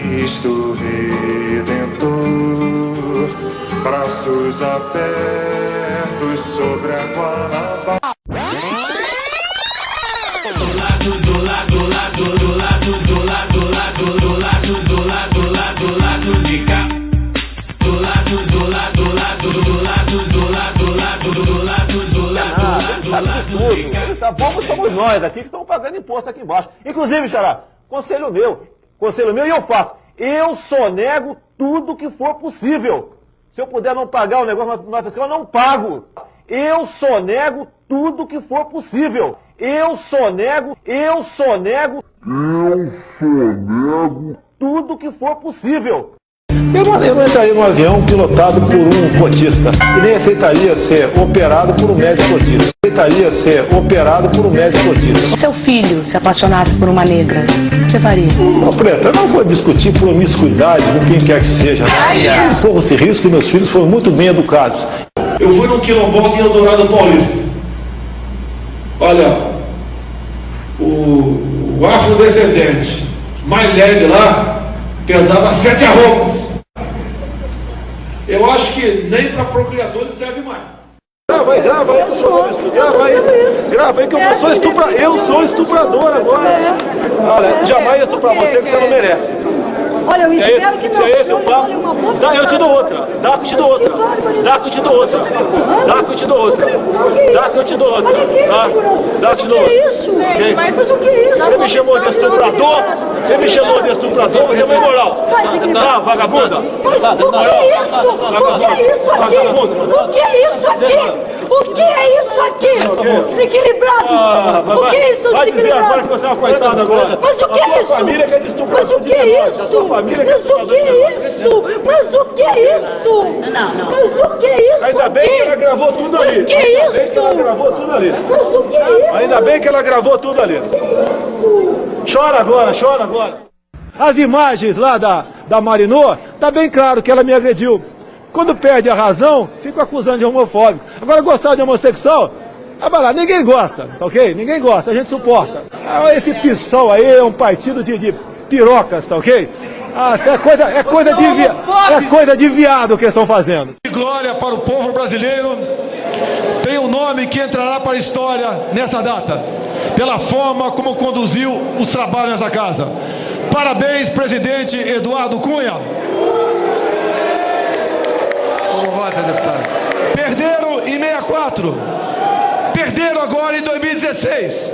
Cristo Redentor, braços abertos sobre a Guanabara. Tudo. Tá bom, somos nós aqui que estamos pagando imposto aqui embaixo. Inclusive, Xará, conselho meu e eu faço. Eu sonego tudo que for possível. Se eu puder não pagar o negócio na fiscal, eu não pago. Eu sonego tudo que for possível. Eu sonego tudo que for possível. Eu não entraria num avião pilotado por um cotista. E nem aceitaria ser operado por um médico cotista. Seu filho se apaixonasse por uma negra, o que você faria? Não, Preta, eu não vou discutir promiscuidade com quem quer que seja. Não corro esse risco que meus filhos foram muito bem educados. Eu fui num quilombola em Eldorado Paulista. Olha, o afrodescendente mais leve lá pesava 7 arrobas. Eu acho que nem para procriadores serve mais. Grava aí, grava aí que eu sou estuprador agora. Olha, jamais ia estuprar você que você não merece. Olha, eu espero que não. Se é uma boa. Dá, eu te dou outra. Dá que eu te dou outra. O que é isso? Mas o que é isso? Você me chamou de estuprador? Você é uma imoral. Não, vagabunda. O que é isso aqui? Desequilibrado. O que é isso, vai dizer agora desequilibrado? que você é uma coitada agora. Mas o que é isso? Família que é de estupro. Mas o que é isso? Mas o que é isso? Mas o que é isso? Mas o que é isso? Ainda bem que ela gravou tudo ali. Mas o que é isso? Mas o que é isso? Ainda bem que ela gravou tudo ali. Chora agora. As imagens lá da Marinô, tá bem claro que ela me agrediu. Quando perde a razão, fica acusando de homofóbico. Agora, gostar de homossexual, vai lá, ninguém gosta, tá ok? Ninguém gosta, a gente suporta. Esse PSOL aí é um partido de pirocas, tá ok? É coisa de viado que eles estão fazendo. Glória para o povo brasileiro. Tem um nome que entrará para a história nessa data, pela forma como conduziu os trabalhos nessa casa. Parabéns, presidente Eduardo Cunha. Como vota, deputado? Perderam em 64. Perderam agora em 2016.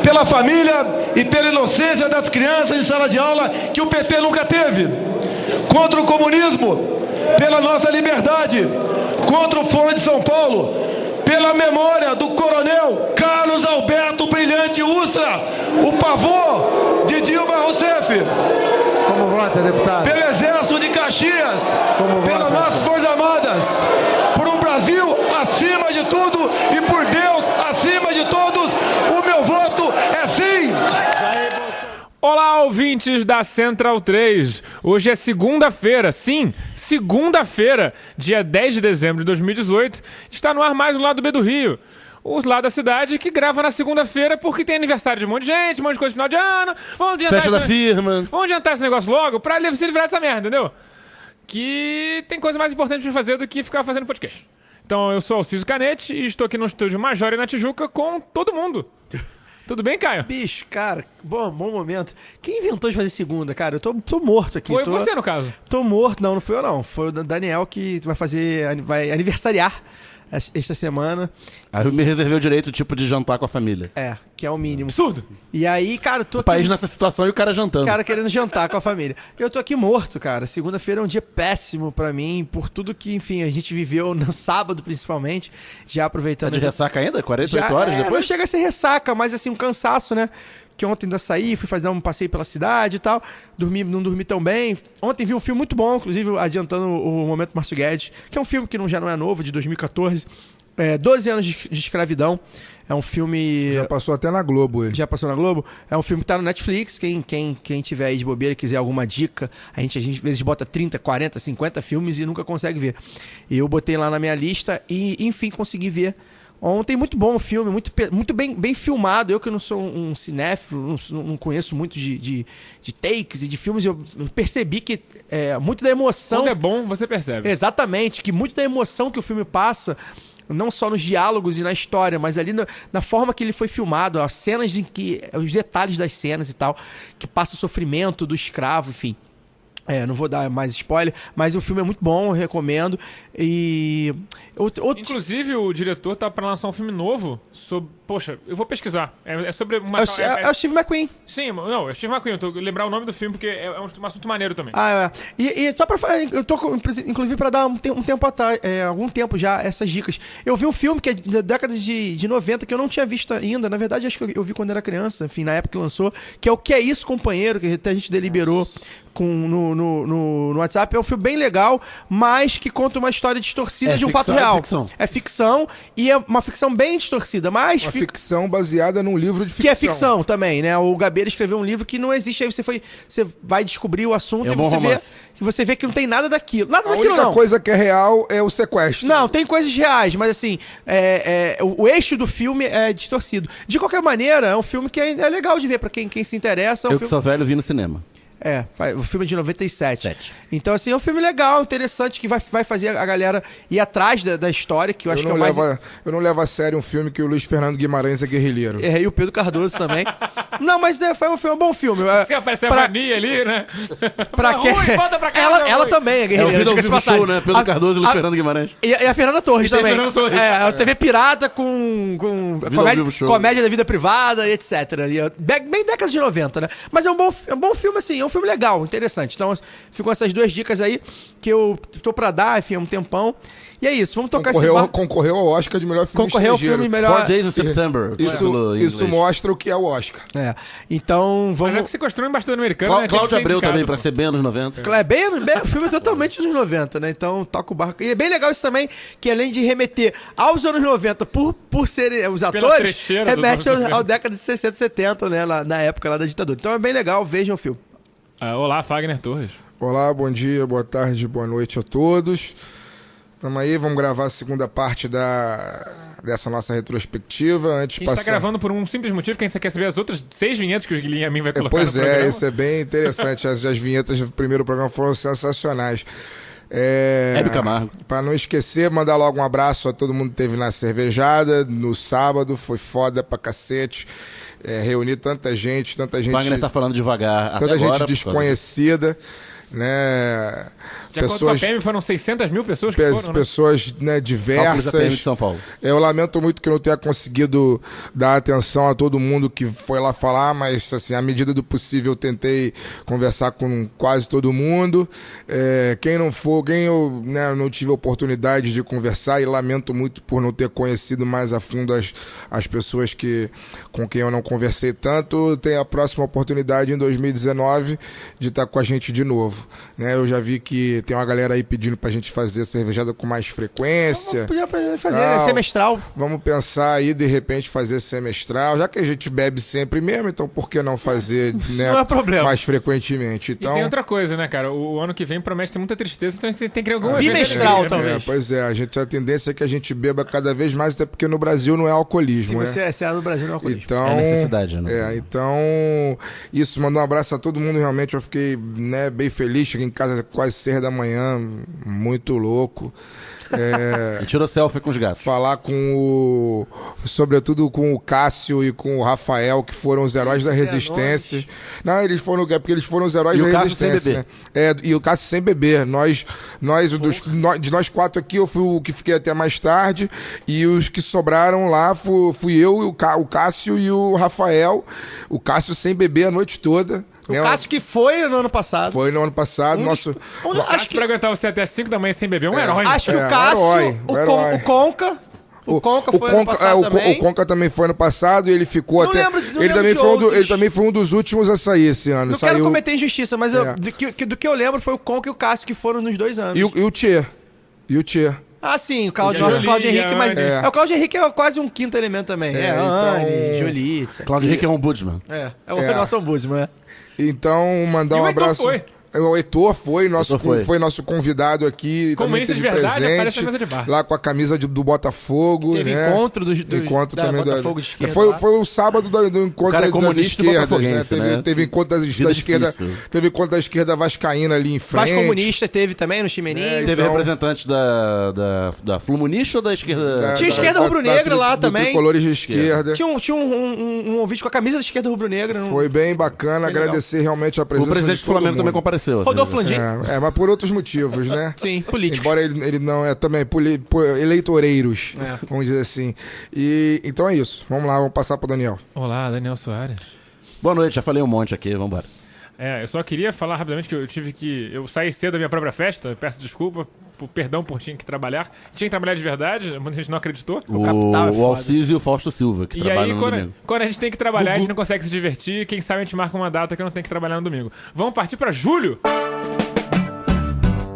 Pela família e pela inocência das crianças em sala de aula que o PT nunca teve. Contra o comunismo, pela nossa liberdade. Contra o Foro de São Paulo, pela memória do coronel Carlos Alberto Brilhante Ustra, o pavô de Dilma Rousseff. Como vota, deputado? Pelo Exército de Caxias, pelas nossas Forças Armadas, por um Brasil acima de tudo e por Deus acima de todos, o meu voto é sim! Olá, ouvintes da Central 3. Hoje é segunda-feira, sim, segunda-feira, dia 10 de dezembro de 2018. Está no ar mais um Lado B do Rio. O lado da cidade que grava na segunda-feira porque tem aniversário de um monte de gente, um monte de coisa no final de ano. Vamos adiantar Festa da firma. Vamos adiantar esse negócio logo pra se livrar dessa merda, entendeu? Que tem coisa mais importante pra fazer do que ficar fazendo podcast. Então, eu sou Alciso Canete e estou aqui no estúdio Major e na Tijuca com todo mundo. Tudo bem, Caio? Bicho, cara, bom momento. Quem inventou de fazer segunda, cara? Eu tô morto aqui. Foi você, no caso. Tô morto. Não fui eu, não. Foi o Daniel que vai aniversariar esta semana. Aí eu me reservei o direito, tipo, de jantar com a família. Que é o mínimo. Absurdo! E aí, cara, tô O aqui... país nessa situação e o cara jantando. O cara querendo jantar com a família. Eu tô aqui morto, cara. Segunda-feira é um dia péssimo pra mim, por tudo que, enfim, a gente viveu no sábado, principalmente. Já aproveitando... Tá de ressaca ainda? 48 horas depois? Não chega a ser ressaca, mas assim, um cansaço, né? Que ontem ainda saí, fui fazer um passeio pela cidade e tal. Não dormi tão bem. Ontem vi um filme muito bom, inclusive adiantando o Momento Márcio Guedes, que é um filme que já não é novo, de 2014. 12 anos de escravidão. É um filme... Já passou até na Globo, ele. Já passou na Globo. É um filme que tá no Netflix. Quem tiver aí de bobeira e quiser alguma dica, a gente às vezes bota 30, 40, 50 filmes e nunca consegue ver. E eu botei lá na minha lista e, enfim, consegui ver Ontem, muito bom o filme, muito bem filmado. Eu que não sou um cinéfilo, não conheço muito de takes e de filmes, eu percebi que muito da emoção... Quando é bom, você percebe. Exatamente, que muito da emoção que o filme passa, não só nos diálogos e na história, mas ali na forma que ele foi filmado, as cenas em que... os detalhes das cenas e tal, que passa o sofrimento do escravo, enfim... não vou dar mais spoiler, mas o filme é muito bom, eu recomendo. E... Inclusive, o diretor tá pra lançar um filme novo sobre... Poxa, eu vou pesquisar. É sobre uma... É o Steve McQueen. Sim, não, é o Steve McQueen. Eu tô lembrar o nome do filme porque é um assunto maneiro também. E só pra falar, eu tô, inclusive, pra dar um tempo atrás, algum tempo já, essas dicas. Eu vi um filme que é da década de 90 que eu não tinha visto ainda. Na verdade, acho que eu vi quando era criança, enfim, na época que lançou, que é o Que É Isso, Companheiro, que até a gente deliberou no WhatsApp. É um filme bem legal, mas que conta uma história distorcida de um fato real. É ficção e é uma ficção bem distorcida, mas... Uma ficção baseada num livro de ficção. Que é ficção também, né? O Gabeira escreveu um livro que não existe, aí você vai descobrir o assunto e você vê que não tem nada daquilo. Nada daquilo, não. A única coisa que é real é o sequestro. Não, tem coisas reais, mas assim, o eixo do filme é distorcido. De qualquer maneira, é um filme que é legal de ver pra quem se interessa. Eu que sou velho vi no cinema. O filme é de 97. Então, assim, é um filme legal, interessante, que vai fazer a galera ir atrás da história, que eu acho que é o mais... Eu não levo a sério um filme que o Luiz Fernando Guimarães é guerrilheiro. E o Pedro Cardoso também. Não, mas foi um bom filme. Você aparece a Mani ali, né? Pra quê? Volta pra casa, ela também é guerrilheira. É o show, né? Pedro Cardoso e Luiz Fernando Guimarães. E a Fernanda Torres também. Fernanda Torres. A TV Pirata com comédia da vida privada e etc. Bem década de 90, né? Mas é um bom filme, assim, é um filme legal, interessante. Então, ficam essas duas dicas aí que eu tô pra dar, enfim, há um tempão. E é isso, vamos tocar Concorreu ao Oscar de melhor filme estrangeiro. Concorreu ao filme melhor... 4 Days of September. Isso mostra o que é o Oscar. Então, vamos... Mas é que você construiu em bastante americano, né? Cláudio Abreu também, pra ser bem anos 90. O filme é totalmente dos 90, né? Então, toca o barco. E é bem legal isso também, que além de remeter aos anos 90 por serem os atores, remete ao década de 60 e 70, né? Na época lá da ditadura. Então é bem legal, vejam o filme. Olá, Fagner Torres. Olá, bom dia, boa tarde, boa noite a todos. Tamo aí, vamos gravar a segunda parte dessa nossa retrospectiva. A gente tá gravando por um simples motivo, que a gente quer saber as outras 6 vinhetas que o Guilherme Amin vai colocar pois no programa. Isso é bem interessante. As vinhetas do primeiro programa foram sensacionais. Hélio Camargo. Pra não esquecer, mandar logo um abraço a todo mundo que teve na cervejada no sábado, foi foda pra cacete. Reunir tanta gente. Wagner tá falando devagar. Tanta gente desconhecida, né? De acordo com a PM, foram 600 mil pessoas que foram, né? Pessoas, né, diversas. PM de São Paulo. Eu lamento muito que eu não tenha conseguido dar atenção a todo mundo que foi lá falar, mas, assim, à medida do possível, eu tentei conversar com quase todo mundo. Quem eu não tive a oportunidade de conversar, e lamento muito por não ter conhecido mais a fundo as pessoas com quem eu não conversei tanto, tem a próxima oportunidade em 2019 de estar com a gente de novo, né? Eu já vi que tem uma galera aí pedindo pra gente fazer a cervejada com mais frequência. Podia fazer semestral. Vamos pensar aí, de repente, fazer semestral, já que a gente bebe sempre mesmo, então por que não fazer, né, não é problema, mais frequentemente? Então... E tem outra coisa, né, cara? O ano que vem promete ter muita tristeza, então a gente tem que criar alguma bimestral, talvez. Pois é, a tendência é que a gente beba cada vez mais, até porque no Brasil não é alcoolismo, Se é no Brasil, não é alcoolismo. Então, é necessidade, né? Então, isso, mandar um abraço a todo mundo, realmente eu fiquei, né, bem feliz, cheguei em casa quase 6 da manhã, muito louco. E tirou selfie com os gatos. Falar sobretudo com o Cássio e com o Rafael, que foram os heróis da resistência. Não, porque eles foram os heróis da resistência, né? E o Cássio sem beber. De nós 4 aqui, eu fui o que fiquei até mais tarde, e os que sobraram lá fui eu, o Cássio e o Rafael. O Cássio sem beber a noite toda. O Cássio que foi no ano passado. Foi no ano passado. Acho que pra aguentar você até 5 da manhã sem beber é um herói. Acho que o Cássio, o Conca... O Conca foi ano passado também. O Conca também foi ano passado e ele ficou ele também foi um dos últimos a sair esse ano. Não quero cometer injustiça, mas do que eu lembro foi o Conca e o Cássio que foram nos 2 anos. E o Tchê. Ah, sim, o Cláudio Henrique, mas o Cláudio Henrique é quase um quinto elemento também. Anne, Jolie, etc. Cláudio Henrique é um ombudsman. É o nosso ombudsman, Então, mandar um abraço. O Heitor foi foi nosso convidado aqui. Como também isso teve de verdade, presente, aparece na mesa de bar. lá com a camisa do Botafogo. Teve né? encontro encontro também Botafogo de esquerda. Foi o sábado do encontro cara é das comunista esquerdas, né? botafoguense, né? Teve encontro da esquerda. difícil. Teve encontro da esquerda vascaína ali em frente. Vasco Comunista teve também no Chimeninho. Teve Então- representante da Fluminista ou da esquerda? Tinha esquerda rubro-negra lá também. Tricolores de esquerda. Tinha um ouvinte com a camisa da esquerda rubro-negra. Foi bem bacana, Foi legal. agradecer realmente a O presença presidente de do todo Flamengo também mundo. compareceu. assim, Rodolfo Landim. Mas por outros motivos, né? Sim, político. Embora ele não é também eleitoreiros, vamos dizer assim. E então é isso. Vamos lá, vamos passar pro Daniel. Olá, Daniel Soares. Boa noite, já falei um monte aqui, vambora. Eu só queria falar rapidamente que eu saí cedo da minha própria festa, peço desculpa, perdão por tinha que trabalhar. Tinha que trabalhar de verdade, muita gente não acreditou. O Alciso e o Fausto Silva, que E trabalham aí, no domingo. quando a gente tem que trabalhar, a gente não consegue se divertir. Quem sabe a gente marca uma data que eu não tenho que trabalhar no domingo. Vamos partir pra julho?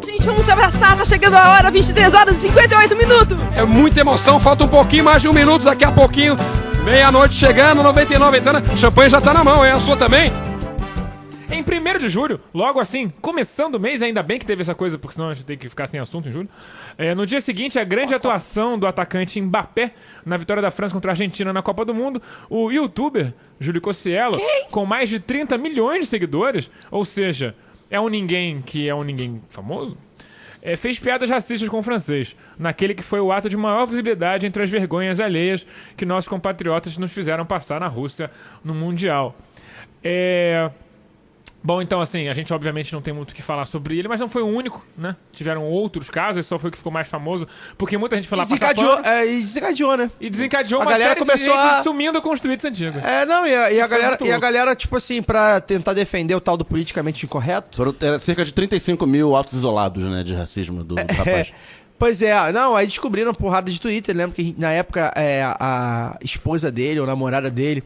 Gente, vamos se abraçar, tá chegando a hora, 23 horas e 58 minutos. É muita emoção, falta um pouquinho, mais de um minuto, daqui a pouquinho. Meia-noite chegando, 99 entrando. Champanhe já tá na mão, hein? A sua também? Em 1º de julho, logo assim, começando o mês, ainda bem que teve essa coisa, porque senão a gente tem que ficar sem assunto em julho. No dia seguinte, a grande atuação do atacante Mbappé na vitória da França contra a Argentina na Copa do Mundo. O youtuber Júlio Cossiello, com mais de 30 milhões de seguidores, ou seja, é um ninguém que é um ninguém famoso, fez piadas racistas com o francês, naquele que foi o ato de maior visibilidade entre as vergonhas alheias que nossos compatriotas nos fizeram passar na Rússia no Mundial. Bom, então assim, a gente obviamente não tem muito o que falar sobre ele, mas não foi o único, né? Tiveram outros casos, esse só foi o que ficou mais famoso, porque muita gente foi lá passar pano. E desencadeou, né? E desencadeou A uma galera série começou de gente a- sumindo com os tweets antigos. E a galera, tipo assim, pra tentar defender o tal do politicamente incorreto. Era cerca de 35 mil autos isolados, né, de racismo do rapaz. Pois é, não, aí descobriram uma porrada de Twitter. Lembra que na época a esposa dele, ou namorada dele,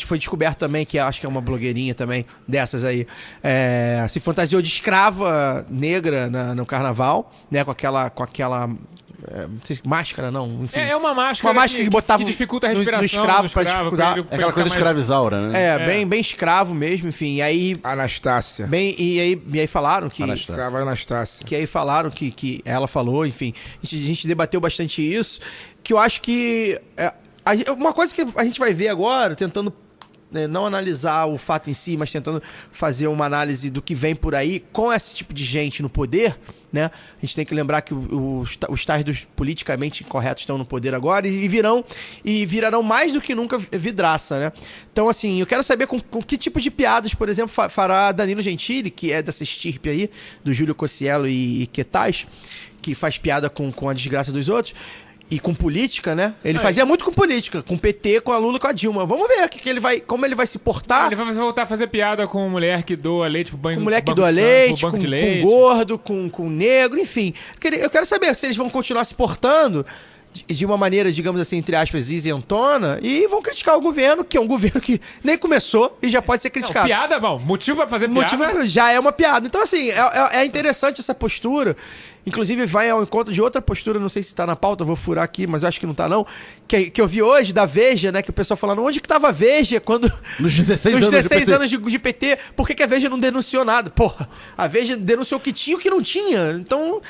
foi descoberto também, que acho que é uma blogueirinha também, dessas aí, se fantasiou de escrava negra no carnaval, né, com aquela não sei se máscara, não, enfim. É uma máscara, Uma máscara que botava que dificulta a no respiração escravo do pra escravo, dificultar. pra ele Aquela coisa ficar mais- escravizaura, né? Bem escravo mesmo, enfim. E aí, Anastácia. e aí falaram que... Escrava Anastácia. Que aí falaram que ela falou, enfim. A gente debateu bastante isso. Que eu acho que... uma coisa que a gente vai ver agora, tentando não analisar o fato em si, mas tentando fazer uma análise do que vem por aí com esse tipo de gente no poder, né? A gente tem que lembrar que os tais dos politicamente incorretos estão no poder agora e virarão mais do que nunca vidraça, né? Então, assim, eu quero saber com que tipo de piadas, por exemplo, fará Danilo Gentili, que é dessa estirpe aí, do Júlio Cossiello e Quetais, que faz piada com a desgraça dos outros. E com política, né? Ele fazia muito com política, com o PT, com a Lula, com a Dilma. Vamos ver como ele vai se portar. Ele vai voltar a fazer piada com mulher que doa leite pro banco, Com mulher que banco doa de leite, banco com, de leite. com gordo, com negro, enfim. Eu quero saber se eles vão continuar se portando de uma maneira, digamos assim, entre aspas, isentona, e vão criticar o governo, que é um governo que nem começou e já pode ser criticado. Piada, bom, motivo pra fazer piada. Já é uma piada. Então, assim, é interessante essa postura. Inclusive, vai ao encontro de outra postura, não sei se tá na pauta, vou furar aqui, mas acho que não tá, não. Que eu vi hoje, da Veja, né? Que o pessoal falando, onde que tava a Veja quando... Nos 16 anos de PT, por que a Veja não denunciou nada? Porra, a Veja denunciou o que tinha e o que não tinha. Então...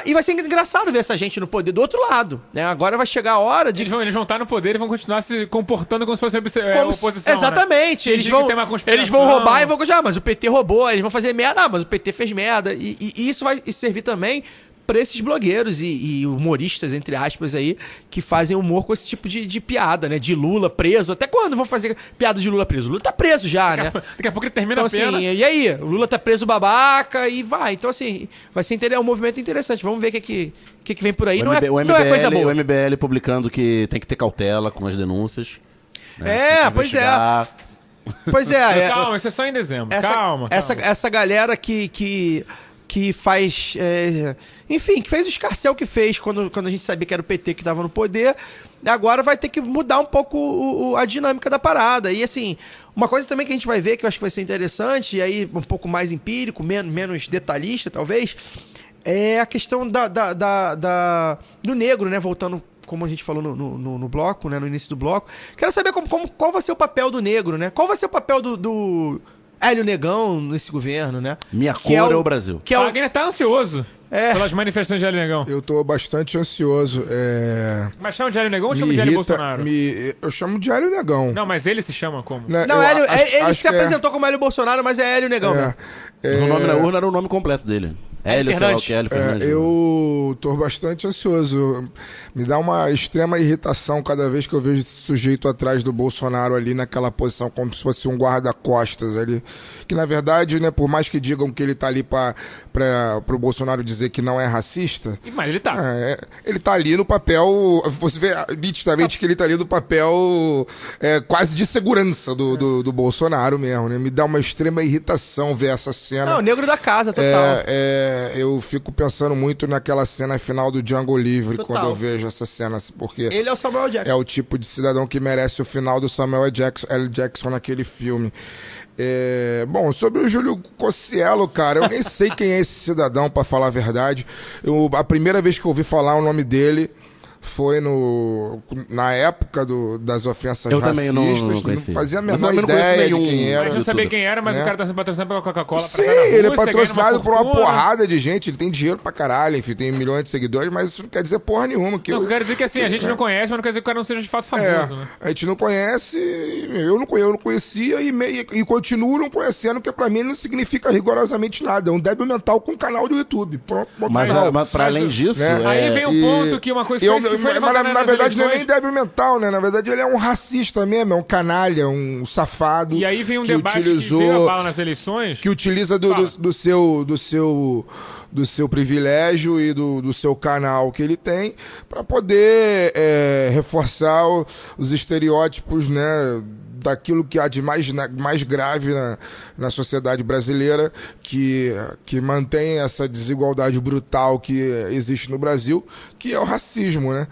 E vai ser engraçado ver essa gente no poder do outro lado, né? Agora vai chegar a hora de... Eles vão estar no poder e vão continuar se comportando como se fosse oposição, exatamente. Né? Eles vão roubar e vão... mas o PT roubou. Eles vão fazer merda. Mas o PT fez merda. E isso vai servir também para esses blogueiros e humoristas, entre aspas, aí, que fazem humor com esse tipo de piada, né? De Lula preso. Até quando vão fazer piada de Lula preso? O Lula tá preso já, né? Daqui a pouco ele termina então, a pena. Assim, e aí? O Lula tá preso babaca e vai. Então, assim, vai ser um movimento interessante. Vamos ver o que vem por aí. Não é coisa boa. O MBL publicando que tem que ter cautela com as denúncias. Né? Pois é. Pois é. Calma, isso é só em dezembro. Calma. Essa galera que faz... enfim, que fez o escarcéu que fez quando a gente sabia que era o PT que estava no poder, agora vai ter que mudar um pouco a dinâmica da parada. E assim, uma coisa também que a gente vai ver, que eu acho que vai ser interessante, e aí um pouco mais empírico, menos detalhista talvez, é a questão do negro, né? Voltando, como a gente falou no bloco, né? No início do bloco. Quero saber qual vai ser o papel do negro, né? Qual vai ser o papel do Hélio Negão nesse governo, né? Minha Que cor é o Brasil. Que é O o... Wagner tá ansioso pelas manifestações de Hélio Negão. Eu tô bastante ansioso. Mas chama de Hélio Negão ou Me chama de Hélio irrita, Bolsonaro? Eu chamo de Hélio Negão. Não, mas ele se chama como? Né, Não, eu Hélio, ele acho se que apresentou como Hélio Bolsonaro, mas é Hélio Negão, né? O nome na urna era o nome completo dele. Hélio, sei lá o que, Hélio Fernandes. Eu tô bastante ansioso. Me dá uma extrema irritação cada vez que eu vejo esse sujeito atrás do Bolsonaro ali naquela posição, como se fosse um guarda-costas ali. Que na verdade, né, por mais que digam que ele tá ali pro Bolsonaro dizer que não é racista. Mas ele tá. Ele tá ali no papel. Você vê nitidamente que ele tá ali no papel quase de segurança do Bolsonaro mesmo, né? Me dá uma extrema irritação ver essa cena. Não, o negro da casa, total. Eu fico pensando muito naquela cena final do Django Livre, Total. quando eu vejo essa cena, porque Ele é o Samuel Jackson. é o tipo de cidadão que merece o final do Samuel L. Jackson naquele filme. Bom, sobre o Júlio Cocielo, cara, eu nem sei quem é esse cidadão, pra falar a verdade. A primeira vez que eu ouvi falar o nome dele foi na época das ofensas Eu racistas. também não conhecia. Fazia a Mas menor eu não conheço ideia de nenhum. quem era. Mas não sabia youtuber, quem era, mas né? o cara tá sendo patrocinado pela Coca-Cola pra Sim, cá na Rússia, ele é ganhando patrocinado por uma fortuna. porrada de gente, ele tem dinheiro pra caralho, enfim, tem milhões de seguidores, mas isso não quer dizer porra nenhuma. Não, eu quero dizer que assim, a gente não conhece, mas não quer dizer que o cara não seja de fato famoso, né? A gente não conhece, eu não conhecia e continuo não conhecendo, porque pra mim não significa rigorosamente nada. É um débil mental com um canal do YouTube. Pronto, Mas pra além disso... né? Aí vem um ponto que uma coisa que foi mas na verdade não é nem eleições. débil mental, né? Na verdade ele é um racista mesmo, é um canalha, um safado. E aí vem um que debate utilizou, que veio a bala nas eleições. que utiliza do seu privilégio e do seu canal que ele tem para poder reforçar os estereótipos, né, daquilo que há de mais grave na sociedade brasileira, que mantém essa desigualdade brutal que existe no Brasil, que é o racismo, né?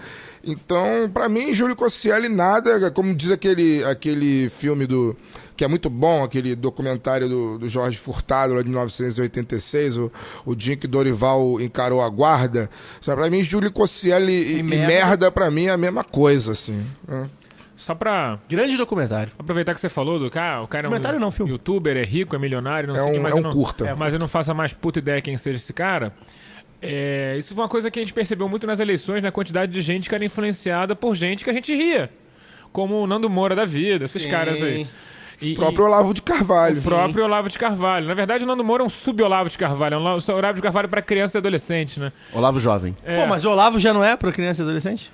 Então, pra mim, Júlio Cocielo nada, como diz aquele filme que é muito bom, aquele documentário do Jorge Furtado, lá de 1986, o dia que Dorival encarou a guarda. Pra mim, Júlio Cocielo e merda, pra mim, é a mesma coisa, assim. Só pra Grande documentário. aproveitar que você falou do cara, o cara é Documentário não, um filme. youtuber, é rico, é milionário, não sei o que, mas é eu um não, curta. mas eu não faço a mais puta ideia quem seja esse cara. Isso foi uma coisa que a gente percebeu muito nas eleições, na quantidade de gente que era influenciada por gente que a gente ria. Como o Nando Moura da vida, esses caras aí. O próprio Olavo de Carvalho. O próprio Olavo de Carvalho. Na verdade, o Nando Moura é um sub-Olavo de Carvalho. É um Olavo de Carvalho pra criança e adolescente, né? Olavo Jovem. Pô, mas o Olavo já não é pra criança e adolescente?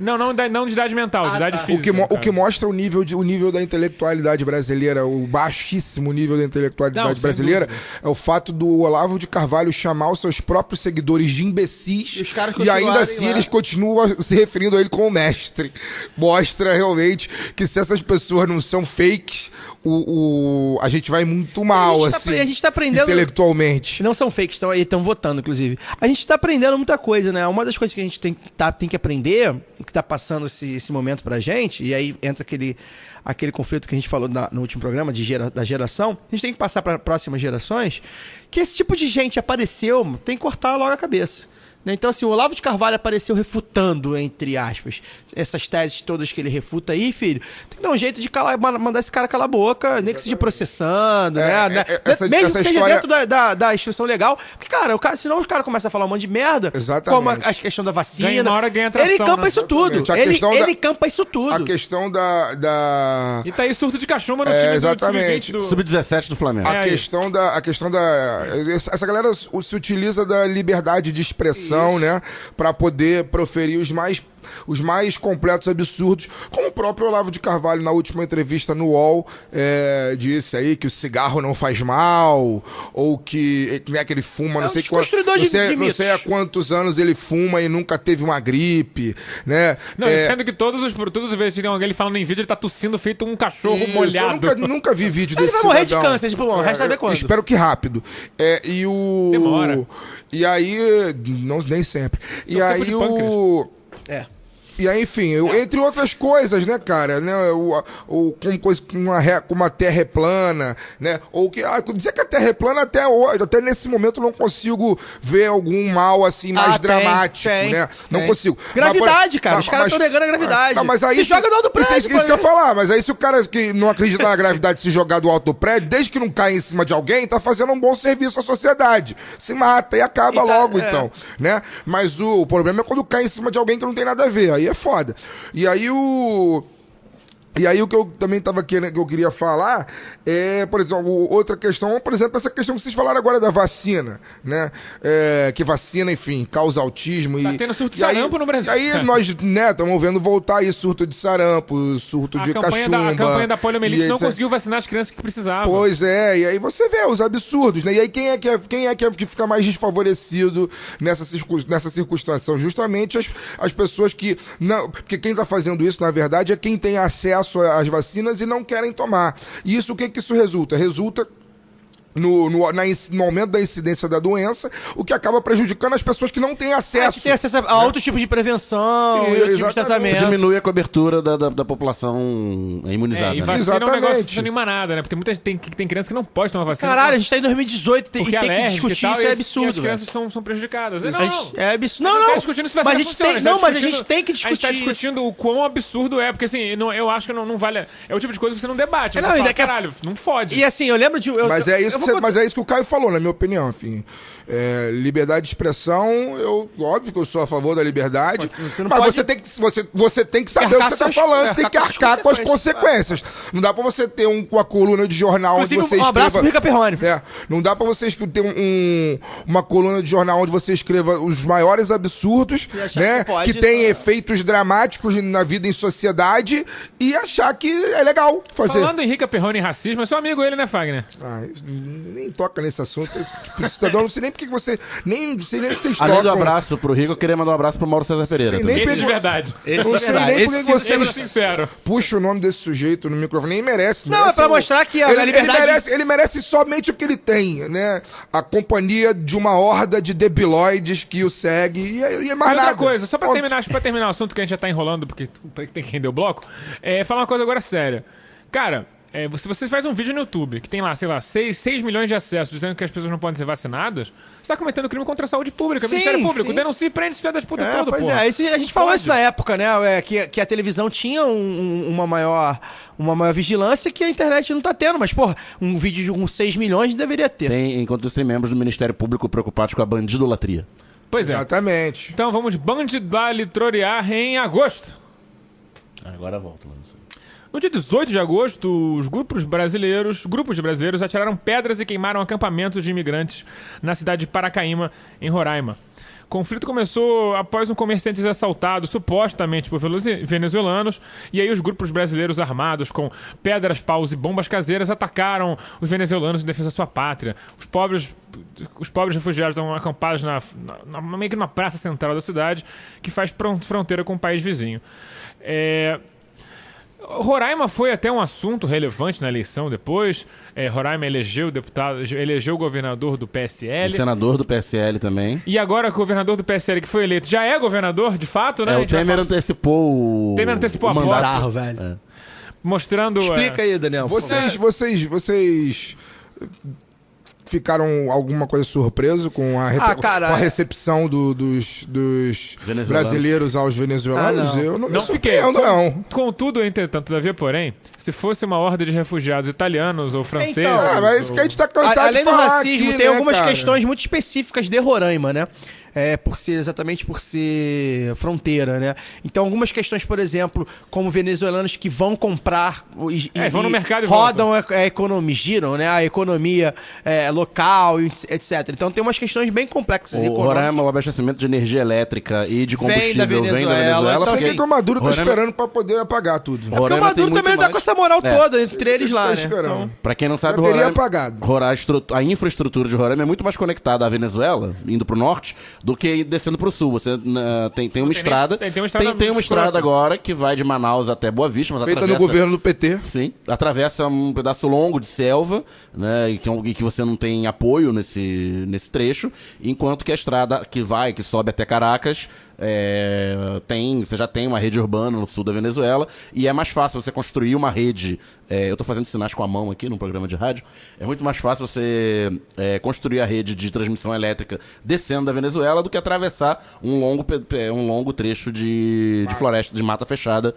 Não de idade mental, de idade física. O que mostra o nível da intelectualidade brasileira, o baixíssimo nível da intelectualidade brasileira, é o fato do Olavo de Carvalho chamar os seus próprios seguidores de imbecis e ainda assim eles continuam se referindo a ele como mestre. Mostra realmente que se essas pessoas não são fakes, a gente vai muito mal, a gente tá aprendendo intelectualmente. Não são fakes, estão votando, inclusive. A gente tá aprendendo muita coisa, né? Uma das coisas que a gente tem que aprender, que tá passando esse momento pra gente, e aí entra aquele conflito que a gente falou no último programa da geração, a gente tem que passar para próximas gerações, que esse tipo de gente apareceu, tem que cortar logo a cabeça. Então, assim, o Olavo de Carvalho apareceu refutando, entre aspas, essas teses todas que ele refuta aí, filho. Tem que dar um jeito de mandar esse cara calar a boca, nem que seja processando, né? Mesmo que seja dentro da instrução legal. Porque, cara, senão o cara começa a falar um monte de merda, como a questão da vacina. Ganha atração, ele campa né? isso tudo. Ele campa isso tudo. A questão da... E tá aí surto de cachumba no time exatamente. do Sub-17 do Flamengo. A questão da... Essa galera se utiliza da liberdade de expressão, né? Pra poder proferir os mais completos absurdos, como o próprio Olavo de Carvalho na última entrevista no UOL disse aí que o cigarro não faz mal, ou que ele fuma, não sei há quantos anos ele fuma e nunca teve uma gripe, né? Não, sendo que todas as vezes que tem alguém falando em vídeo, ele tá tossindo feito um cachorro molhado. Eu nunca vi vídeo desse cidadão. Ele vai morrer cidadão. de câncer, tipo, resta saber quando. Espero que rápido. Demora. E aí, nem sempre. Então, E aí, enfim, entre outras coisas, né, cara, né, como a Terra é plana, né, ou que, dizer que a Terra é plana até hoje, até nesse momento eu não consigo ver algum mal, assim, mais dramático, né, não consigo. Gravidade, cara, os caras estão negando a gravidade. Não, mas aí se joga do alto do prédio. Isso que eu ia falar, mas aí se o cara que não acredita na gravidade se jogar do alto do prédio, desde que não caia em cima de alguém, tá fazendo um bom serviço à sociedade. Se mata e acaba logo, então, né, mas o problema é quando cai em cima de alguém que não tem nada a ver, aí é foda. E aí o que eu também tava querendo, que eu queria falar é, por exemplo, outra questão, por exemplo, essa questão que vocês falaram agora da vacina, né? Que vacina, enfim, causa autismo. Tá tendo surto de sarampo no Brasil. E aí nós, né, estamos vendo voltar aí surto de sarampo, surto de cachumba. A campanha da poliomielite não conseguiu vacinar as crianças que precisavam. Pois é, e aí você vê os absurdos, né? E aí quem é que fica mais desfavorecido nessa circunstância? São justamente as pessoas que... não, porque quem tá fazendo isso, na verdade, é quem tem acesso às vacinas e não querem tomar. E isso, o que isso resulta? Resulta no aumento da incidência da doença, o que acaba prejudicando as pessoas que não têm acesso. Que tem acesso a outros tipos de prevenção, outros tipos de tratamento. Diminui a cobertura da população imunizada. E vacina é um negócio que funciona em manada, né? Porque muita gente tem criança que não pode tomar vacina. Caralho, a gente tá em 2018 e tem que discutir tal, isso, é absurdo. E as crianças são prejudicadas. É absurdo. Não, tá discutindo se vacina funciona. Mas a gente tem que discutir. A gente tá discutindo o quão absurdo é, porque assim, eu acho que não vale. É o tipo de coisa que você não debate. Você fala, caralho, não fode. E assim, eu lembro de. Mas é isso que o Caio falou, na minha opinião, enfim. Liberdade de expressão, óbvio que eu sou a favor da liberdade, mas você tem que saber o que você tá falando, você tem que arcar com as consequências. Não dá pra você ter uma coluna de jornal onde você escreva... abraço pro Rica Perrone. Não dá pra você ter uma coluna de jornal onde você escreva os maiores absurdos, né, que tem efeitos dramáticos na vida em sociedade e achar que é legal fazer. Falando em Rica Perrone e racismo, é seu amigo ele, né, Fagner? Nem toca nesse assunto. Esse tipo de cidadão, não sei nem porque você... Nem sei nem que vocês tocam. Além do abraço pro Rico, eu queria mandar um abraço pro Mauro César Pereira. Esse de verdade. Não sei nem porque vocês sincero. puxam o nome desse sujeito no microfone. Nem merece. Não, é pra mostrar que a liberdade... Ele merece somente o que ele tem, né? A companhia de uma horda de debilóides que o segue e é mais nada. Outra coisa, só pra terminar o assunto que a gente já tá enrolando, porque tem que render o bloco, falar uma coisa agora séria. Cara... se você faz um vídeo no YouTube que tem lá, sei lá, 6 milhões de acessos dizendo que as pessoas não podem ser vacinadas, você tá cometendo crime contra a saúde pública, Ministério Público. Denuncie e prende esse filho das putas todo, pois porra. a gente falou isso na época, né? Que a televisão tinha uma maior vigilância que a internet não tá tendo. Mas, porra, um vídeo com 6 milhões deveria ter. Enquanto isso, tem membros do Ministério Público preocupados com a bandidolatria. Pois é. Exatamente. Então vamos bandidalitrorear em agosto. Agora volta, mano. No dia 18 de agosto, os grupos de brasileiros atiraram pedras e queimaram acampamentos de imigrantes na cidade de Paracaíma, em Roraima. O conflito começou após um comerciante ser assaltado, supostamente por venezuelanos, e aí os grupos brasileiros armados com pedras, paus e bombas caseiras atacaram os venezuelanos em defesa da sua pátria. Os pobres refugiados estão acampados meio que numa praça central da cidade, que faz fronteira com o país vizinho. Roraima foi até um assunto relevante na eleição depois. Roraima elegeu o governador do PSL. O senador do PSL também. E agora o governador do PSL que foi eleito já é governador, de fato, né? O Temer antecipou a mandato. Velho. Mostrando... Explica aí, Daniel. Vocês ficaram alguma coisa surpreso com a recepção dos brasileiros aos venezuelanos? Eu não fiquei. Não. Contudo, entretanto, todavia, porém, se fosse uma horda de refugiados italianos ou franceses... Então, mas isso que a gente tá cansado de falar. Além do racismo, aqui, tem algumas cara? questões muito específicas de Roraima, né? Exatamente por ser fronteira, né? Então, algumas questões, por exemplo, como venezuelanos que vão comprar vão no mercado e rodam a economia, giram, né? A economia local, etc. Então, tem umas questões bem complexas. O Roraima, o abastecimento de energia elétrica e de combustível vem da Venezuela. Então, sei que o Maduro tá esperando pra poder apagar tudo. Porque o Maduro também não tá com essa moral toda entre eles lá, né? Então, pra quem não sabe, Roraima, a infraestrutura de Roraima é muito mais conectada à Venezuela, indo pro norte, do que descendo pro sul. Você tem uma estrada. Tem uma estrada agora que vai de Manaus até Boa Vista, mas feita no governo do PT. Sim, atravessa um pedaço longo de selva, né? E que você não tem apoio nesse trecho, enquanto que a estrada que sobe até Caracas, você já tem uma rede urbana no sul da Venezuela, e é mais fácil você construir uma rede. Eu tô fazendo sinais com a mão aqui num programa de rádio. É muito mais fácil você construir a rede de transmissão elétrica descendo da Venezuela do que atravessar um longo trecho de floresta, de mata fechada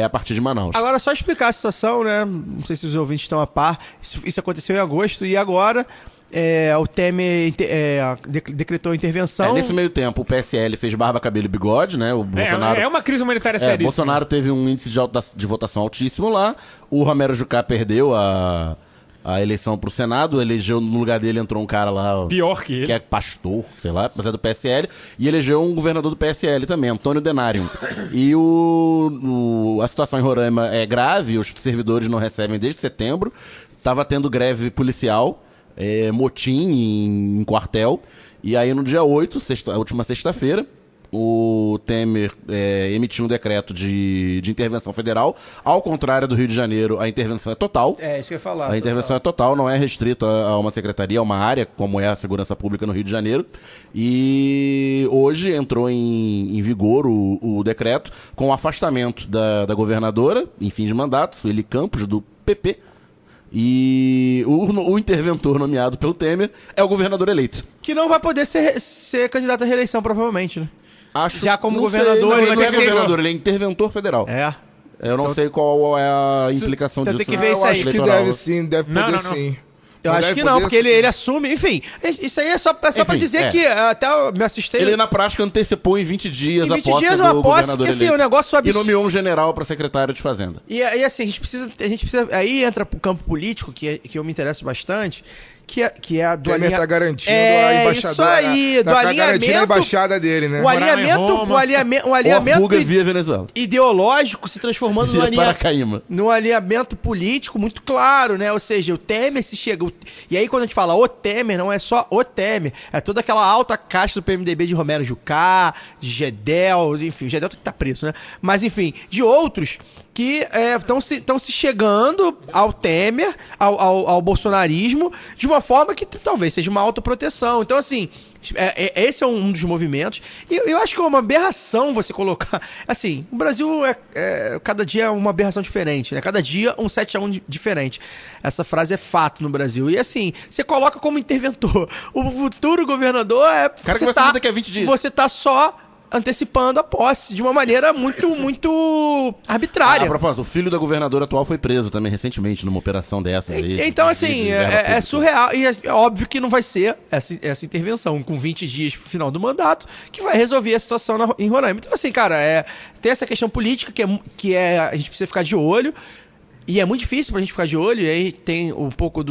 a partir de Manaus. Agora, só explicar a situação, né? Não sei se os ouvintes estão a par. Isso aconteceu em agosto e agora o Temer decretou intervenção. Nesse meio tempo, o PSL fez barba, cabelo e bigode, né? O Bolsonaro, é uma crise humanitária seríssima. Bolsonaro teve um índice de votação altíssimo lá. O Romero Jucá perdeu a eleição pro Senado, elegeu no lugar dele, entrou um cara lá... Pior que ele. Que é pastor, sei lá, mas é do PSL. E elegeu um governador do PSL também, Antônio Denário. E a situação em Roraima é grave, os servidores não recebem desde setembro. Tava tendo greve policial, motim em quartel. E aí no dia 8, a última sexta-feira, o Temer emitiu um decreto de intervenção federal. Ao contrário do Rio de Janeiro, a intervenção é total. Isso que eu ia falar. A intervenção é total, não é restrita a uma secretaria, a uma área, como é a segurança pública no Rio de Janeiro. E hoje entrou em vigor o decreto com o afastamento da governadora, em fim de mandato, Sueli Campos, do PP. E o interventor nomeado pelo Temer é o governador eleito. Que não vai poder ser candidato à reeleição, provavelmente, né? Já como governador, ele não é governador, ele é interventor federal. Eu não sei qual é a implicação disso. Tem que ver isso aí. Acho que deve sim, deve poder sim. Eu acho que não, porque ele assume, enfim, isso aí é só pra dizer que até eu me assustei. Ele na prática antecipou em 20 dias a posse do governador que, assim, o negócio e nomeou um general para secretário de Fazenda. E assim, a gente precisa aí entra pro campo político, que eu me interesso bastante, que é a do Temer tá garantindo a embaixadora. Isso aí, do alinhamento. Garantindo a embaixada dele, né? O alinhamento fuga via Venezuela. Ideológico se transformando no alinhamento político muito claro, né? Ou seja, o Temer se chega. E aí, quando a gente fala o Temer, não é só o Temer, é toda aquela alta caixa do PMDB de Romero Jucá, de Gedel, enfim, o Gedel tem que estar preso, né? Mas enfim, de outros que estão se chegando ao Temer, ao bolsonarismo, de uma forma que talvez seja uma autoproteção. Então, assim, esse é um dos movimentos. E eu acho que é uma aberração você colocar... Assim, o Brasil cada dia é uma aberração diferente, né? Cada dia um 7-1 diferente. Essa frase é fato no Brasil. E, assim, você coloca como interventor. O futuro governador cara que vai fazer daqui a 20 dias. Você tá só antecipando a posse de uma maneira muito, muito arbitrária. A propósito, o filho da governadora atual foi preso também recentemente numa operação dessas aí. Então, assim, é surreal. E é óbvio que não vai ser essa intervenção com 20 dias pro final do mandato que vai resolver a situação em Roraima. Então, assim, cara, tem essa questão política que a gente precisa ficar de olho. E é muito difícil pra gente ficar de olho. E aí tem um pouco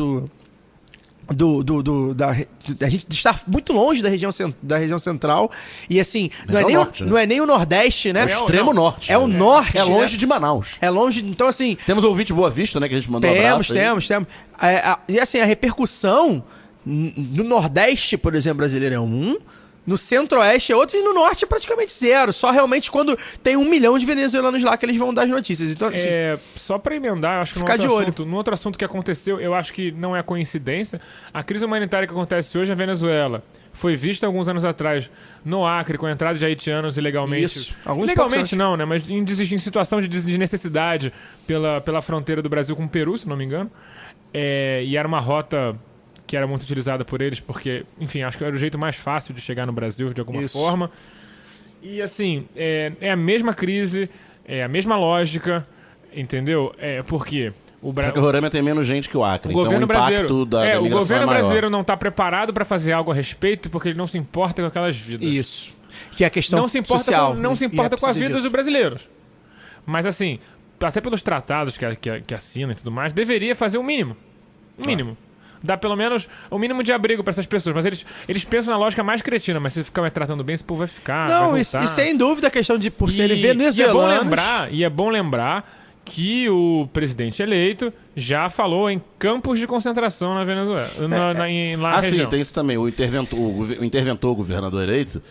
a gente estar muito longe da região central. E assim, não é nem o Nordeste, né? É o extremo norte. É o norte. É longe de Manaus. É longe, então assim... Temos ouvinte Boa Vista, né? Que a gente mandou um abraço. Temos. E assim, a repercussão no Nordeste, por exemplo, brasileiro é no Centro-Oeste é outro e no Norte é praticamente zero. Só realmente quando tem 1 milhão de venezuelanos lá que eles vão dar as notícias. Então, assim, só pra emendar, acho que no outro assunto que aconteceu, eu acho que não é coincidência, a crise humanitária que acontece hoje na Venezuela foi vista alguns anos atrás no Acre, com a entrada de haitianos ilegalmente. Isso. Legalmente não, né? Mas em situação de necessidade pela fronteira do Brasil com o Peru, se não me engano. E era uma rota que era muito utilizada por eles, porque, enfim, acho que era o jeito mais fácil de chegar no Brasil, de alguma forma. E, assim, é a mesma crise, é a mesma lógica, entendeu? Porque Só que o Roraima tem menos gente que o Acre, o governo brasileiro, o governo brasileiro não está preparado para fazer algo a respeito, porque ele não se importa com aquelas vidas. Isso. Que é a questão social. Não se importa com as vidas dos brasileiros. Mas, assim, até pelos tratados que assinam e tudo mais, deveria fazer o mínimo. O mínimo. Dá pelo menos o mínimo de abrigo para essas pessoas. Mas eles pensam na lógica mais cretina. Mas se ficar me tratando bem, esse povo vai ficar. Não, e sem dúvida a questão de por serem venezuelanos. E é bom lembrar que o presidente eleito já falou em campos de concentração na Venezuela, lá na região. Sim, tem isso também. O interventor governador eleito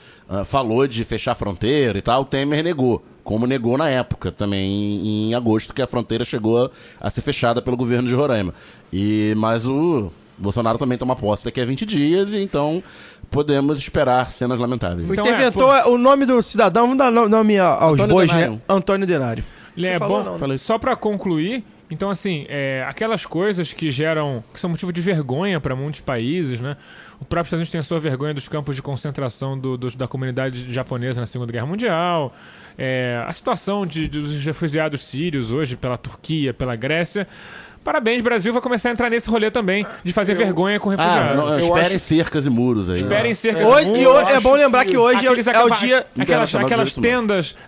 falou de fechar a fronteira e tal. O Temer negou, como negou na época também, em agosto, que a fronteira chegou a ser fechada pelo governo de Roraima. Mas o Bolsonaro também toma posse daqui a 20 dias, e então podemos esperar cenas lamentáveis. O interventor, o nome do cidadão, vamos dar nome aos Antônio bois, Denário. né? Antônio Denário. Falei. Só pra concluir, então assim, aquelas coisas que são motivo de vergonha para muitos países, né? O próprio Estados Unidos tem a sua vergonha dos campos de concentração da comunidade japonesa na Segunda Guerra Mundial, a situação dos refugiados sírios hoje pela Turquia, pela Grécia. Parabéns, Brasil vai começar a entrar nesse rolê também, de fazer vergonha com refugiados. Esperem cercas e muros aí. Esperem cercas e muros. E hoje, é bom lembrar que hoje é o dia...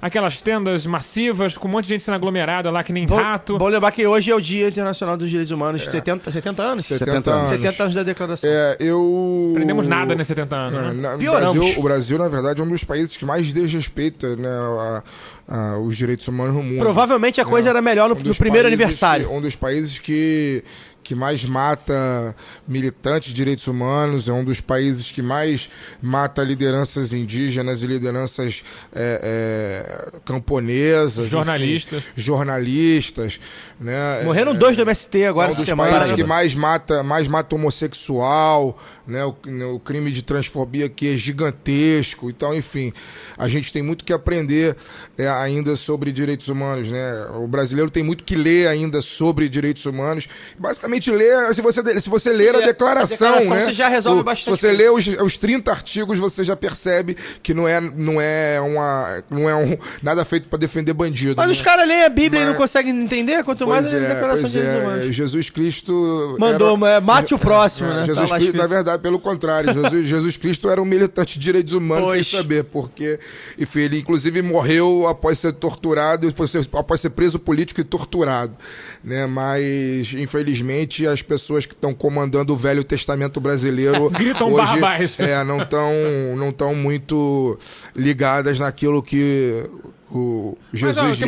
Aquelas tendas massivas, com um monte de gente sendo aglomerada lá, que nem rato. Bom lembrar que hoje é o Dia Internacional dos Direitos Humanos, 70 anos? 70 anos. 70 anos da declaração. Aprendemos nada nesses 70 anos, né? O Brasil, na verdade, é um dos países que mais desrespeita, né, os direitos humanos no mundo. Provavelmente a coisa era melhor no primeiro aniversário. Um dos países que mais mata militantes de direitos humanos, é um dos países que mais mata lideranças indígenas e lideranças camponesas. Jornalistas. Né? Morreram 2 do MST agora. É um dos países que mais mata homossexual, né? O crime de transfobia aqui é gigantesco. Então, enfim, a gente tem muito que aprender ainda sobre direitos humanos, né? O brasileiro tem muito que ler ainda sobre direitos humanos. Basicamente, ler, se você ler a declaração, né? Você já resolve bastante. Se você ler os 30 artigos, você já percebe que não é nada feito para defender bandido. Mas os caras leem a Bíblia e não conseguem entender, quanto mais a declaração de direitos humanos. Jesus Cristo mandou, mate o próximo, né? Jesus Cristo, na verdade, pelo contrário, Jesus Cristo era um militante de direitos humanos sem saber, porque enfim, ele inclusive morreu após ser torturado, após ser preso político e torturado, né? Mas infelizmente as pessoas que estão comandando o Velho Testamento brasileiro gritam hoje barbas. Não estão muito ligadas naquilo que o Jesus disse.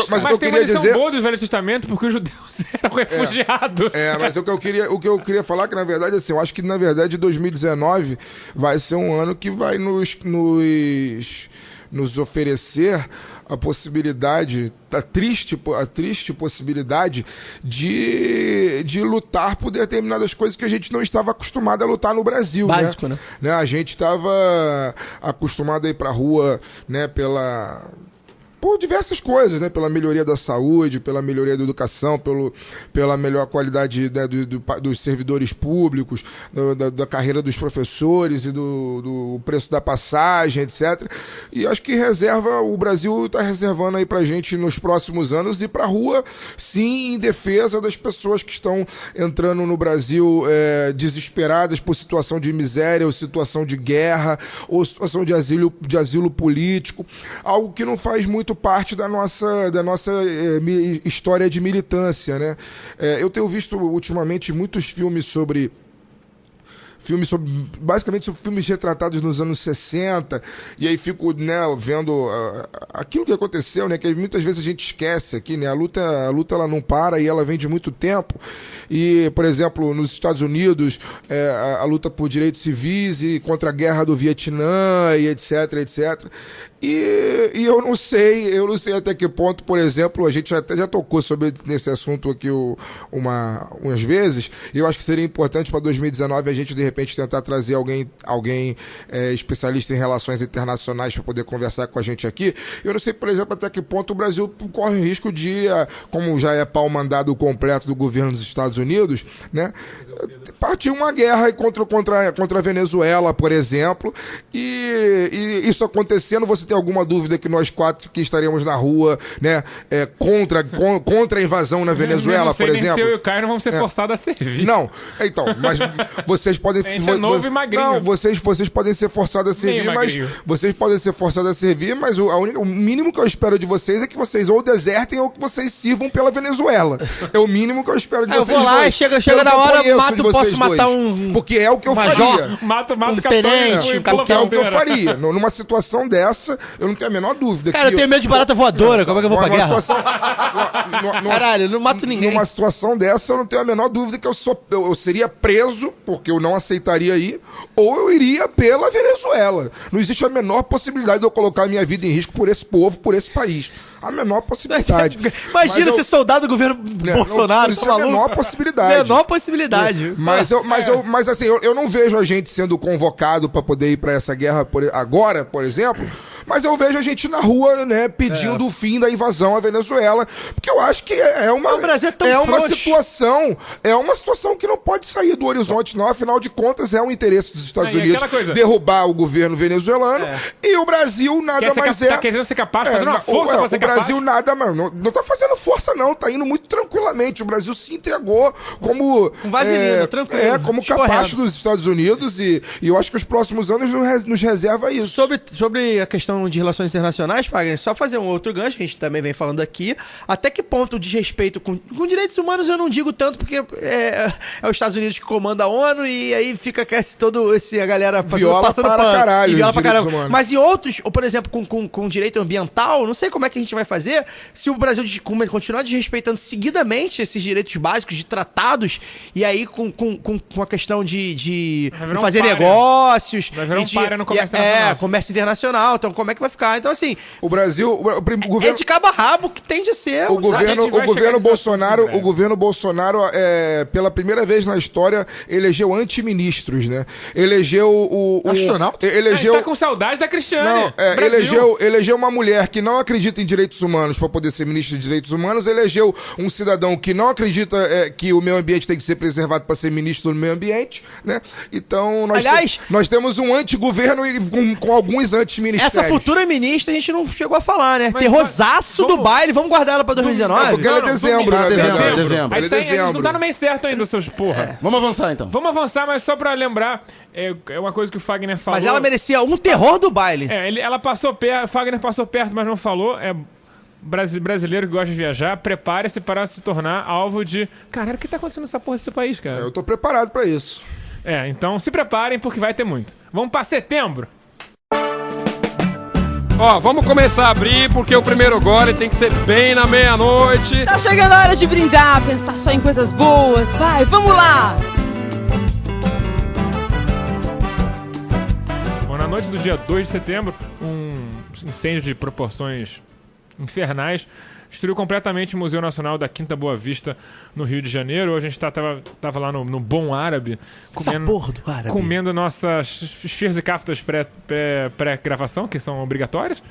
Mas o que eu queria dizer, boa do Velho Testamento, porque os judeus eram refugiados. Mas o que eu queria falar que na verdade assim, eu acho que na verdade 2019 vai ser um ano que vai nos oferecer a possibilidade, a triste possibilidade de lutar por determinadas coisas que a gente não estava acostumado a lutar no Brasil. Básico, né? A gente estava acostumado a ir pra rua, né, por diversas coisas, né? Pela melhoria da saúde, pela melhoria da educação, pela melhor qualidade, né, dos servidores públicos, da carreira dos professores e do preço da passagem, etc. E acho que o Brasil está reservando aí pra gente nos próximos anos ir pra rua, sim, em defesa das pessoas que estão entrando no Brasil desesperadas por situação de miséria, ou situação de guerra, ou situação de asilo político, algo que não faz muito parte da nossa história de militância, né? Eu tenho visto ultimamente muitos filmes sobre basicamente sobre filmes retratados nos anos 60, e aí fico, né, vendo aquilo que aconteceu, né, que muitas vezes a gente esquece aqui, né, a luta ela não para e ela vem de muito tempo, e, por exemplo, nos Estados Unidos, a luta por direitos civis e contra a guerra do Vietnã, e etc. E eu não sei até que ponto, por exemplo, a gente até já tocou nesse assunto aqui umas vezes, e eu acho que seria importante para 2019 a gente, de repente, tentar trazer alguém especialista em relações internacionais para poder conversar com a gente aqui. Eu não sei, por exemplo, até que ponto o Brasil corre o risco de, como já é pau-mandado completo do governo dos Estados Unidos, né, partir uma guerra contra a Venezuela, por exemplo, e isso acontecendo, você tem alguma dúvida que nós 4 que estaremos na rua, né, contra a invasão na Venezuela, por exemplo? Nem se eu e o Caio não vamos ser forçados a servir. Não, então, mas vocês podem podem... A gente é novo e magrinho. Não, vocês podem ser forçados a servir, mas... Vocês podem ser forçados a servir, mas o mínimo que eu espero de vocês é que vocês ou desertem ou que vocês sirvam pela Venezuela. É o mínimo que eu espero de vocês. Eu vou lá e chega na hora, posso matar porque é o que eu faria. Mata um tenente, porque é o que eu faria. Numa situação dessa, eu não tenho a menor dúvida. Cara, eu tenho medo de barata voadora, como é que eu vou pra guerra? Caralho, eu não mato ninguém. Numa situação dessa, eu não tenho a menor dúvida que eu seria preso, porque eu não aceitaria ir, ou eu iria pela Venezuela. Não existe a menor possibilidade de eu colocar a minha vida em risco por esse povo, por esse país. A menor possibilidade. Imagina ser soldado do governo Bolsonaro. Não, a menor possibilidade. Menor possibilidade. Mas assim, eu não vejo a gente sendo convocado para poder ir para essa guerra agora, por exemplo. Mas eu vejo a gente na rua, né, pedindo o fim da invasão à Venezuela, porque eu acho que é uma situação que não pode sair do horizonte, não. Afinal de contas, é um interesse dos Estados Unidos derrubar o governo venezuelano e o Brasil nada mais Tá querendo ser capaz de fazer uma força pra ser capaz? O Brasil nada mais... Não tá fazendo força, não. Tá indo muito tranquilamente. O Brasil se entregou como... Um vaselino, tranquilo. Como capacho dos Estados Unidos e eu acho que os próximos anos nos reserva isso. Sobre a questão de relações internacionais, Fagner, só fazer um outro gancho, que a gente também vem falando aqui, até que ponto o desrespeito com direitos humanos eu não digo tanto, porque é os Estados Unidos que comanda a ONU e aí fica a galera passando para caralho, viola para caralho. Mas em outros, ou por exemplo, com direito ambiental, não sei como é que a gente vai fazer se o Brasil continuar desrespeitando seguidamente esses direitos básicos de tratados e aí com a questão de fazer negócios. Vai virar um párea no comércio internacional. Comércio internacional. Então, como é que vai ficar? Então, assim... O governo... É de cabo a rabo que tem de ser... O governo Bolsonaro, pela primeira vez na história, elegeu antiministros, né? Elegeu o astronauta? A gente tá com saudade da Cristiane. Elegeu uma mulher que não acredita em direitos humanos para poder ser ministro de direitos humanos, elegeu um cidadão que não acredita que o meio ambiente tem que ser preservado para ser ministro do meio ambiente, né? Então, nós temos um antigoverno com alguns antiministérios. Essa futura ministra a gente não chegou a falar, né? Terrosaço do baile, vamos guardar ela pra 2019? Porque ela é dezembro, né? Dezembro. A gente não tá no mês certo ainda, seus porra. Vamos avançar, então. Vamos avançar, mas só pra lembrar, é uma coisa que o Fagner falou. Mas ela merecia um terror do baile. Ela passou perto, o Fagner passou perto, mas não falou. Brasileiro que gosta de viajar, prepare-se para se tornar alvo de... Caralho, o que tá acontecendo nessa porra desse país, cara? Eu tô preparado pra isso. Então se preparem, porque vai ter muito. Vamos pra setembro. Vamos começar a abrir, porque o primeiro gole tem que ser bem na meia-noite. Tá chegando a hora de brindar, pensar só em coisas boas. Vai, vamos lá! Bom, na noite do dia 2 de setembro, um incêndio de proporções infernais destruiu completamente o Museu Nacional da Quinta Boa Vista, no Rio de Janeiro. Hoje a gente tava lá no Bom Árabe, comendo nossas esfirras e caftas pré-gravação, que são obrigatórias.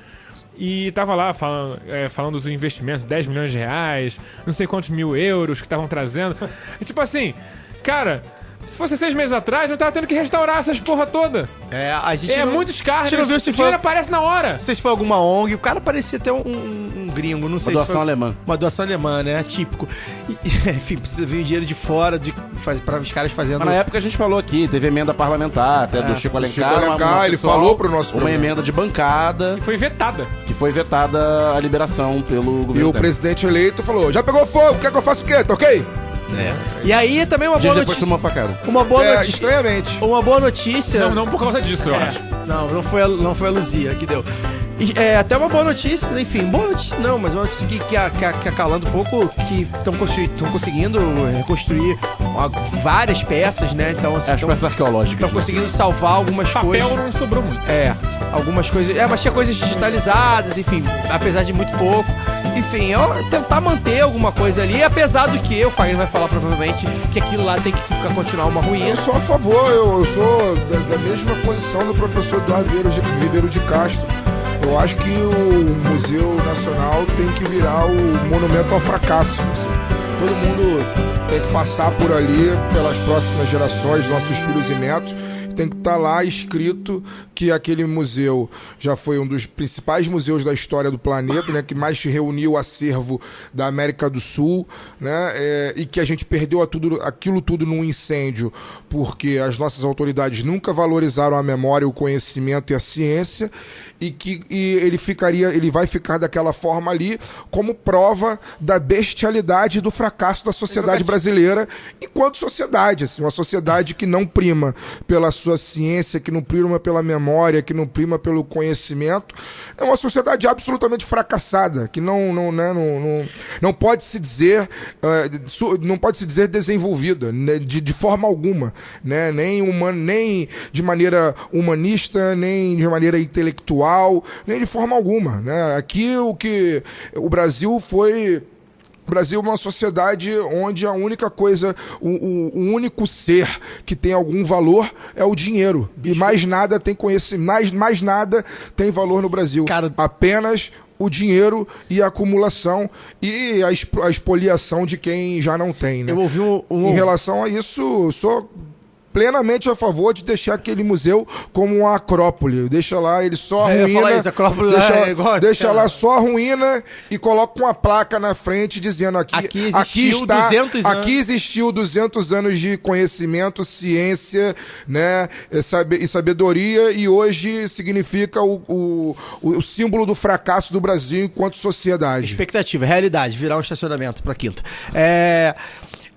E tava lá falando dos investimentos, 10 milhões de reais, não sei quantos mil euros que estavam trazendo. E tipo assim, cara... Se fosse 6 meses atrás, eu tava tendo que restaurar essas porra toda. A gente muitos carros. não viu se o dinheiro aparece na hora. Não sei se foi alguma ONG. O cara parecia até um gringo. Não sei uma doação alemã. Uma doação alemã, né? Típico. Enfim, precisa vir dinheiro de fora para os caras fazendo... Mas na época a gente falou aqui, teve emenda parlamentar, até do Chico Alencar. Ele falou pro nosso uma emenda de bancada. Que foi vetada. A liberação pelo governo. E o presidente eleito falou, já pegou fogo, quer que eu faça o quê? Tá ok? E aí também uma boa notícia. Depois tomou facada. Uma boa notícia. Estranhamente. Uma boa notícia. Não por causa disso, eu acho. Não foi a Luzia que deu. E, até uma boa notícia, enfim, boa notícia não, mas uma notícia que acalanta um pouco, que estão conseguindo reconstruir várias peças, né? Então, assim, as peças arqueológicas. Estão conseguindo salvar algumas coisas. Papel não sobrou muito. Algumas coisas. Mas tinha coisas digitalizadas, enfim, apesar de muito pouco. Enfim, tentar manter alguma coisa ali, apesar do que o Fagner vai falar provavelmente que aquilo lá tem que continuar uma ruína. Eu sou a favor, eu sou da mesma posição do professor Eduardo Viveiro de Castro. Eu acho que o Museu Nacional tem que virar o monumento ao fracasso. Assim. todo mundo tem que passar por ali, pelas próximas gerações, nossos filhos e netos. Tem que estar lá escrito que aquele museu já foi um dos principais museus da história do planeta, né, que mais reuniu o acervo da América do Sul, né, e que a gente perdeu aquilo tudo num incêndio, porque as nossas autoridades nunca valorizaram a memória, o conhecimento e a ciência, e que ele vai ficar daquela forma ali como prova da bestialidade e do fracasso da sociedade brasileira enquanto sociedade, assim, uma sociedade que não prima pela sua ciência, que não prima pela memória, que não prima pelo conhecimento, é uma sociedade absolutamente fracassada, que não pode se dizer desenvolvida, né, de forma alguma, né, nem de maneira humanista, nem de maneira intelectual, nem de forma alguma, né? Aqui o Brasil é uma sociedade onde a única coisa, o único ser que tem algum valor é o dinheiro. E mais nada tem conhecimento, mais nada tem valor no Brasil. Apenas o dinheiro e a acumulação e a expoliação de quem já não tem, né? Eu ouvi Em relação a isso, sou plenamente a favor de deixar aquele museu como uma acrópole. Deixa lá ele só a ruína. Deixa lá só a ruína e coloca uma placa na frente dizendo aqui existiu 200 anos de conhecimento, ciência, né, e sabedoria, e hoje significa o símbolo do fracasso do Brasil enquanto sociedade. Expectativa, realidade, virar um estacionamento pra quinta.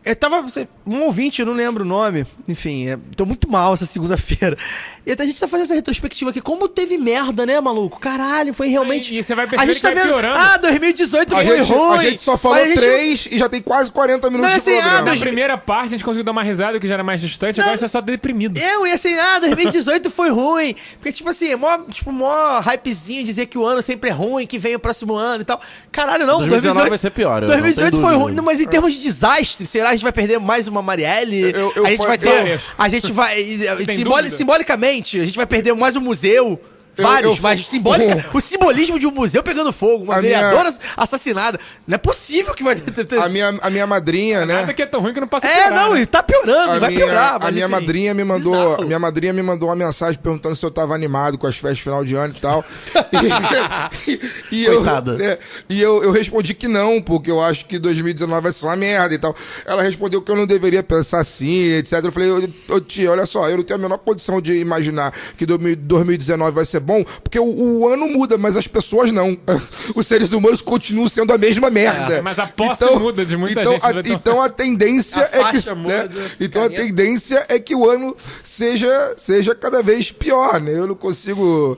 Eu tava. Um ouvinte, eu não lembro o nome. Enfim, tô muito mal essa segunda-feira. E até a gente tá fazendo essa retrospectiva aqui. Como teve merda, né, maluco? Caralho, foi realmente. E você vai perceber que vai piorando. 2018 foi ruim. A gente só falou 3 e já tem quase 40 minutos de programa. Na primeira parte a gente conseguiu dar uma risada, que já era mais distante, agora a gente tá só deprimido. E assim, 2018 foi ruim. Porque, tipo assim, mó hypezinho dizer que o ano sempre é ruim, que vem o próximo ano e tal. Caralho, não. 2019 vai ser pior. 2018 foi ruim. Mas em termos de desastre, será que a gente vai perder mais uma Marielle? A gente vai simbolicamente, a gente vai perder mais um museu. O simbolismo de um museu pegando fogo, uma vereadora assassinada. Não é possível que vai ter... A minha madrinha, né? Nada que é tão ruim que não passa a piorar, e tá piorando, vai piorar. A minha madrinha me mandou uma mensagem perguntando se eu tava animado com as festas de final de ano e tal. Eu respondi que não, porque eu acho que 2019 vai ser uma merda e tal. Ela respondeu que eu não deveria pensar assim, etc. Eu falei, tia, olha só, eu não tenho a menor condição de imaginar que 2019 vai ser bom, porque o ano muda, mas as pessoas não. Os seres humanos continuam sendo a mesma merda. Mas a posse muda de muita gente. Então a tendência é que o ano seja cada vez pior, né? Eu não consigo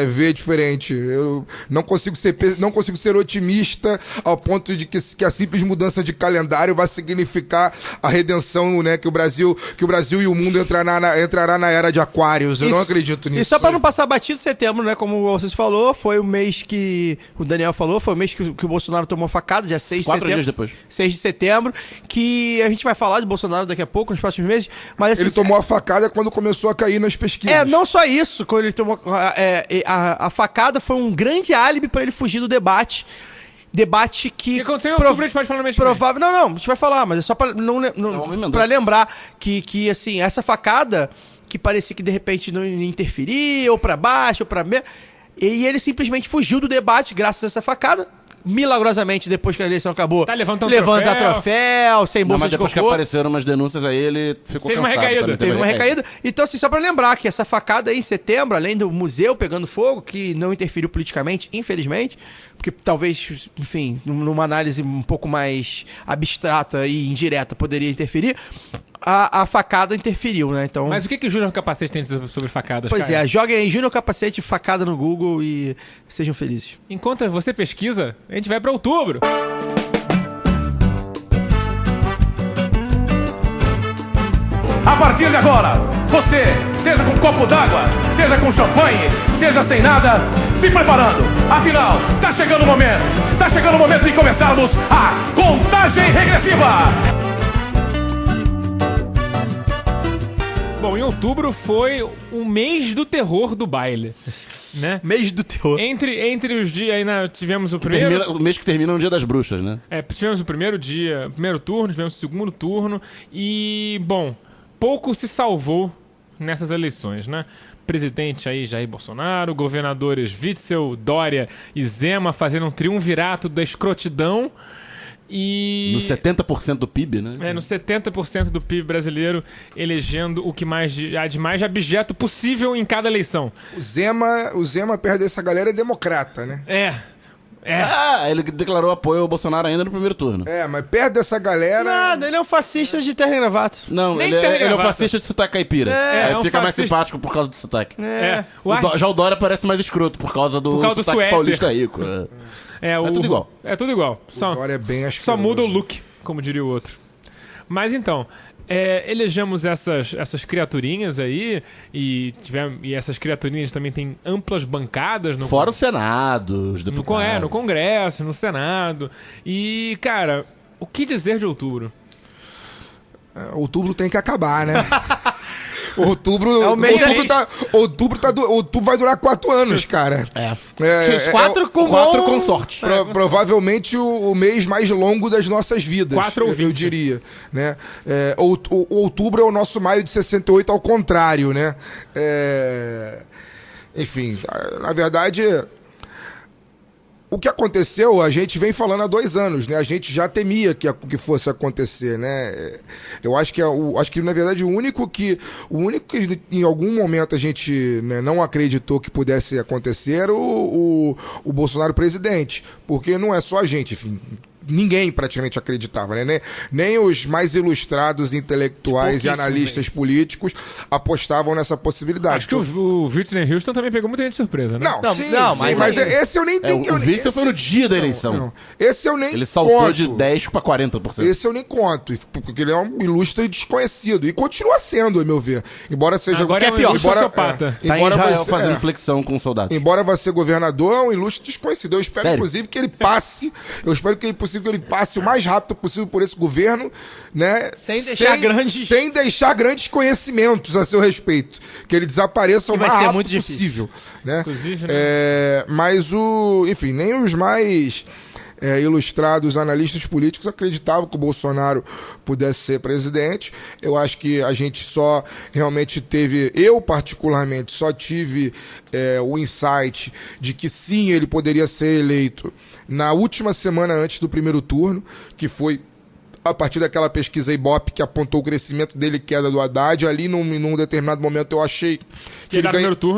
ver diferente. Eu não consigo ser otimista ao ponto de que a simples mudança de calendário vai significar a redenção, né? Que o Brasil e o mundo entrará na era de Aquários. Eu não acredito nisso. E só pra não passar batido, setembro, né, como vocês falou, foi o mês que o Daniel falou, foi o mês que o Bolsonaro tomou facada, dia 6 de setembro. 4 dias depois. 6 de setembro, que a gente vai falar de Bolsonaro daqui a pouco, nos próximos meses. Mas, assim, ele tomou a facada quando começou a cair nas pesquisas. Não só isso, quando ele tomou a facada foi um grande álibi para ele fugir do debate. Debate que... O que aconteceu em outubro, a gente pode falar no mês provável. Não, a gente vai falar, mas é só pra pra lembrar que, assim, essa facada... que parecia que de repente não interferia, ou pra baixo, ou pra meio. E ele simplesmente fugiu do debate graças a essa facada. Milagrosamente, depois que a eleição acabou, levanta troféu, sem bolsa de depois que apareceram umas denúncias aí, ele ficou cansado. Teve uma recaída. Então, assim, só pra lembrar que essa facada aí em setembro, além do museu pegando fogo, que não interferiu politicamente, infelizmente, porque talvez, enfim, numa análise um pouco mais abstrata e indireta poderia interferir, a facada interferiu, né? Então... Mas o que o Júnior Capacete tem sobre facadas, Pois cara? Joguem aí Júnior Capacete facada no Google e sejam felizes. Enquanto você pesquisa, a gente vai pra outubro. A partir de agora, você, seja com um copo d'água, seja com champanhe, seja sem nada, se preparando. Afinal, tá chegando o momento de começarmos a contagem regressiva. Bom, em outubro foi o mês do terror do baile. né? Mês do terror. Entre os dias, aí tivemos o primeiro... O mês que termina no Dia das Bruxas, né? Tivemos o primeiro turno, tivemos o segundo turno e, bom, pouco se salvou nessas eleições, né? Presidente aí Jair Bolsonaro, governadores Witzel, Dória e Zema fazendo um triunvirato da escrotidão. E... No 70% do PIB, né? No 70% do PIB brasileiro, elegendo o que de mais abjeto possível em cada eleição. O Zema perto dessa galera é democrata, né? Ele declarou apoio ao Bolsonaro ainda no primeiro turno. Mas perto dessa galera... Nada, ele é um fascista de terno e gravata. Não, ele é um fascista de sotaque caipira. Ele fica mais simpático por causa do sotaque. Já o Dória parece mais escroto por causa do sotaque paulista rico. É tudo igual. É tudo igual. O Dória é bem asqueroso. Só muda o look, como diria o outro. Mas então... elegemos essas criaturinhas aí e essas criaturinhas também têm amplas bancadas fora o Senado, os deputados. No Congresso, no Senado. E, cara, o que dizer de outubro? Outubro tem que acabar, né? Outubro vai durar 4 anos, cara. Quatro com sorte. Provavelmente o mês mais longo das nossas vidas. 4 ou 20. Eu diria, né? Outubro é o nosso maio de 68 ao contrário, né? Enfim, na verdade... O que aconteceu, a gente vem falando há 2 anos, né? A gente já temia que fosse acontecer, né? Eu acho que na verdade o único que em algum momento a gente, né, não acreditou que pudesse acontecer era o Bolsonaro presidente, porque não é só a gente, enfim. Ninguém praticamente acreditava, né? Nem os mais ilustrados intelectuais e analistas políticos apostavam nessa possibilidade. Acho que o Whitney Houston também pegou muita gente de surpresa, né? Mas esse eu nem tenho. O Whitney foi no dia da eleição. Não. Esse eu nem conto. Ele saltou de 10% para 40%. Esse eu nem conto, porque ele é um ilustre desconhecido. E continua sendo, a meu ver. Embora seja... Agora é pior, sociopata. Tá em Israel fazendo flexão com soldados. Embora vá ser governador, é um ilustre desconhecido. Eu espero, inclusive, que ele passe... que ele passe o mais rápido possível por esse governo, né? Sem deixar grandes conhecimentos a seu respeito. Que ele desapareça o mais rápido possível. Né? Inclusive, né? Mas enfim, nem os mais ilustrados analistas políticos acreditavam que o Bolsonaro pudesse ser presidente. Eu acho que a gente só realmente teve, eu particularmente, só tive o insight de que sim, ele poderia ser eleito na última semana antes do primeiro turno, que foi a partir daquela pesquisa Ibope que apontou o crescimento dele e queda do Haddad. Ali, num determinado momento, eu achei que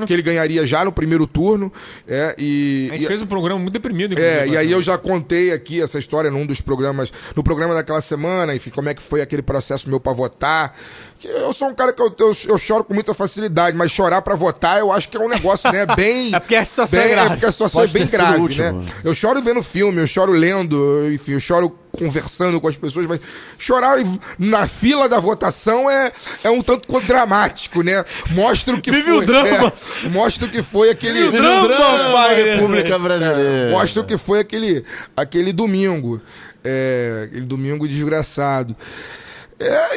ele ganharia já no primeiro turno. A gente fez um programa muito deprimido. E aí eu já contei aqui essa história no programa daquela semana, enfim, como é que foi aquele processo meu pra votar. Que eu sou um cara que eu choro com muita facilidade, mas chorar pra votar eu acho que é um negócio, né, bem... porque a situação é grave. Porque a situação é bem grave, né? Eu choro vendo filme, eu choro lendo, enfim, eu choro conversando com as pessoas, mas chorar na fila da votação é um tanto quanto dramático, né? Mostra o que foi. O drama. Mostra o que foi aquele... O drama, pai! República Brasileira. Mostra o que foi aquele domingo. Aquele domingo desgraçado.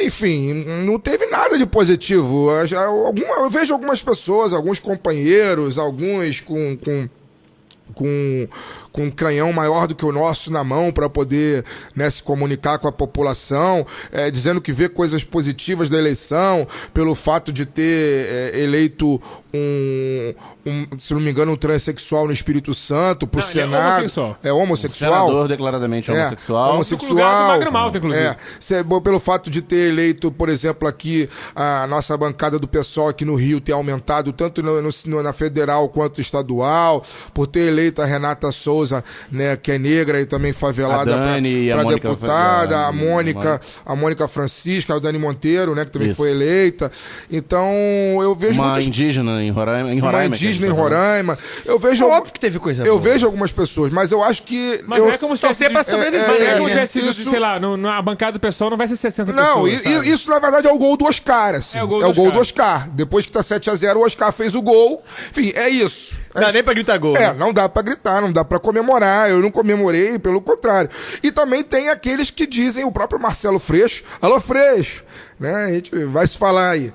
Enfim, não teve nada de positivo. Eu vejo algumas pessoas, alguns companheiros, alguns com um canhão maior do que o nosso na mão para poder, né, se comunicar com a população, dizendo que vê coisas positivas da eleição, pelo fato de ter eleito se não me engano, um transexual no Espírito Santo pro Senado. É homossexual. Senador declaradamente homossexual. Homossexual. Magno Malta, inclusive. Pelo fato de ter eleito, por exemplo, aqui a nossa bancada do PSOL aqui no Rio ter aumentado tanto na federal quanto estadual, por ter eleito a Renata Souza, né, que é negra e também favelada para deputada, a Mônica Francisca, a Dani Monteiro, né, que também foi eleita. Então, eu vejo uma indígena em Roraima. Uma indígena em Roraima. Eu vejo... óbvio que teve coisa boa. Eu vejo algumas pessoas, mas eu acho que... Mas não é como se torcer pra sobreviver. Mas é como se tivesse sido, sei lá, na bancada do pessoal não vai ser 60 não, pessoas. Não, isso na verdade é o gol do Oscar, assim. É o gol do Oscar. Depois que tá 7-0, o Oscar fez o gol. Enfim, é isso. Não dá nem pra gritar gol. Não dá pra gritar, não dá pra comemorar. Eu não comemorei, pelo contrário. E também tem aqueles que dizem, o próprio Marcelo Freixo, alô Freixo, né? A gente vai se falar aí.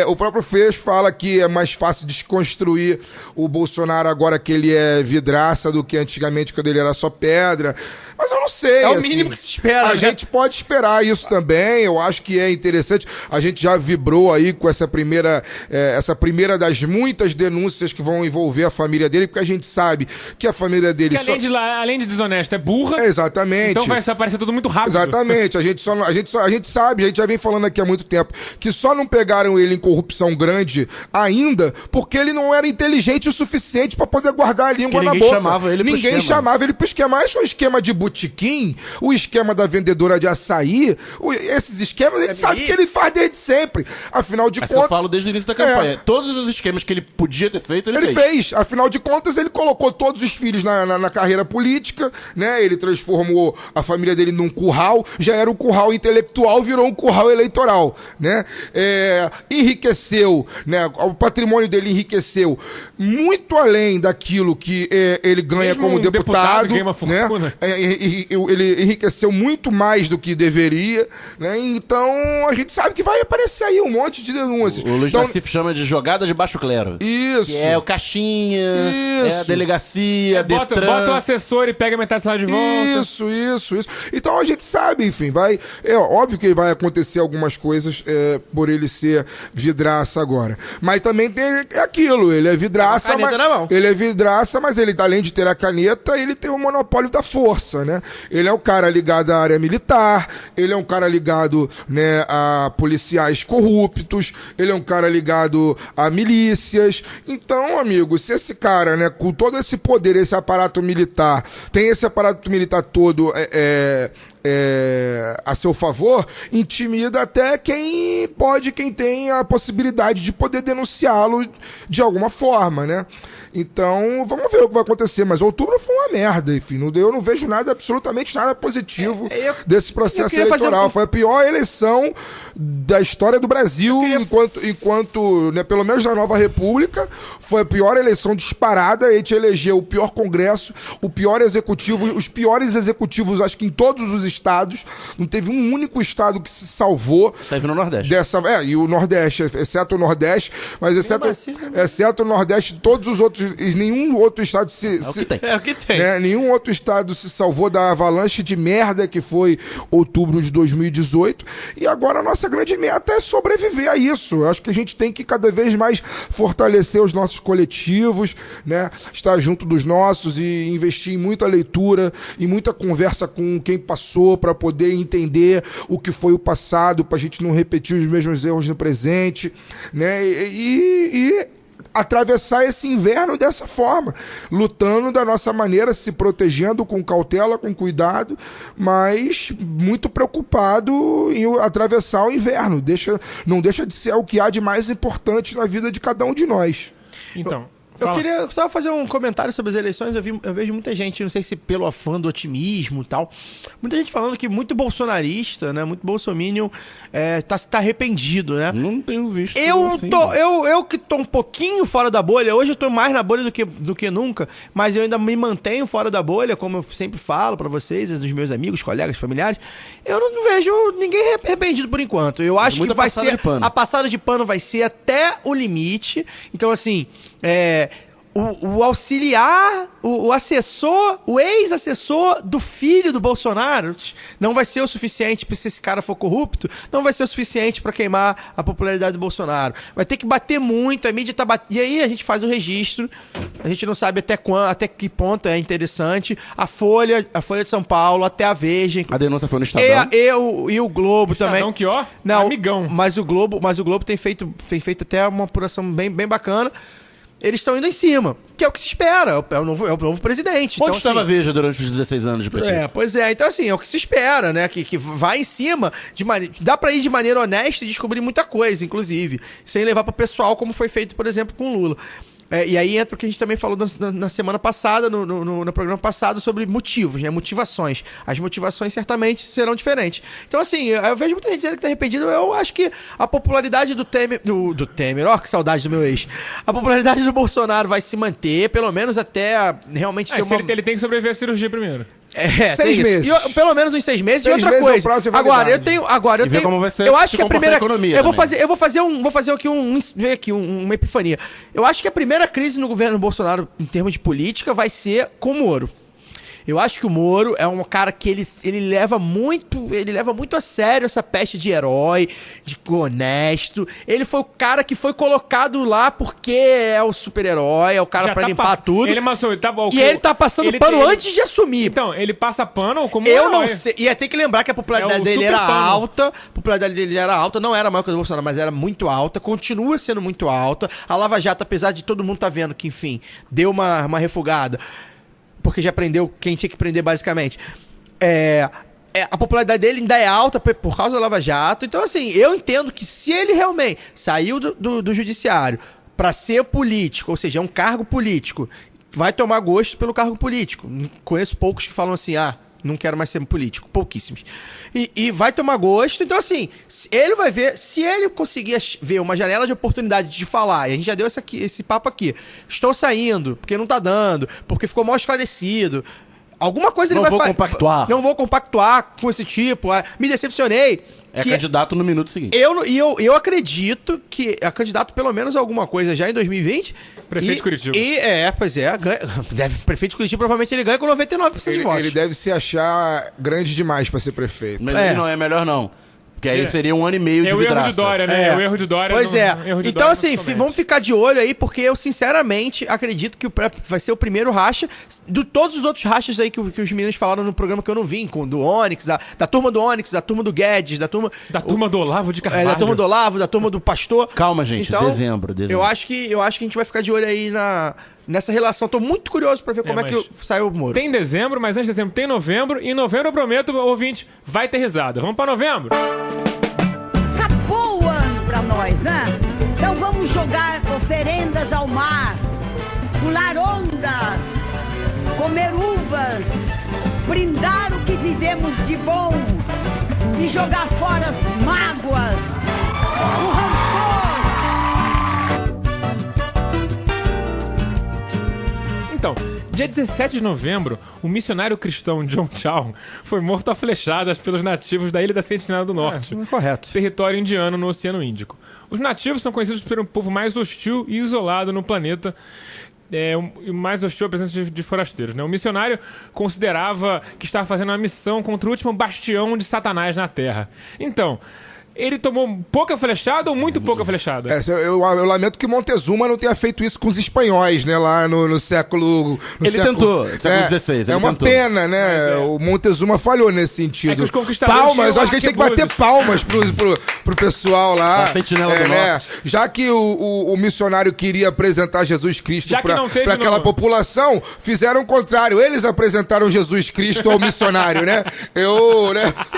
O próprio Freixo fala que é mais fácil desconstruir o Bolsonaro agora que ele é vidraça do que antigamente quando ele era só pedra. Mas eu não sei. É o mínimo que se espera. A gente pode esperar isso também. Eu acho que é interessante. A gente já vibrou aí com essa primeira das muitas denúncias que vão envolver a família dele, porque a gente sabe que a família dele... Que além de desonesta, é burra. Exatamente. Então vai aparecer tudo muito rápido. Exatamente. A gente sabe, a gente já vem falando aqui há muito tempo, que só não pegaram ele em corrupção grande ainda porque ele não era inteligente o suficiente pra poder guardar a língua na boca. Ninguém chamava ele pro esquema. Mas o esquema de botequim, o esquema da vendedora de açaí, esses esquemas a gente sabe que ele faz desde sempre. Afinal de contas... eu falo desde o início da campanha. Todos os esquemas que ele podia ter feito, ele fez. Afinal de contas, ele colocou todos os filhos na carreira política, né? Ele transformou a família dele num curral, já era um curral intelectual, virou um curral eleitoral, né? Enriqueceu, né? O patrimônio dele enriqueceu muito além daquilo que ele ganha mesmo como deputado, ganha uma fortuna. né? Ele enriqueceu muito mais do que deveria, né? Então a gente sabe que vai aparecer aí um monte de denúncias. O Luiz Nassif chama de jogada de baixo clero. Isso. Que é o caixinha, é a delegacia, bota o assessor e pega metade do salário de volta. Isso. Então a gente sabe, enfim, é óbvio que vai acontecer algumas coisas por ele ser vidraça agora. Mas também tem aquilo, ele é vidraça, mas ele, além de ter a caneta, ele tem o monopólio da força, né? Ele é um cara ligado à área militar, ele é um cara ligado, né, a policiais corruptos, ele é um cara ligado a milícias. Então, amigo, se esse cara, né, com todo esse poder, esse aparato militar, tem esse aparato militar todo a seu favor, intimida até quem tem a possibilidade de poder denunciá-lo de alguma forma, né? Então, vamos ver o que vai acontecer. Mas outubro foi uma merda, enfim. Eu não vejo absolutamente nada positivo desse processo eleitoral. Foi a pior eleição da história do Brasil, enquanto né, pelo menos na Nova República, foi a pior eleição disparada. A gente elegeu o pior Congresso, o pior executivo, os piores executivos, acho que em todos os estados. Não teve um único estado que se salvou. Teve no Nordeste. E o Nordeste, exceto o Nordeste, mas exceto o Nordeste, todos os outros, nenhum outro estado o que tem. Né, nenhum outro estado se salvou da avalanche de merda que foi outubro de 2018. E agora a nossa grande meta é sobreviver a isso. Eu acho que a gente tem que cada vez mais fortalecer os nossos coletivos, né, estar junto dos nossos e investir em muita leitura e muita conversa com quem passou para poder entender o que foi o passado, para a gente não repetir os mesmos erros no presente, né? E atravessar esse inverno dessa forma, lutando da nossa maneira, se protegendo com cautela, com cuidado, mas muito preocupado em atravessar o inverno. Não deixa de ser o que há de mais importante na vida de cada um de nós. Então, eu queria só fazer um comentário sobre as eleições. Eu vejo muita gente, não sei se pelo afã do otimismo e tal, muita gente falando que muito bolsonarista, né, muito bolsominion tá arrependido, né? Não tenho visto eu que tô um pouquinho fora da bolha, hoje eu tô mais na bolha do que nunca, mas eu ainda me mantenho fora da bolha, como eu sempre falo pra vocês, dos meus amigos, colegas, familiares. Eu não vejo ninguém arrependido por enquanto. Eu acho que vai ser a passada de pano vai ser até o limite. Então, assim, o auxiliar, o assessor, o ex-assessor do filho do Bolsonaro não vai ser o suficiente, se esse cara for corrupto, não vai ser o suficiente para queimar a popularidade do Bolsonaro. Vai ter que bater muito, a mídia tá batendo. E aí a gente faz o registro, a gente não sabe até que ponto é interessante. A Folha de São Paulo, até a Veja. A denúncia foi no Estadão. E o Globo Estadão também. Que, ó, não, amigão. Mas o Globo tem feito até uma apuração bem bacana. Eles estão indo em cima, que é o que se espera, é o novo presidente. Onde então, estava assim, a Veja durante os 16 anos de PT? Pois é, então assim, é o que se espera, né, que vai em cima, dá pra ir de maneira honesta e descobrir muita coisa, inclusive, sem levar pro pessoal, como foi feito, por exemplo, com o Lula. E aí entra o que a gente também falou na semana passada, no programa passado, sobre motivos, né? Motivações. As motivações certamente serão diferentes. Então, assim, eu vejo muita gente dizendo que tá arrependido. Eu acho que a popularidade do Temer, ó, que saudade do meu ex. A popularidade do Bolsonaro vai se manter, pelo menos até realmente ter uma... Ele tem que sobreviver à cirurgia primeiro. 6 meses. Pelo menos uns 6 meses. 6 e outra meses coisa. é o prazo de Agora, validade. eu tenho. como vai ser, eu acho que a primeira. economia Eu vou também. fazer aqui uma epifania. Eu acho que a primeira crise no governo Bolsonaro, em termos de política, vai ser com o Moro. Eu acho que o Moro é um cara que ele leva muito a sério essa peste de herói, de honesto. Ele foi o cara que foi colocado lá porque é o super-herói, é o cara pra limpar tudo. Ele tá bom. E ele tá passando pano antes de assumir. Então, ele passa pano como Eu herói. não sei. E tem que lembrar que a popularidade dele era alta. A popularidade dele era alta, não era maior que a do Bolsonaro, mas era muito alta, continua sendo muito alta. A Lava Jato, apesar de todo mundo tá vendo que, enfim, deu uma refugada, porque já prendeu quem tinha que prender, basicamente. A popularidade dele ainda é alta por causa da Lava Jato. Então, assim, eu entendo que se ele realmente saiu do judiciário pra ser político, ou seja, é um cargo político, vai tomar gosto pelo cargo político. Conheço poucos que falam assim, não quero mais ser político. Pouquíssimos. E vai tomar gosto. Então, assim, ele vai ver... Se ele conseguir ver uma janela de oportunidade de falar, e a gente já deu esse papo aqui, estou saindo, porque não tá dando, porque ficou mal esclarecido, alguma coisa ele vai fazer. Não vou compactuar com esse tipo. Me decepcionei. É candidato no minuto seguinte. Eu acredito que é candidato pelo menos a alguma coisa já em 2020. Prefeito de Curitiba. Prefeito de Curitiba provavelmente ele ganha com 99% de votos. Ele deve se achar grande demais pra ser prefeito. Mas ele não é melhor, não. Porque aí seria 1 ano e meio de vidraça. É o erro de Dória, né? O erro de Dória. Pois então, assim, vamos ficar de olho aí, porque eu, sinceramente, acredito que vai ser o primeiro racha. De todos os outros rachas aí que os meninos falaram no programa que eu não vi, do Onyx, da turma do Onyx, da turma do Guedes, da turma do Olavo de Carvalho. Da turma do Olavo, da turma do Pastor. Calma, gente. Então, dezembro. Eu acho que a gente vai ficar de olho aí nessa relação. Tô muito curioso pra ver como é que saiu o Moro. Tem dezembro, mas antes de dezembro tem novembro. E em novembro eu prometo, ouvinte, vai ter risada. Vamos pra novembro? Acabou o ano pra nós, né? Então vamos jogar oferendas ao mar, pular ondas, comer uvas, brindar o que vivemos de bom e jogar fora as mágoas, o rancor. Então, dia 17 de novembro, o missionário cristão John Chow foi morto a flechadas pelos nativos da Ilha da Sentinela do Norte, correto. Território indiano no Oceano Índico. Os nativos são conhecidos por um povo mais hostil e isolado no planeta, mais hostil à presença de forasteiros, né? O missionário considerava que estava fazendo uma missão contra o último bastião de Satanás na Terra. Então, ele tomou pouca flechada ou muito pouca flechada? Eu lamento que Montezuma não tenha feito isso com os espanhóis, né? Lá no século... tentou, século XVI. É uma pena, né? O Montezuma falhou nesse sentido. É que os conquistadores palmas, acho que a gente tem que bater palmas pro pessoal lá. A Sentinela do Norte. Já que o missionário queria apresentar Jesus Cristo para aquela população, fizeram o contrário. Eles apresentaram Jesus Cristo ao missionário, né?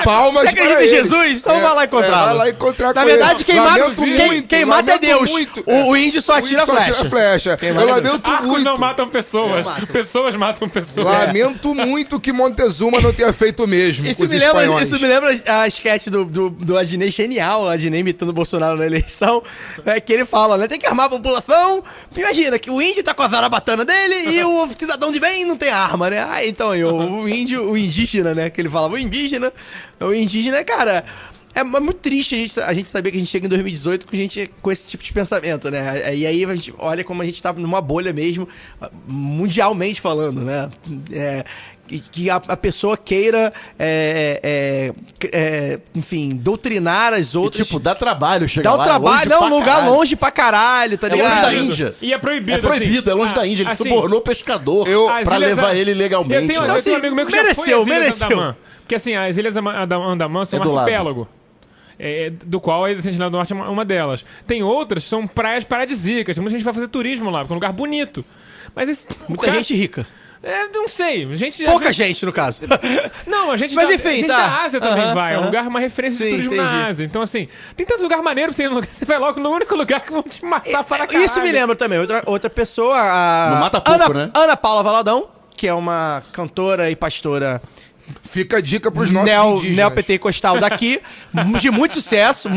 Palmas pra ele. Você acredita em Jesus? Então vai lá encontrar. Vai lá encontrar Na com verdade, ele. quem mata é Deus. O índio só atira flecha. Eu lamento Arcos muito. não matam pessoas. Pessoas matam pessoas. Lamento muito que Montezuma não tenha feito o mesmo com os espanhóis. Isso me lembra a sketch do Adnei genial, o Adnei imitando o Bolsonaro na eleição, que ele fala, né? Tem que armar a população. Imagina que o índio tá com a zarabatana dele e o cidadão de bem não tem arma, né? Então, o indígena, né? Que ele falava, o indígena, cara... É muito triste a gente saber que a gente chega em 2018 com esse tipo de pensamento, né? E aí a gente olha como a gente tá numa bolha mesmo, mundialmente falando, né? Que a pessoa queira, enfim, doutrinar as outras. Dá trabalho chegar lá. Dá trabalho, um lugar longe pra caralho, tá ligado? É longe da Índia. E é proibido. É proibido, é longe da Índia. Ele subornou pescador pra levar ele legalmente. Eu tenho um amigo meu que mereceu. Andamã, porque assim, as Ilhas Andamã são um arquipélago. Do qual a Sentinela do Norte é uma delas. Tem outras que são praias paradisíacas. Muita gente vai fazer turismo lá, porque é um lugar bonito. Mas muita gente rica. Não sei. Pouca gente, no caso. Não, a gente, mas, enfim, a gente da Ásia também vai. É um lugar, uma referência de turismo na Ásia. Então, assim, tem tanto lugar maneiro, você vai logo no único lugar que vão te matar para caralho. Isso me lembra também. Outra pessoa, não mata pouco, né? Ana Paula Valadão, que é uma cantora e pastora... Fica a dica pros nossos indígenas. Neopentecostal daqui, de muito sucesso,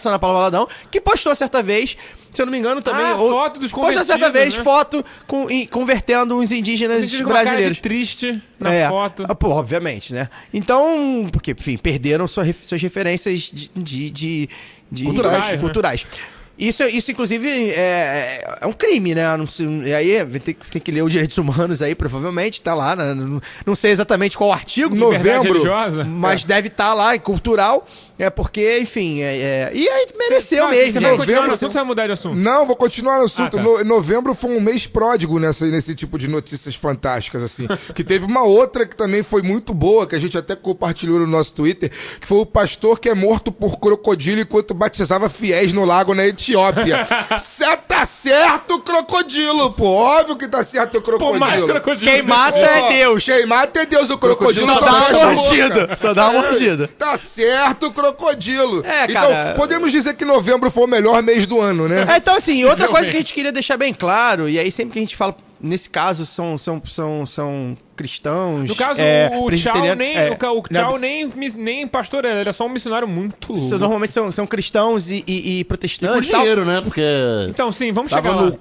Ana Paula Valadão, que postou certa vez Se eu não me engano também. Foto dos convertidos, certa vez, né? foto convertendo uns indígenas brasileiros. Triste na foto. Pô, obviamente, né? Então, porque, enfim, perderam suas referências culturais. Isso, inclusive, é um crime, né? E aí tem que ler os direitos humanos aí, provavelmente, tá lá. Não sei exatamente qual artigo. Novembro. Mas deve estar lá, em cultural. Porque, enfim, e aí mereceu Você mesmo. vai continuar no assunto ou você vai mudar de assunto? Não, vou continuar no assunto. Tá. Novembro foi um mês pródigo nesse tipo de notícias fantásticas, assim. Que teve uma outra que também foi muito boa, que a gente até compartilhou no nosso Twitter, que foi o pastor que é morto por crocodilo enquanto batizava fiéis no lago na Etiópia. Tá certo o crocodilo, pô. Óbvio que tá certo o crocodilo. Quem mata é Deus. Quem mata é Deus. O crocodilo só dá uma mordida. Só dá uma mordida. Tá certo o crocodilo. Cara. Então, podemos dizer que novembro foi o melhor mês do ano, né? Então, assim, outra coisa que a gente queria deixar bem claro, e aí sempre que a gente fala, nesse caso, são cristãos. No caso, o Tchau nem pastor era, ele é só um missionário muito louco. Normalmente são cristãos e protestantes. E por dinheiro, né? Porque. Então, sim, vamos chegar lá.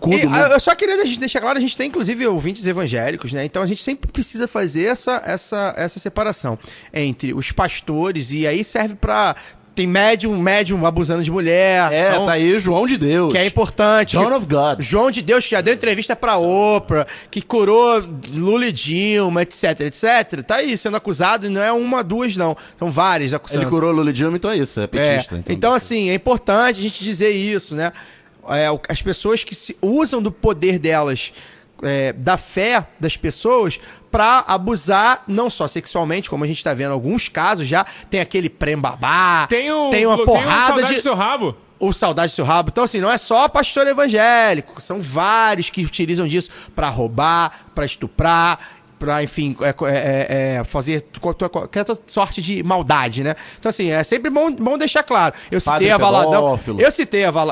Eu só queria deixar claro, a gente tem, inclusive, ouvintes evangélicos, né? Então a gente sempre precisa fazer essa separação entre os pastores, e aí serve pra. Tem médium abusando de mulher. Então, tá aí João de Deus. Que é importante. John of God. João de Deus, que já deu entrevista pra Oprah, que curou Lula e Dilma, etc. Tá aí sendo acusado, e não é uma, duas, não. São várias acusando. Ele curou Lula e Dilma, então é isso, é petista. Então, assim, é importante a gente dizer isso, né? As pessoas que se usam do poder delas, da fé das pessoas, pra abusar, não só sexualmente, como a gente tá vendo alguns casos já. Tem aquele prem-babá, tem uma porrada de... Seu rabo. O saudade do seu rabo. Então, assim, não é só pastor evangélico, são vários que utilizam disso pra roubar, pra estuprar, pra, enfim, fazer qualquer sorte de maldade, né? Então, assim, é sempre bom deixar claro. Eu citei a Valadão.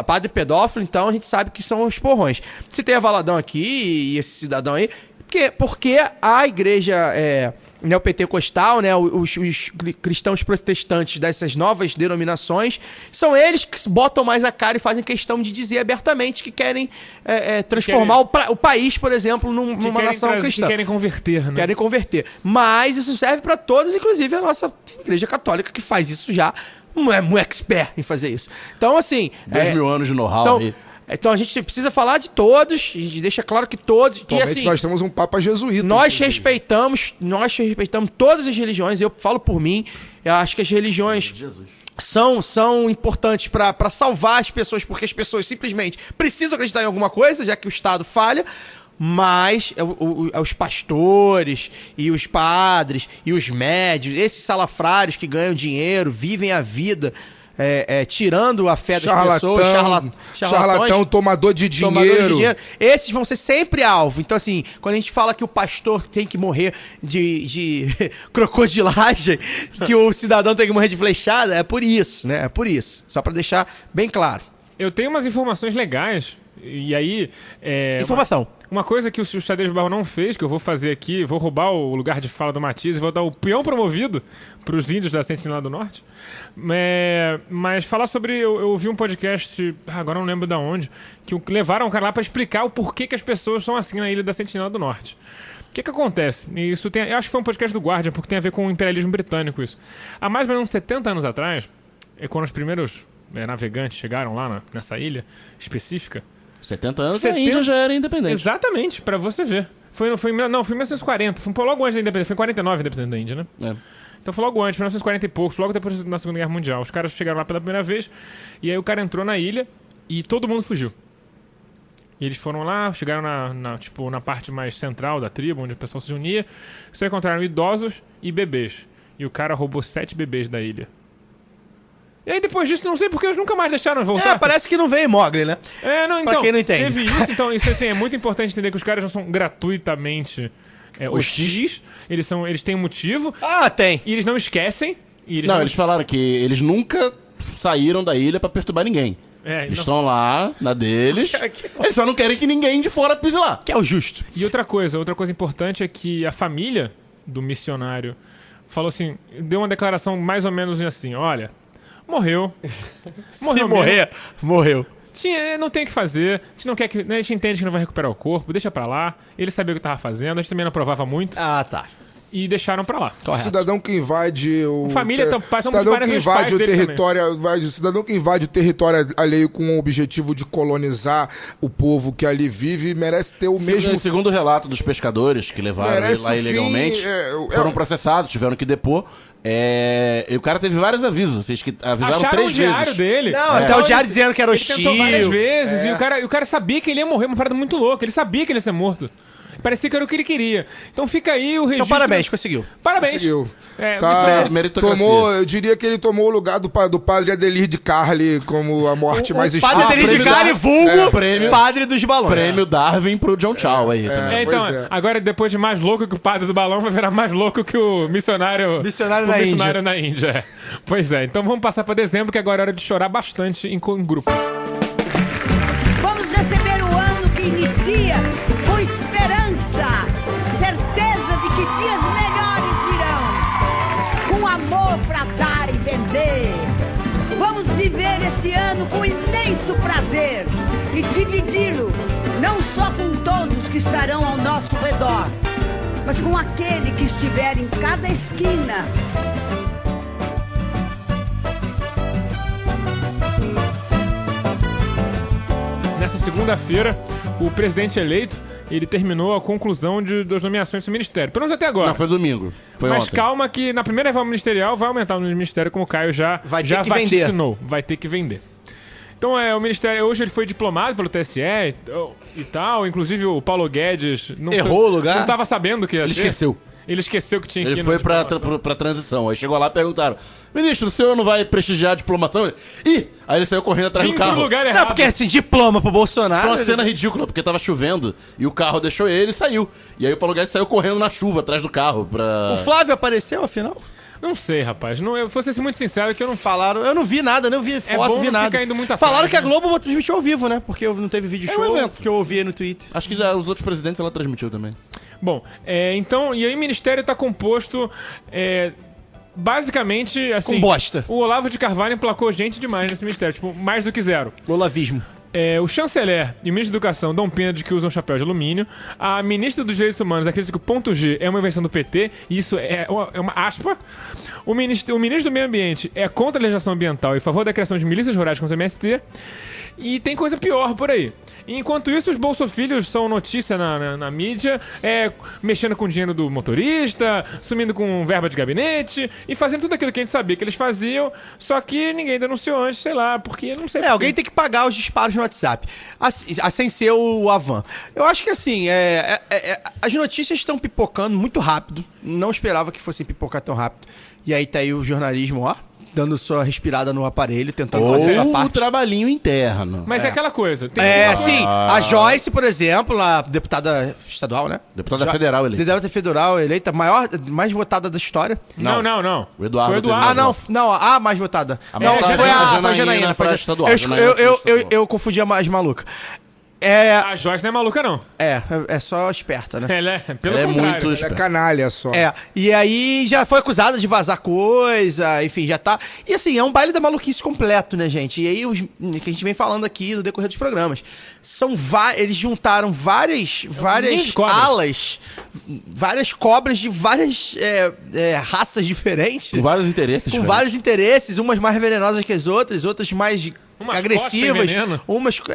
Padre pedófilo, então a gente sabe que são os porrões. Citei a Valadão aqui e esse cidadão aí, porque a igreja neopentecostal, né, os cristãos protestantes dessas novas denominações, são eles que botam mais a cara e fazem questão de dizer abertamente que querem transformar o país, por exemplo, numa nação cristã. Que querem converter, né? Querem converter. Mas isso serve para todos, inclusive a nossa igreja católica, que faz isso já, não é muito expert em fazer isso. Então, assim... 10.000 anos de know-how aí. Então a gente precisa falar de todos, a gente deixa claro que todos... Atualmente, e assim, nós temos um Papa jesuíta. Nós respeitamos todas as religiões, eu falo por mim, eu acho que as religiões são importantes para salvar as pessoas, porque as pessoas simplesmente precisam acreditar em alguma coisa, já que o Estado falha. Mas os pastores e os padres e os médios, esses salafrários que ganham dinheiro, vivem a vida... tirando a fé das pessoas, charlatão, tomador de dinheiro. Esses vão ser sempre alvo. Então, assim, quando a gente fala que o pastor tem que morrer de crocodilagem, que o cidadão tem que morrer de flechada, é por isso, né? É por isso. Só pra deixar bem claro. Eu tenho umas informações legais, e aí... Informação. Uma coisa que o Xadrez Barro não fez, que eu vou fazer aqui, vou roubar o lugar de fala do Matias e vou dar o peão promovido para os índios da Sentinela do Norte. Mas falar sobre... Eu ouvi um podcast, agora não lembro de onde, que levaram o cara lá para explicar o porquê que as pessoas são assim na ilha da Sentinela do Norte. O que acontece? Isso eu acho que foi um podcast do Guardian, porque tem a ver com o imperialismo britânico isso. Há mais ou menos 70 anos atrás, quando os primeiros navegantes chegaram lá nessa ilha específica... 70 anos a Índia já era independente. Exatamente, pra você ver. Foi em 1940, foi logo antes da independência, foi em 49 a independência da Índia, né? Então foi logo antes, 1940 e poucos, logo depois da Segunda Guerra Mundial. Os caras chegaram lá pela primeira vez, e aí o cara entrou na ilha e todo mundo fugiu. E eles foram lá, chegaram na parte mais central da tribo, onde o pessoal se unia, só encontraram idosos e bebês. E o cara roubou 7 bebês da ilha. E aí depois disso, não sei porque eles nunca mais deixaram voltar. Parece que não veio Mogli, né? Então, pra quem não entende. Teve isso, então isso assim, é muito importante entender que os caras não são gratuitamente hostis. Eles têm um motivo. Tem. E eles não esquecem. Eles falaram que eles nunca saíram da ilha pra perturbar ninguém. Eles estão lá, na deles. Eles só não querem que ninguém de fora pise lá. Que é o justo. E outra coisa importante é que a família do missionário falou assim, deu uma declaração mais ou menos assim, olha... Morreu. Se morrer, morreu. Não tem o que fazer, a gente não quer que. A gente entende que não vai recuperar o corpo, deixa pra lá. Ele sabia o que tava fazendo, a gente também não aprovava muito. Ah, tá. E deixaram pra lá. O cidadão que invade o cidadão que invade o território, o cidadão que invade o território alheio com o objetivo de colonizar o povo que ali vive merece ter o mesmo. Segundo o relato dos pescadores que levaram ele lá ilegalmente, foram processados, tiveram que depor. E o cara teve vários avisos. Vocês que avisaram acharam 3 o diário vezes. dele. Não, até o diário dizendo que era hostil. Ele tentou várias vezes e o cara sabia que ele ia morrer, uma parada muito louca. Ele sabia que ele ia ser morto. Parecia que era o que ele queria. Então fica aí o registro. Então parabéns, conseguiu. Parabéns. Conseguiu. Meritocracia. Eu diria que ele tomou o lugar do padre Adelir de Carli como a morte mais O padre Adelir de Carli, vulgo padre dos balões. Prêmio Darwin pro John Chow aí também. Então, agora depois de mais louco que o padre do balão, vai virar mais louco que o missionário na Índia. Pois é, então vamos passar pra dezembro, que agora é hora de chorar bastante em grupo. Vamos receber o ano que inicia com esperança, certeza de que dias melhores virão, com amor pra dar e vender. Vamos viver esse ano com imenso prazer e dividi-lo não só com todos que estarão ao nosso redor, mas com aquele que estiver em cada esquina. Nessa segunda-feira, o presidente eleito, ele terminou a conclusão das nomeações do ministério. Pelo menos até agora. Não, foi domingo. Foi Mas ontem. calma que na primeira reforma ministerial vai aumentar o ministério, como o Caio já vaticinou. Vai ter que vender. Então, o ministério hoje ele foi diplomado pelo TSE e tal. Inclusive o Paulo Guedes errou o lugar. Não estava sabendo que ia Ele ter. esqueceu. Ele esqueceu que tinha que ir. Ele foi pra transição. Aí chegou lá e perguntaram: ministro, o senhor não vai prestigiar a diplomação? Ih! Aí ele saiu correndo atrás do carro. Pro lugar errado. Não, porque esse diploma pro Bolsonaro. Foi uma cena ridícula, porque tava chovendo e o carro deixou ele e saiu. E aí o Paulo Guedes saiu correndo na chuva atrás do carro pra. O Flávio apareceu, afinal? Não sei, rapaz. Não, eu fosse ser muito sincero que eu não falaram. Eu não vi nada, não vi foto, bom vi não nada. ficar indo muito atrás, Falaram que a né? Globo transmitiu ao vivo, né? Porque não teve vídeo show, evento. que eu ouvi no Twitter. Acho que já os outros presidentes ela transmitiu também. Bom, então, e aí o ministério tá composto, basicamente, assim... Com bosta. O Olavo de Carvalho emplacou gente demais nesse ministério, tipo, mais do que zero. Olavismo. O chanceler e o ministro da Educação dão pena de que usam chapéu de alumínio. A ministra dos Direitos Humanos acredita que o ponto G é uma invenção do PT, e isso é uma aspa. O ministro do Meio Ambiente é contra a legislação ambiental e a favor da criação de milícias rurais contra o MST. E tem coisa pior por aí. Enquanto isso, os bolsofilhos são notícia na mídia, mexendo com o dinheiro do motorista, sumindo com verba de gabinete e fazendo tudo aquilo que a gente sabia que eles faziam, só que ninguém denunciou antes, sei lá, porque não sei. Alguém tem que pagar os disparos no WhatsApp, sem ser o Avan. Eu acho que assim, as notícias estão pipocando muito rápido, não esperava que fossem pipocar tão rápido, e aí tá aí o jornalismo, dando sua respirada no aparelho, tentando fazer sua parte. O trabalhinho interno. Mas é aquela coisa. Sim. A Joyce, por exemplo, a deputada estadual, né? Deputada federal eleita. Deputada federal eleita, mais votada da história. Não. O Eduardo. Foi o Eduardo. A mais votada. Foi a Janaína. Eu confundi a mais maluca. A Joyce não é maluca, não. É só esperta, né? Ela é, pelo Ela é contrário. muito esperta. É canalha só. E aí já foi acusada de vazar coisa, enfim, já tá... E assim, é um baile da maluquice completo, né, gente? E aí, que a gente vem falando aqui no decorrer dos programas. Eles juntaram várias alas, várias cobras de várias raças diferentes. Com vários interesses. Com vários interesses, umas mais venenosas que as outras mais... agressivas,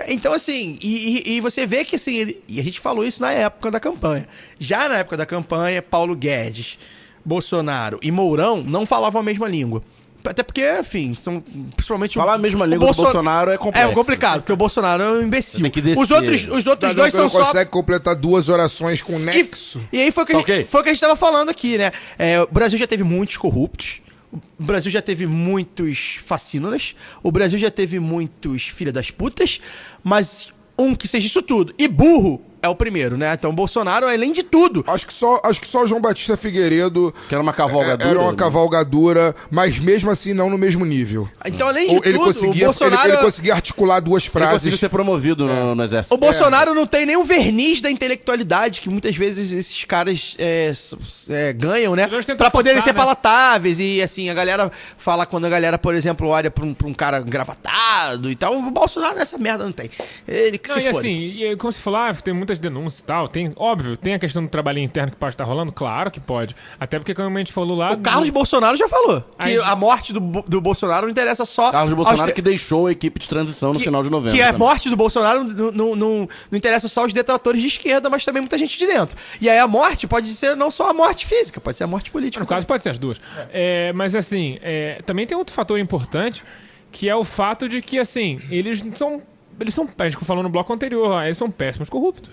então assim, e você vê que assim, e a gente falou isso na época da campanha. Já na época da campanha, Paulo Guedes, Bolsonaro e Mourão não falavam a mesma língua. Até porque, enfim, são principalmente... Falar a mesma língua do Bolsonaro é complexo. É complicado, porque o Bolsonaro é um imbecil. Tem que descer. Os outros dois são só... consegue completar 2 orações com nexo. E aí foi o que a gente tava falando aqui, né? O Brasil já teve muitos corruptos. O Brasil já teve muitos fascínoras. O Brasil já teve muitos filha das putas. Mas que seja isso tudo. E burro, é o primeiro, né? Então o Bolsonaro, além de tudo... Acho que só o João Batista Figueiredo... Que era uma cavalgadura. Era uma cavalgadura, mas mesmo assim não no mesmo nível. Então, além de ele tudo, conseguia, o Bolsonaro... ele conseguia articular duas frases. Ele conseguiu ser promovido no exército. O Bolsonaro não tem nem o verniz da intelectualidade que muitas vezes esses caras ganham, né? Pra poderem ser palatáveis. E assim, a galera fala quando a galera, por exemplo, olha pra um cara engravatado e tal. O Bolsonaro essa merda não tem. Ele que se foda. Assim, como se falar, tem muitas denúncias e tal. Óbvio, tem a questão do trabalhinho interno que pode estar rolando. Claro que pode. Até porque, como a gente falou lá... O Carlos Bolsonaro já falou que a morte do Bolsonaro não interessa só... Carlos Bolsonaro que deixou a equipe de transição no final de novembro. Que a morte do Bolsonaro não interessa só os detratores de esquerda, mas também muita gente de dentro. E aí a morte pode ser não só a morte física, pode ser a morte política. No caso, pode ser as duas. Mas assim, também tem outro fator importante, que é o fato de que, assim, eles são... A gente falou no bloco anterior, eles são péssimos corruptos.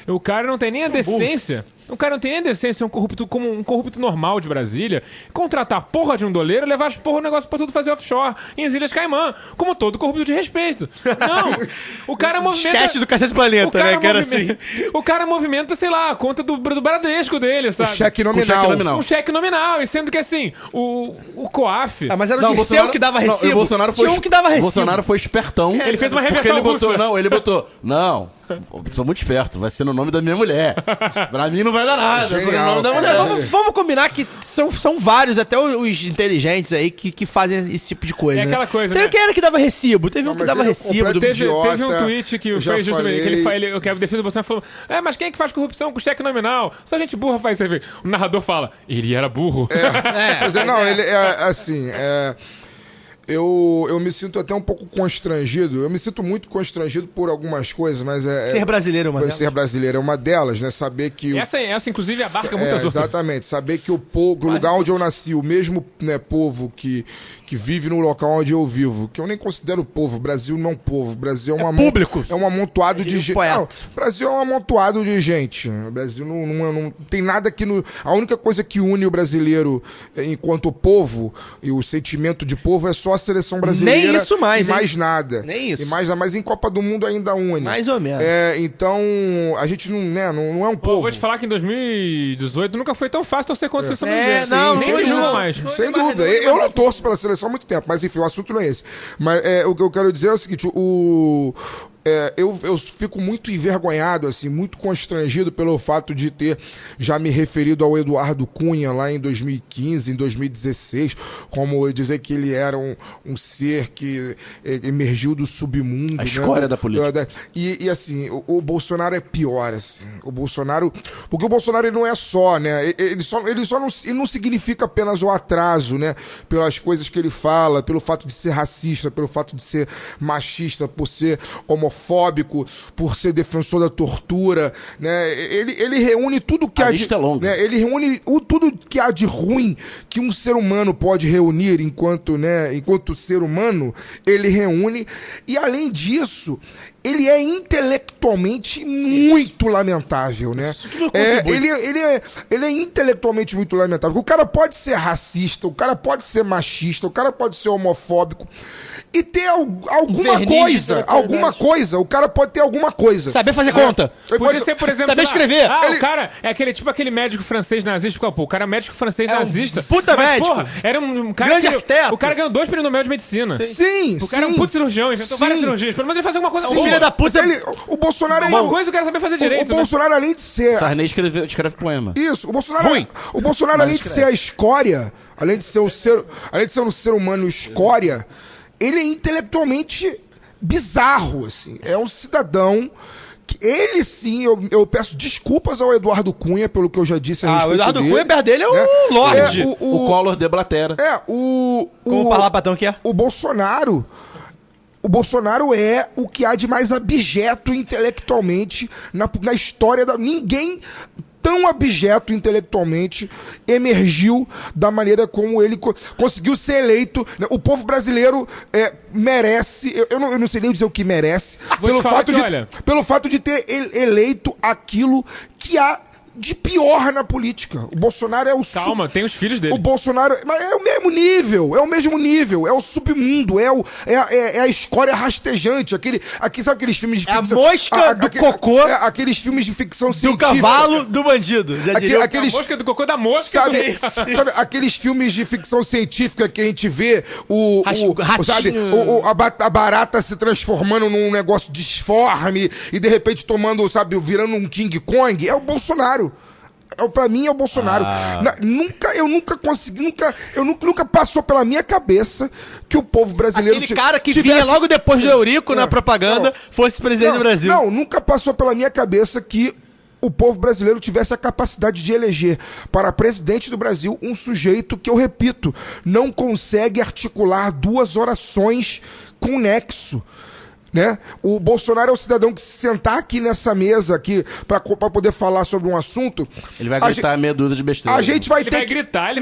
O cara não tem nem a decência. O cara não tem nem a decência, um corrupto normal de Brasília, contratar a porra de um doleiro e levar as porra o negócio pra tudo fazer offshore em Ilhas Caimã, como todo corrupto de respeito. Não! O cara movimenta... Esquece do Cacete Planeta, né? Que era assim. O cara movimenta, sei lá, a conta do Bradesco dele, sabe? Um cheque nominal. Um cheque nominal. E sendo que, assim, o COAF... mas era o Dirceu que dava recibo. Não, o Bolsonaro foi, tinha um que dava recibo. O Bolsonaro foi espertão. Ele fez uma reversão russa. Ele botou... Não, sou muito esperto. Vai ser no nome da minha mulher. Pra mim não vai dar nada. Genial, no nome da mulher. Vamos combinar que são vários, até os inteligentes aí, que fazem esse tipo de coisa. É aquela coisa, né? Teve quem era que dava recibo. Teve um que dava recibo. Teve um tweet que fez justamente... Que a defesa do Bolsonaro falou... mas quem é que faz corrupção com cheque nominal? Só gente burra faz isso aí. O narrador fala... Ele era burro. Ele é assim... Eu me sinto até um pouco constrangido. Eu me sinto muito constrangido por algumas coisas, mas ser brasileiro é uma delas. Ser brasileiro é uma delas, né? Saber que... Essa inclusive, abarca muitas outras. Exatamente. Saber que o lugar onde eu nasci, o mesmo, né, povo que vive no local onde eu vivo, que eu nem considero povo. Brasil não é um povo. Brasil é público. É um amontoado de gente. Não, Brasil é um amontoado de gente. O Brasil não tem nada que... A única coisa que une o brasileiro enquanto povo, e o sentimento de povo, é só a seleção brasileira. Nem isso mais, e mais nada. Nem isso. Mas em Copa do Mundo ainda une. Mais ou menos. Então, a gente não é um povo. Vou te falar que em 2018 nunca foi tão fácil torcer contra a seleção brasileira. Sem dúvida. Eu não torço pela seleção há muito tempo, mas enfim, o assunto não é esse. Mas o que eu quero dizer é o seguinte, eu fico muito envergonhado, assim, muito constrangido pelo fato de ter já me referido ao Eduardo Cunha lá em 2015, em 2016, como dizer que ele era um ser que emergiu do submundo. A escória da política. E assim, o Bolsonaro é pior, assim. Porque o Bolsonaro ele não é só, né? Ele não significa apenas o atraso, né? Pelas coisas que ele fala, pelo fato de ser racista, pelo fato de ser machista, por ser homofóbico, por ser defensor da tortura, né? Ele reúne tudo que há de... Né? Ele reúne tudo que há de ruim que um ser humano pode reunir enquanto ser humano, ele reúne. E além disso, ele é intelectualmente muito lamentável, né? Ele é intelectualmente muito lamentável. O cara pode ser racista, o cara pode ser machista, o cara pode ser homofóbico e ter alguma coisa, o cara pode ter alguma coisa. Saber fazer conta. Podia ser, por exemplo, saber escrever. O cara é aquele médico francês nazista. O cara é médico francês nazista. Puta médico. Porra, era um cara grande arquiteto. O cara ganhou 2 prêmios Nobel de Medicina. Sim. O cara é um puto cirurgião, inventou várias cirurgias. Pelo menos ele faz alguma coisa boa. Filha da puta. O Bolsonaro uma coisa o cara saber fazer direito. O Bolsonaro, além de ser... Sarney escreve poema. Isso. O Bolsonaro além de ser a escória, além de ser um ser humano escória, ele é intelectualmente bizarro, assim. É um cidadão que ele sim, eu peço desculpas ao Eduardo Cunha pelo que eu já disse a respeito o Eduardo dele. Cunha, perto dele, é o Lorde. O Collor de Blatera. Como o Parlapatão que é? O Bolsonaro é o que há de mais abjeto intelectualmente na história da... Ninguém tão abjeto intelectualmente emergiu da maneira como ele conseguiu ser eleito. O povo brasileiro merece, eu não sei nem dizer o que merece, pelo fato de ter eleito aquilo que há de pior na política. O Bolsonaro é o... Calma, tem os filhos dele. O Bolsonaro... Mas é o mesmo nível, é o submundo, é a escória rastejante, sabe aqueles filmes de ficção... É a mosca do cocô... aqueles filmes de ficção científica... Do cavalo do bandido. A mosca do cocô da mosca. Sabe aqueles filmes de ficção científica que a gente vê a barata se transformando num negócio disforme e de repente tomando, virando um King Kong? É o Bolsonaro. Pra mim é o Bolsonaro. Nunca passou pela minha cabeça que o povo brasileiro... Aquele cara que vinha logo depois do Eurico na propaganda fosse presidente do Brasil. Não, nunca passou pela minha cabeça que o povo brasileiro tivesse a capacidade de eleger para presidente do Brasil um sujeito que, eu repito, não consegue articular duas orações com nexo. Né? O Bolsonaro é o cidadão que, se sentar aqui nessa mesa aqui para poder falar sobre um assunto, ele vai gritar meia dúzia de besteira. A gente vai ter gritar,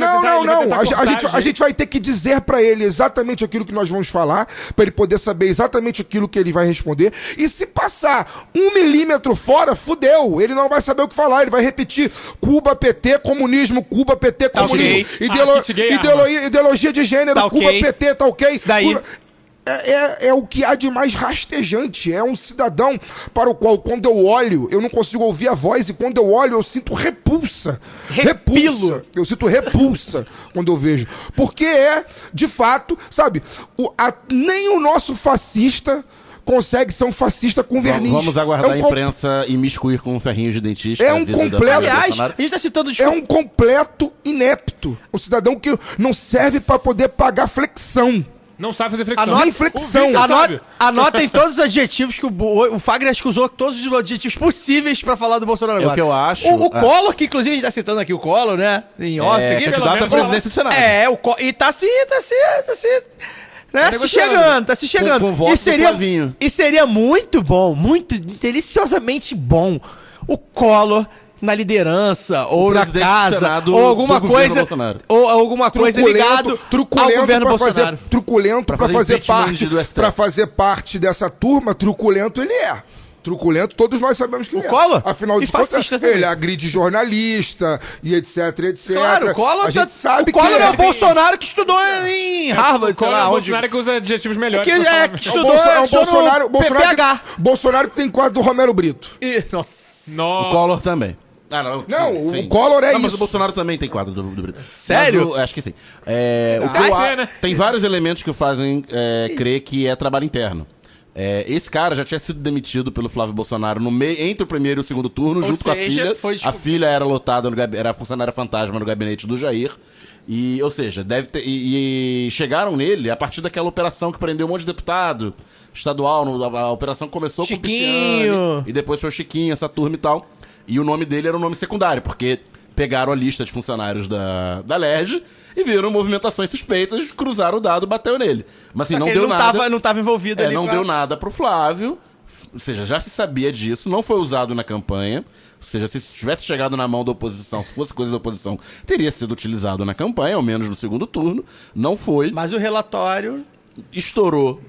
a gente vai ter que dizer para ele exatamente aquilo que nós vamos falar, para ele poder saber exatamente aquilo que ele vai responder. E se passar 1 milímetro fora, fudeu. Ele não vai saber o que falar. Ele vai repetir Cuba, PT, comunismo, Cuba, PT, comunismo, ideologia de gênero, Cuba, PT, tá ok? Isso daí. É o que há de mais rastejante. É um cidadão para o qual, quando eu olho, eu não consigo ouvir a voz, e quando eu olho, eu sinto repulsa. Repulsa. Eu sinto repulsa quando eu vejo. Porque de fato, nem o nosso fascista consegue ser um fascista com verniz. Vamos aguardar a imprensa imiscuir com ferrinhos de dentista. É um completo... Aliás, a gente tá citando... É um completo inepto. Um cidadão que não serve para poder pagar flexão. Não sabe fazer flexão. Nem flexão. Anotem todos os adjetivos que o Fagner acho que usou, todos os adjetivos possíveis pra falar do Bolsonaro agora. É o que eu acho. O Collor, que inclusive a gente tá citando aqui o Collor, né? Em off. Candidato à presidência do Senado. E tá se chegando. Com voto do Flavinho. E seria muito bom, muito deliciosamente bom, o Collor na liderança, ou na casa, ou alguma coisa ligado ao governo Bolsonaro. Truculento pra fazer parte dessa turma, truculento ele é. Truculento, todos nós sabemos que o Collor? Afinal de contas, ele agride jornalista e etc. Claro, o Collor, a gente sabe o Collor é o Bolsonaro que estudou em Harvard, sei lá, o Bolsonaro que usa adjetivos melhores. Que estudou Bolsonaro que tem quadro do Romero Brito. Nossa. O Collor também. O Collor é isso. Mas o Bolsonaro também tem quadro do Brito. Sério? Acho que sim. Tem vários elementos que o fazem crer que é trabalho interno. Esse cara já tinha sido demitido pelo Flávio Bolsonaro entre o primeiro e o segundo turno, junto com a filha. A filha era lotada, era funcionária fantasma no gabinete do Jair. Ou seja, deve ter. E chegaram nele a partir daquela operação que prendeu um monte de deputado estadual. A operação começou com o Pisciani, e depois foi o Chiquinho, essa turma e tal. E o nome dele era um nome secundário, porque pegaram a lista de funcionários da LERJ e viram movimentações suspeitas, cruzaram o dado e bateu nele. Mas assim, não deu nada. Não estava envolvido ali. Não deu nada pro Flávio. Ou seja, já se sabia disso, não foi usado na campanha. Ou seja, se tivesse chegado na mão da oposição, se fosse coisa da oposição, teria sido utilizado na campanha, ao menos no segundo turno. Não foi. Mas o relatório estourou,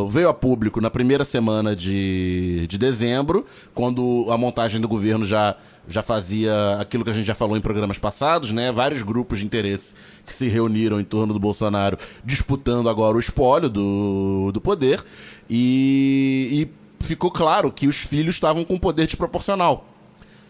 veio a público na primeira semana de dezembro, quando a montagem do governo já fazia aquilo que a gente já falou em programas passados, né? Vários grupos de interesse que se reuniram em torno do Bolsonaro, disputando agora o espólio do poder, e ficou claro que os filhos estavam com poder desproporcional.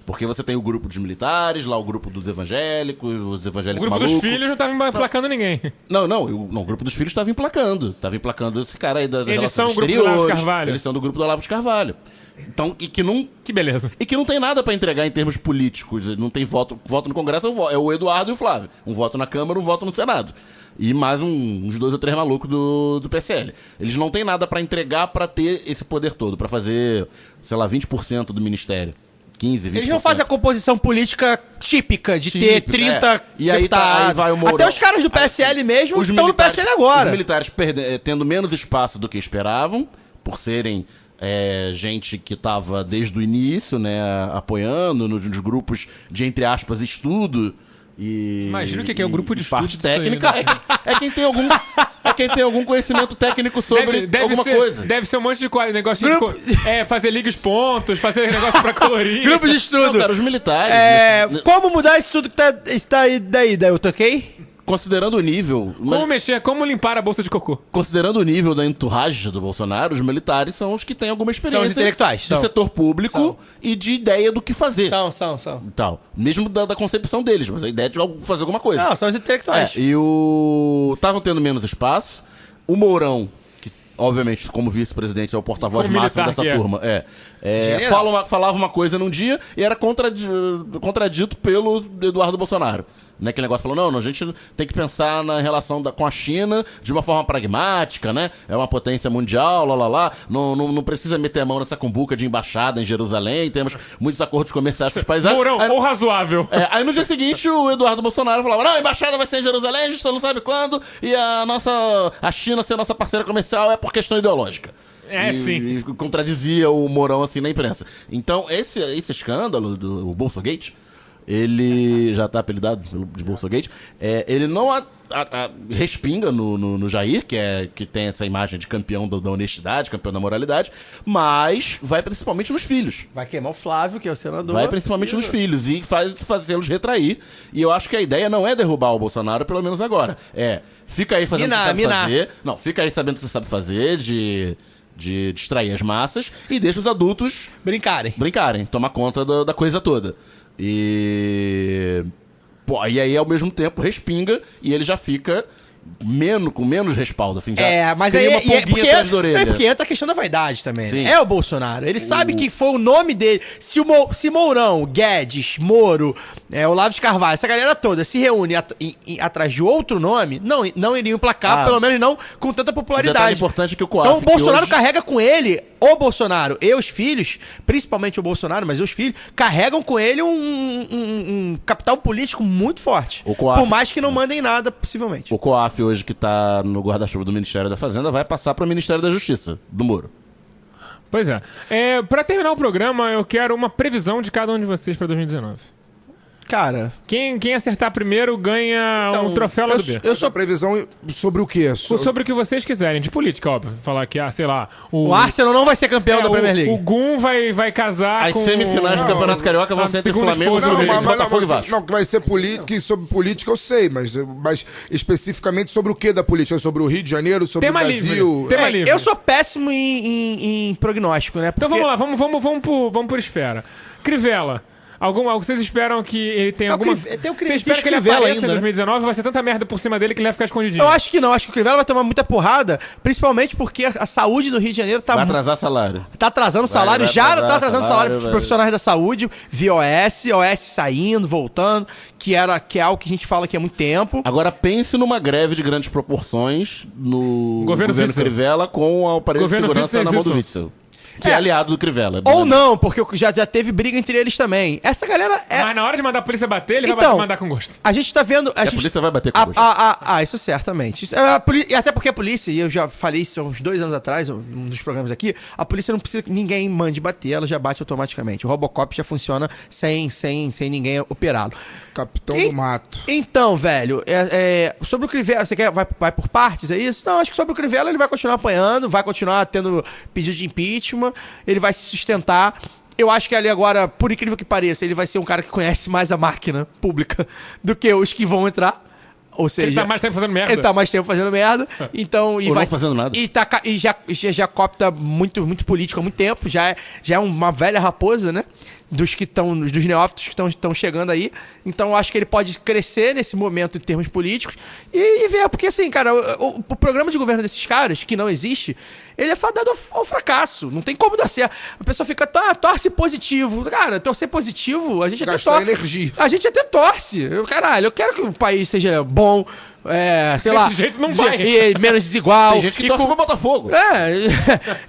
Porque você tem o grupo dos militares, lá o grupo dos evangélicos, os evangélicos malucos. O grupo dos filhos não estava emplacando ninguém. Não, o grupo dos filhos estava emplacando. Estava emplacando esse cara aí das relações exteriores. Eles são o grupo do Olavo de Carvalho. Eles são do grupo do Olavo de Carvalho. Então, Que beleza. E que não tem nada para entregar em termos políticos. Não tem voto no Congresso, é o Eduardo e o Flávio. Um voto na Câmara, um voto no Senado. E mais uns 2 ou 3 malucos do PSL. Eles não têm nada para entregar para ter esse poder todo, para fazer, sei lá, 20% do ministério. 15, 20%. Eles não fazem a composição política típica de ter 30 E aí, aí vai o Mourão. Até os caras do PSL mesmo estão no PSL agora. Os militares tendo menos espaço do que esperavam, por serem gente que estava desde o início, né, apoiando nos grupos de, entre aspas, estudo. Imagina o que é o grupo de parte técnica. É quem tem algum... quem tem algum conhecimento técnico sobre alguma coisa. Deve ser um monte de negócio de fazer liga os pontos, fazer negócio pra colorir. Grupo de estudo. Não, cara, os militares. Como mudar isso tudo que está aí daí, eu toquei? Considerando o nível... Como limpar a bolsa de cocô? Considerando o nível da entourage do Bolsonaro, os militares são os que têm alguma experiência... São os intelectuais. De setor público e de ideia do que fazer. São. Tal. Mesmo da concepção deles, mas a ideia de fazer alguma coisa. Não, são os intelectuais. Estavam tendo menos espaço. O Mourão, que obviamente como vice-presidente é o porta-voz máximo dessa turma, falava uma coisa num dia e era contradito pelo Eduardo Bolsonaro. Né, aquele negócio falou, não, a gente tem que pensar na relação com a China de uma forma pragmática, né? É uma potência mundial, não precisa meter a mão nessa cumbuca de embaixada em Jerusalém, temos muitos acordos comerciais com os países. Mourão, ou razoável. Aí no dia seguinte o Eduardo Bolsonaro falava, não, a embaixada vai ser em Jerusalém, a gente não sabe quando, e a China ser nossa parceira comercial é por questão ideológica. Sim. E contradizia o Mourão assim na imprensa. Então esse escândalo do Bolsogate, ele já tá apelidado de Bolsogate, ele não respinga no Jair, que tem essa imagem de campeão da honestidade, campeão da moralidade, mas vai principalmente nos filhos. Vai queimar o Flávio, que é o senador. Vai principalmente nos filhos e fazê-los retrair. E eu acho que a ideia não é derrubar o Bolsonaro, pelo menos agora. Fica aí fazendo o que você sabe fazer. Não, fica aí sabendo o que você sabe fazer, de distrair as massas, e deixa os adultos brincarem, tomar conta da coisa toda. E aí ao mesmo tempo respinga e ele já fica com menos respaldo, assim, já mas tem aí uma pulguinha atrás da orelha. Porque entra a questão da vaidade também, Sim. né? É o Bolsonaro, ele sabe que foi o nome dele. Se Mourão, Guedes, Moro, Olavo de Carvalho, essa galera toda se reúne atrás de outro nome, não iriam emplacar, pelo menos não com tanta popularidade. O importante é que o COAF, então o Bolsonaro carrega com ele, o Bolsonaro e os filhos, principalmente o Bolsonaro, mas os filhos, carregam com ele um capital político muito forte. Por mais que não mandem nada, possivelmente. O COAF hoje, que tá no guarda-chuva do Ministério da Fazenda, vai passar para o Ministério da Justiça, do Moro. Pois é. Pra terminar o programa, eu quero uma previsão de cada um de vocês pra 2019. Cara... Quem acertar primeiro ganha um troféu lá do B. Eu sou a previsão sobre o quê? Sobre o que vocês quiserem, de política, óbvio. Falar que, sei lá... O Arsenal não vai ser campeão da Premier League. O Gum vai casar com... As semifinais do Campeonato Carioca vão ser entre Flamengo e Botafogo e Vasco. Não, que vai ser política, e sobre política eu sei, mas especificamente sobre o que da política? Sobre o Rio de Janeiro, sobre o Brasil? Tema livre. Eu sou péssimo em prognóstico, né? Porque... Então vamos lá, vamos por esfera. Crivella. Vocês esperam que ele tenha alguma... Vocês esperam que ele apareça em 2019 ou vai ser tanta merda por cima dele que ele vai ficar escondidinho? Eu acho que não. Acho que o Crivella vai tomar muita porrada, principalmente porque a saúde do Rio de Janeiro tá... Vai atrasar salário. Tá atrasando o salário. Tá atrasando o salário dos profissionais da saúde, via OS saindo, voltando, que é algo que a gente fala aqui há muito tempo. Agora pense numa greve de grandes proporções no governo Crivella com o aparelho de segurança na mão do Witzel. Que é aliado do Crivella. Ou não, porque já teve briga entre eles também. Essa galera Mas na hora de mandar a polícia bater, ele vai mandar com gosto. A gente tá vendo... A polícia vai bater com gosto. Isso certamente. E até porque a polícia, e eu já falei isso há uns 2 anos atrás, um dos programas aqui, a polícia não precisa que ninguém mande bater, ela já bate automaticamente. O Robocop já funciona sem ninguém operá-lo. Capitão do mato. Então, velho, sobre o Crivella, você quer vai por partes, é isso? Não, acho que sobre o Crivella ele vai continuar apanhando, vai continuar tendo pedido de impeachment, ele vai se sustentar. Eu acho que ali agora, por incrível que pareça, ele vai ser um cara que conhece mais a máquina pública do que os que vão entrar. Ou seja, ele tá mais tempo fazendo merda. Ele tá mais tempo fazendo merda. Então, Ou não fazendo nada. E já copta muito político há muito tempo. Já é uma velha raposa, né? Dos neófitos que estão chegando aí. Então, eu acho que ele pode crescer nesse momento em termos políticos e ver. Porque, assim, cara, o programa de governo desses caras, que não existe, ele é fadado ao fracasso. Não tem como dar certo. A pessoa fica, torce positivo. Cara, torcer positivo, a gente até torce. Energia. A gente até torce. Eu quero que o país seja bom. Sei lá. Desse jeito não vai. E menos desigual. Tem gente que torce pro Botafogo.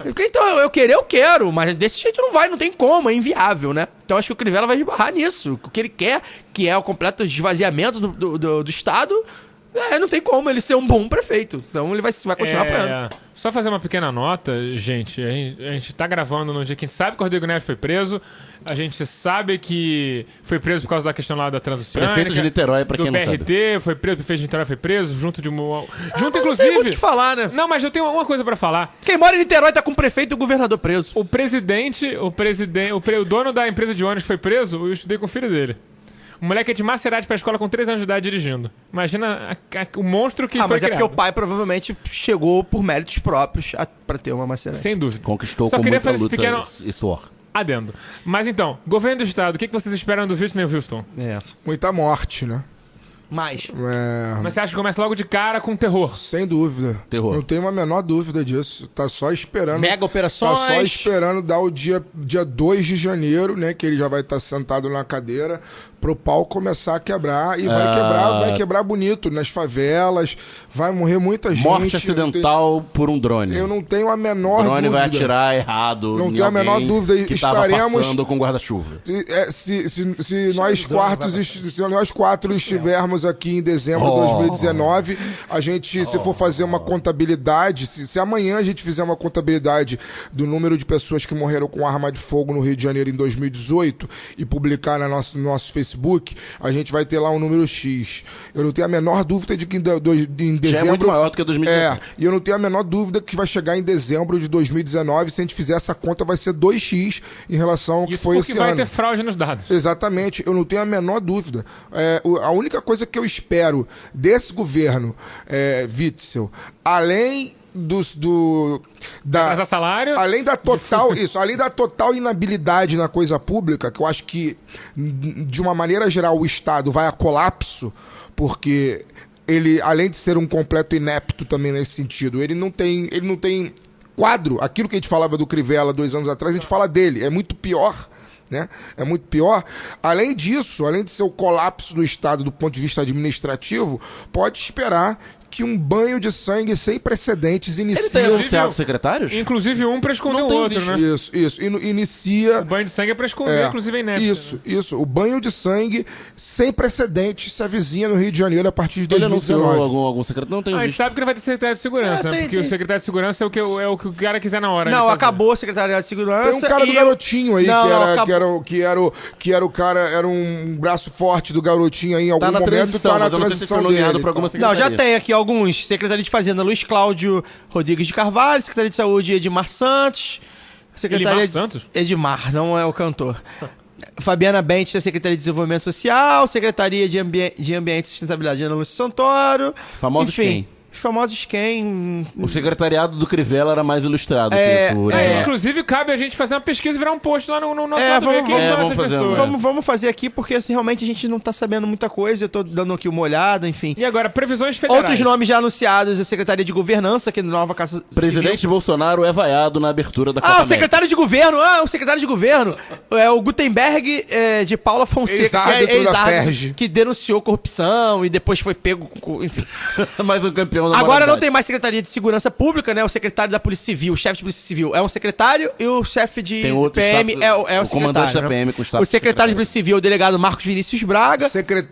Então, eu quero, mas desse jeito não vai, não tem como, é inviável, né? Então acho que o Crivella vai esbarrar nisso. O que ele quer, que é o completo esvaziamento do Estado, não tem como ele ser um bom prefeito. Então ele vai continuar apanhando. Só fazer uma pequena nota, gente. A gente tá gravando no dia que a gente sabe que o Rodrigo Neves foi preso. A gente sabe que foi preso por causa da questão lá da Transoceânica. Prefeito de Niterói, pra quem não sabe. Do BRT, foi preso, o prefeito de Niterói foi preso, junto inclusive... Não tem muito o que falar, né? Não, mas eu tenho uma coisa pra falar. Quem mora em Niterói tá com o prefeito e o governador preso. O dono da empresa de ônibus foi preso, eu estudei com o filho dele. O moleque é de Maserati pra escola com 3 anos de idade dirigindo. Imagina o monstro que foi mas criado. É porque o pai provavelmente chegou por méritos próprios pra ter uma Maserati. Sem dúvida. Conquistou Só com queria muita fazer luta esse pequeno e suor. adendo. Mas então, governo do estado, o que vocês esperam do Whitney Houston? Muita morte, né? Mais. Mas você acha que começa logo de cara com terror? Sem dúvida. Terror. Não tenho a menor dúvida disso. Tá só esperando. Mega operações. Tá só esperando dar o dia 2 de janeiro, né? Que ele já vai estar sentado na cadeira pro pau começar a quebrar. E vai quebrar bonito nas favelas. Vai morrer muita gente. Morte acidental por um drone. Eu não tenho a menor dúvida. O drone vai atirar errado. Não tenho a menor dúvida. Que estaremos passando com guarda-chuva. Se nós quatro estivermos aqui em dezembro de 2019, a gente, se for fazer uma contabilidade, se amanhã a gente fizer uma contabilidade do número de pessoas que morreram com arma de fogo no Rio de Janeiro em 2018 e publicar no nosso Facebook, a gente vai ter lá um número X. Eu não tenho a menor dúvida de que em dezembro... Já é muito maior do que 2017. E eu não tenho a menor dúvida que vai chegar em dezembro de 2019, se a gente fizer essa conta, vai ser 2x em relação ao que foi esse ano. Isso porque vai ter fraude nos dados. Exatamente, eu não tenho a menor dúvida. A única coisa que eu espero desse governo, Witzel, além além da total inabilidade na coisa pública, que eu acho que de uma maneira geral o Estado vai a colapso, porque ele, além de ser um completo inepto também nesse sentido, ele não tem quadro. Aquilo que a gente falava do Crivella 2 anos atrás, a gente fala dele, é muito pior. Né? É muito pior. Além disso, além de ser o colapso do Estado do ponto de vista administrativo, pode esperar que um banho de sangue sem precedentes inicia... Ele tem anunciado secretários? Inclusive um pra esconder o outro, né? Isso. Inicia... O banho de sangue é pra esconder, inclusive a inépcia. Isso. O banho de sangue sem precedentes se avizinha no Rio de Janeiro a partir de 2019. Ele anunciou algum secretário? Não tem visto. A gente sabe que não vai ter secretário de segurança, né? Porque o secretário de segurança é o que o cara quiser na hora. Não, acabou o secretariado de segurança. Tem um cara do garotinho aí, que era o cara, era um braço forte do garotinho aí em algum momento, tá na transição dele. Não, já tem aqui alguns. Secretaria de Fazenda, Luiz Cláudio Rodrigues de Carvalho. Secretaria de Saúde, Edmar Santos. Secretaria Santos? Edmar, não é o cantor. Fabiana Bentes, da Secretaria de Desenvolvimento Social. Secretaria de Ambiente e Sustentabilidade, Ana Lúcia Santoro. Famosos quem? Os famosos quem? O secretariado do Crivella era mais ilustrado que isso. Inclusive, cabe a gente fazer uma pesquisa e virar um post lá no nosso lado. Vamos fazer aqui, porque assim, realmente a gente não tá sabendo muita coisa. Eu tô dando aqui uma olhada, enfim. E agora, previsões federais. Outros nomes já anunciados, a Secretaria de Governança, que Nova Casa Presidente Bolsonaro é vaiado na abertura da Copa América. O secretário de governo. É o Gutenberg de Paula Fonseca, que denunciou corrupção e depois foi pego, enfim. Mais um campeão. Agora não tem mais Secretaria de Segurança Pública, né? O secretário da Polícia Civil, o chefe de Polícia Civil é um secretário e o chefe de PM é o comandante da né? PM com status o secretário de Polícia Civil, o delegado Marcos Vinícius Braga.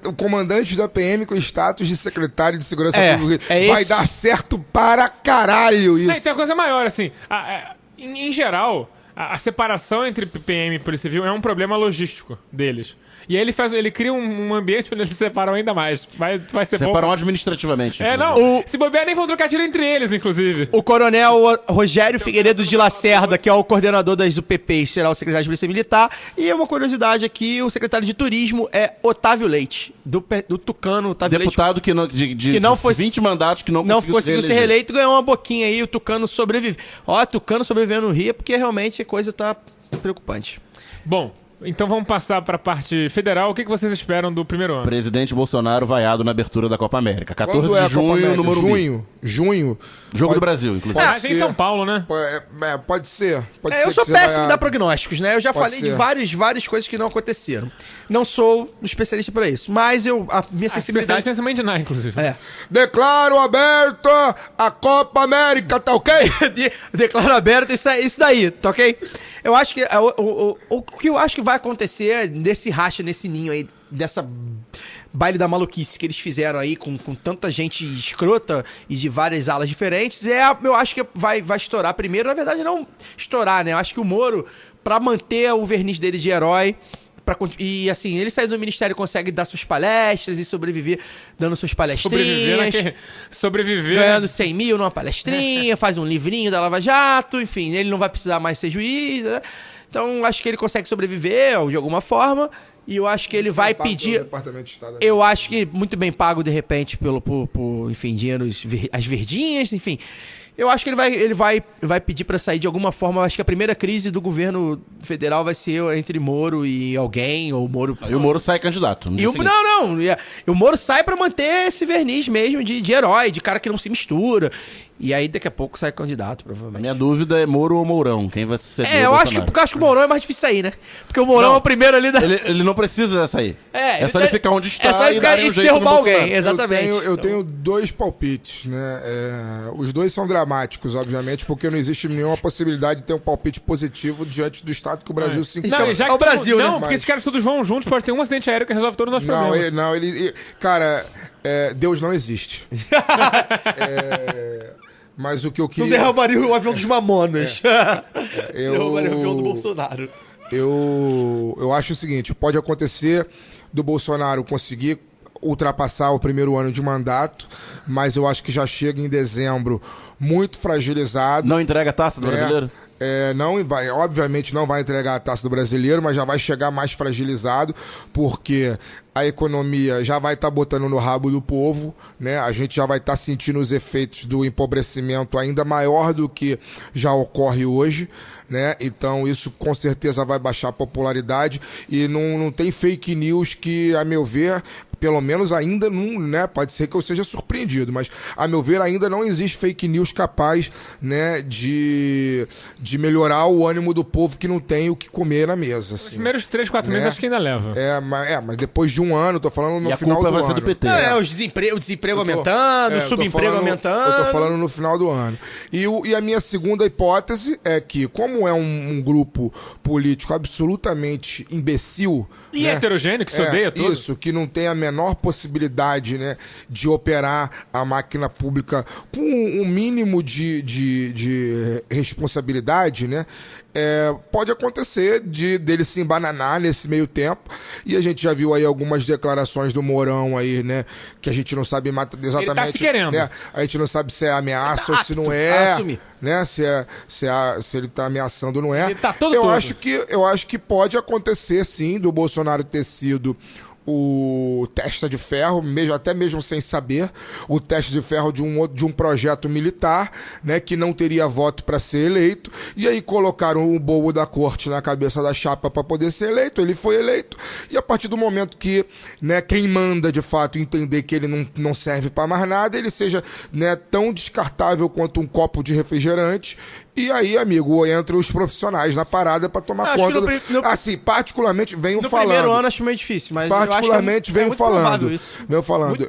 O comandante da PM com status de secretário de Segurança Pública. Vai dar certo para caralho isso. Não, e tem uma coisa maior, assim. Em geral, a separação entre PM e Polícia Civil é um problema logístico deles. E aí ele cria um ambiente onde eles se separam ainda mais. Vai ser separam administrativamente. Se bobear, nem vão trocar tiro entre eles, inclusive. O coronel Rogério Figueiredo de Lacerda, que é o coordenador das UPPs, será o secretário de Polícia Militar. E uma curiosidade aqui, o secretário de Turismo é Otávio Leite, do Tucano. Otávio Deputado Leite, que não foi 20 mandatos que não conseguiu ser reeleito, ganhou uma boquinha aí, o Tucano sobrevive. Tucano sobrevivendo no Rio, porque realmente a coisa tá preocupante. Bom, então vamos passar para a parte federal. O que vocês esperam do primeiro ano? Presidente Bolsonaro vaiado na abertura da Copa América. 14 de junho no Morumbi. Junho. Jogo do Brasil, inclusive. Mas em São Paulo, né? Pode ser. Eu sou péssimo em dar prognósticos, né? Eu já falei de várias coisas que não aconteceram. Não sou um especialista para isso. Mas a minha sensibilidade... Especialista em Mandiná, inclusive. Declaro aberta a Copa América, tá ok? Declaro aberta isso daí, tá ok? Eu acho que o que eu acho que vai acontecer nesse racha, nesse ninho aí, dessa baile da maluquice que eles fizeram aí com tanta gente escrota e de várias alas diferentes, eu acho que vai estourar primeiro. Na verdade, não estourar, né? Eu acho que o Moro, pra manter o verniz dele de herói, e assim, ele saindo do ministério consegue dar suas palestras e sobreviver dando suas palestrinhas. Sobreviver. Ganhando 100 mil numa palestrinha, faz um livrinho da Lava Jato, enfim, ele não vai precisar mais ser juiz, né? Então, acho que ele consegue sobreviver de alguma forma. E eu acho que ele vai pedir. Eu acho que muito bem pago, de repente, por enfim, dinheiro, as verdinhas, enfim. Eu acho que ele vai pedir pra sair de alguma forma. Eu acho que a primeira crise do governo federal vai ser entre Moro e alguém, ou Moro... E o Moro sai candidato. O Moro sai pra manter esse verniz mesmo de herói, de cara que não se mistura. E aí, daqui a pouco, sai candidato, provavelmente. A minha dúvida é Moro ou Mourão? Quem vai ser eu acho que o Mourão é mais difícil sair, né? Porque o Mourão é o primeiro ali da... Ele não precisa sair. É só ele ficar onde está e dar um jeito derrubar alguém, exatamente. Eu tenho dois palpites, né? Os dois são dramáticos, obviamente, porque não existe nenhuma possibilidade de ter um palpite positivo diante do estado que o Brasil se encontra. Não, já o Brasil, não, né? porque esses caras todos vão juntos, pode ter um acidente aéreo que resolve todo o nosso problema. Cara, Deus não existe. Mas o que eu queria... Não derrubaria o avião dos Mamonas. Derrubaria o avião do Bolsonaro. Eu acho o seguinte, pode acontecer do Bolsonaro conseguir ultrapassar o primeiro ano de mandato, mas eu acho que já chega em dezembro muito fragilizado. Não entrega a taça do brasileiro? Obviamente não vai entregar a taça do brasileiro, mas já vai chegar mais fragilizado, porque a economia já vai estar botando no rabo do povo, né? A gente já vai estar sentindo os efeitos do empobrecimento ainda maior do que já ocorre hoje, né? Então isso com certeza vai baixar a popularidade e não tem fake news que, a meu ver, pelo menos ainda não, né? Pode ser que eu seja surpreendido, mas a meu ver ainda não existe fake news capaz, né, de melhorar o ânimo do povo que não tem o que comer na mesa. Assim, os primeiros 3, 4 meses acho que ainda leva. Mas depois de um ano, tô falando no final do ano. E a culpa vai ser do PT. O desemprego aumentando, o subemprego aumentando. Eu tô falando no final do ano. E a minha segunda hipótese é que, como é um grupo político absolutamente imbecil... E heterogêneo, que se odeia tudo. Isso, que não tem a menor possibilidade, né, de operar a máquina pública com um mínimo de responsabilidade, né? Pode acontecer dele se embananar nesse meio tempo, e a gente já viu aí algumas declarações do Mourão aí, né, que a gente não sabe exatamente... Ele tá se querendo. Né, a gente não sabe se é ameaça ou se não é, né, se ele tá ameaçando ou não é. Ele tá todo eu acho que pode acontecer, sim, do Bolsonaro ter sido o testa de ferro, até mesmo sem saber, o testa de ferro de um projeto militar, né, que não teria voto para ser eleito, e aí colocaram o bobo da corte na cabeça da chapa para poder ser eleito, ele foi eleito, e a partir do momento que, né, quem manda de fato entender que ele não serve para mais nada, ele seja, né, tão descartável quanto um copo de refrigerante. E aí, amigo, entram os profissionais na parada pra tomar conta. Assim, particularmente, venho falando. No primeiro ano acho meio difícil, mas particularmente venho falando. Provável,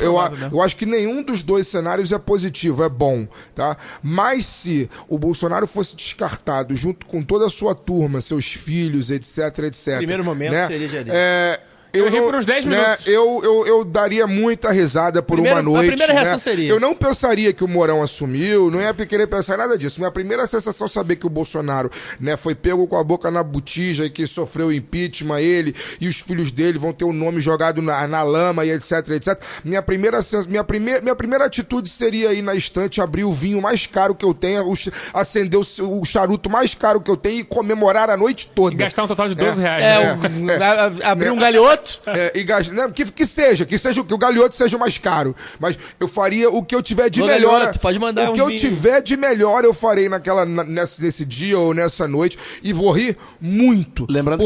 Eu acho que nenhum dos dois cenários é positivo, é bom, tá? Mas se o Bolsonaro fosse descartado junto com toda a sua turma, seus filhos, etc, etc. Primeiro momento, né, seria de Eu ri por uns 10 minutos. Eu daria muita risada por uma noite. A primeira reação seria... Eu não pensaria que o Mourão assumiu, não ia querer pensar em nada disso. Minha primeira sensação é saber que o Bolsonaro, né, foi pego com a boca na botija e que sofreu impeachment, ele e os filhos dele vão ter o nome jogado na lama e etc, etc. Minha primeira atitude seria ir na estante, abrir o vinho mais caro que eu tenho, acender o charuto mais caro que eu tenho e comemorar a noite toda. E gastar um total de 12 reais. Abrir um galhoto. Que o galhoto seja o mais caro. Mas eu faria o que eu tiver de melhor. Galhoto, pode mandar o que eu tiver de melhor eu farei nesse dia ou nessa noite. E vou rir muito. Lembrando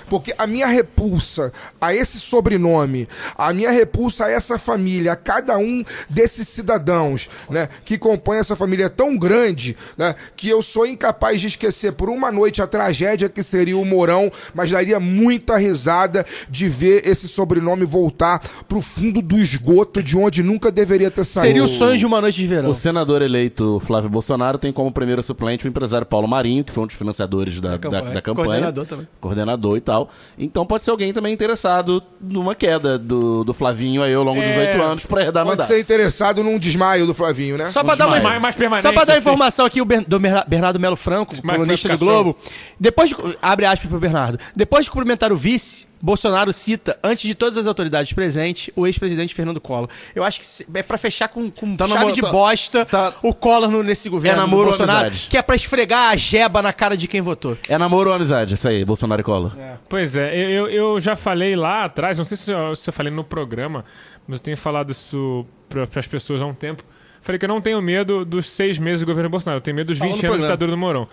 porque a minha repulsa a esse sobrenome, a minha repulsa a essa família, a cada um desses cidadãos, né, que compõem essa família tão grande, né, que eu sou incapaz de esquecer por uma noite a tragédia que seria o Mourão, mas daria muita risada de de ver esse sobrenome voltar pro fundo do esgoto de onde nunca deveria ter saído. Seria o sonho de uma noite de verão. O senador eleito Flávio Bolsonaro tem como primeiro suplente o empresário Paulo Marinho, que foi um dos financiadores da campanha. Coordenador também. Coordenador e tal. Então pode ser alguém também interessado numa queda do Flavinho aí ao longo dos 8 anos pra herdar Pode mandato. ser interessado num desmaio do Flavinho, né? Só pra dar mais permanente, Só pra dar assim. informação aqui, do Bernardo Melo Franco, Mais colunista do classificação. Globo, depois de, abre aspas pro Bernardo, depois de cumprimentar o vice, Bolsonaro cita, antes de todas as autoridades presentes, o ex-presidente Fernando Collor. Eu acho que é pra fechar com chave de bosta o Collor nesse governo do Bolsonaro, amizade. que é pra esfregar a jeba na cara de quem votou. É namoro ou amizade, isso aí, Bolsonaro e Collor. Pois é, eu já falei lá atrás, não sei se eu falei no programa, mas eu tenho falado isso para as pessoas há um tempo. Falei que eu não tenho medo dos 6 meses do governo Bolsonaro, eu tenho medo dos 20 anos da ditadura do Mourão.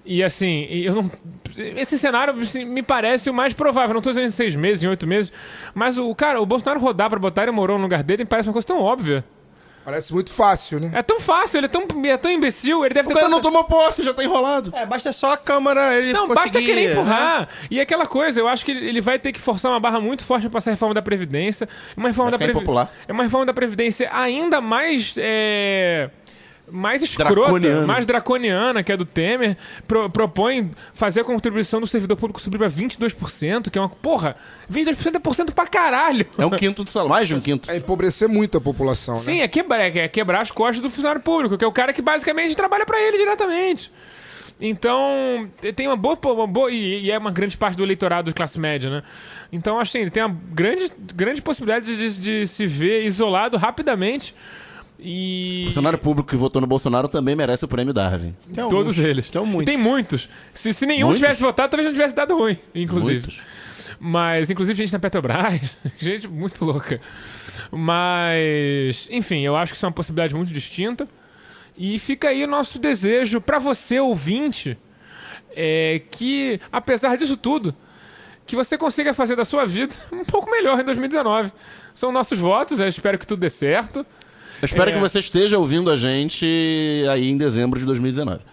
E assim, esse cenário assim, me parece o mais provável. Não estou dizendo em 6 meses, em 8 meses, mas o Bolsonaro rodar para botar o Mourão no lugar dele me parece uma coisa tão óbvia. Parece muito fácil, né? É tão fácil, ele é tão imbecil, ele deve ter... O cara não tomou posse, já tá enrolado. Basta só a Câmara ele Não, conseguir, basta querer empurrar. E aquela coisa, eu acho que ele vai ter que forçar uma barra muito forte pra passar a reforma da Previdência. Uma reforma Vai ficar impopular. É uma reforma da Previdência ainda mais... mais escrota, Draconiana. mais draconiana, que é do Temer, propõe fazer a contribuição do servidor público subir pra 22%, que é uma... Porra, 22% é porcento pra caralho. É um quinto do salário, mais de um quinto. É empobrecer muito a população, Sim, né? é quebrar as costas do funcionário público, que é o cara que basicamente trabalha pra ele diretamente. Então, tem uma boa e é uma grande parte do eleitorado de classe média, né? Então, acho que ele tem uma grande possibilidade de se ver isolado rapidamente. E... O funcionário público que votou no Bolsonaro também merece o prêmio Darwin. Todos eles. muitos. E tem muitos. Se nenhum Muitos? tivesse votado, talvez não tivesse dado ruim, inclusive. Muitos. Mas, inclusive, gente na Petrobras, gente muito louca. Mas, enfim, eu acho que isso é uma possibilidade muito distinta. E fica aí o nosso desejo pra você, ouvinte, que, apesar disso tudo, que você consiga fazer da sua vida um pouco melhor em 2019. São nossos votos, eu espero que tudo dê certo. Eu espero que você esteja ouvindo a gente aí em dezembro de 2019.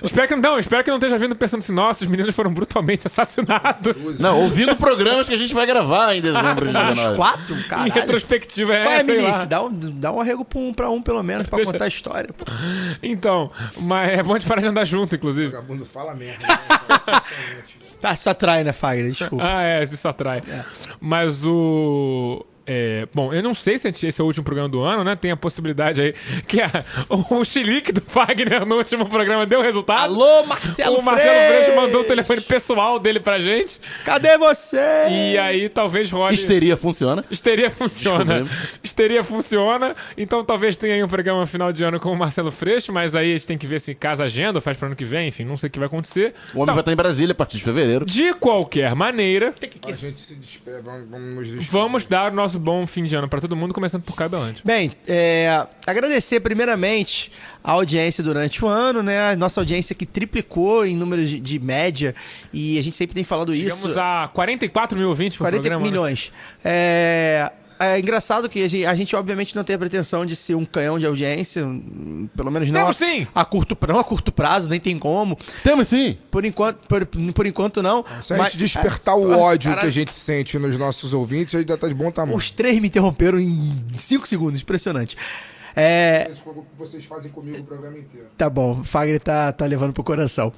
Espero que não esteja vindo pensando assim, nossa, os meninos foram brutalmente assassinados. Não, ouvindo programas que a gente vai gravar em dezembro de 2019. Os 4? Caralho. Em retrospectiva, Vai, sei lá. Milícia, dá um arrego pra um, pelo menos, pra contar a história. Pô. Então, mas é bom a gente parar de andar junto, inclusive. O vagabundo fala merda. Tá, isso atrai, né, Fagner? Desculpa. Isso atrai. Mas bom, eu não sei se esse é o último programa do ano, né? Tem a possibilidade aí que o chilique do Fagner no último programa deu resultado. Alô, Marcelo O Marcelo Freixo mandou o telefone pessoal dele pra gente. Cadê você? E aí talvez role... Histeria funciona. Histeria funciona. Então talvez tenha aí um programa final de ano com o Marcelo Freixo, mas aí a gente tem que ver se casa a agenda ou faz pro ano que vem, enfim, não sei o que vai acontecer. O homem vai estar em Brasília a partir de fevereiro. De qualquer maneira, A gente se despede, vamos nos despedir. vamos dar o nosso bom fim de ano pra todo mundo, começando por Cabelante. Bem, agradecer primeiramente a audiência durante o ano, né? A nossa audiência que triplicou em números de média, e a gente sempre tem falado isso. Chegamos a 44 mil ouvintes por 40 programa. milhões. Né? É engraçado que a gente obviamente não tem a pretensão de ser um canhão de audiência, pelo menos não sim. a curto prazo, nem tem como. Temos sim. Por enquanto não. Se a gente despertar o ódio que a gente sente nos nossos ouvintes, ainda tá de bom tamanho. Os 3 me interromperam em 5 segundos, impressionante. Vocês fazem comigo o programa inteiro. Tá bom, o Fagner tá levando pro coração.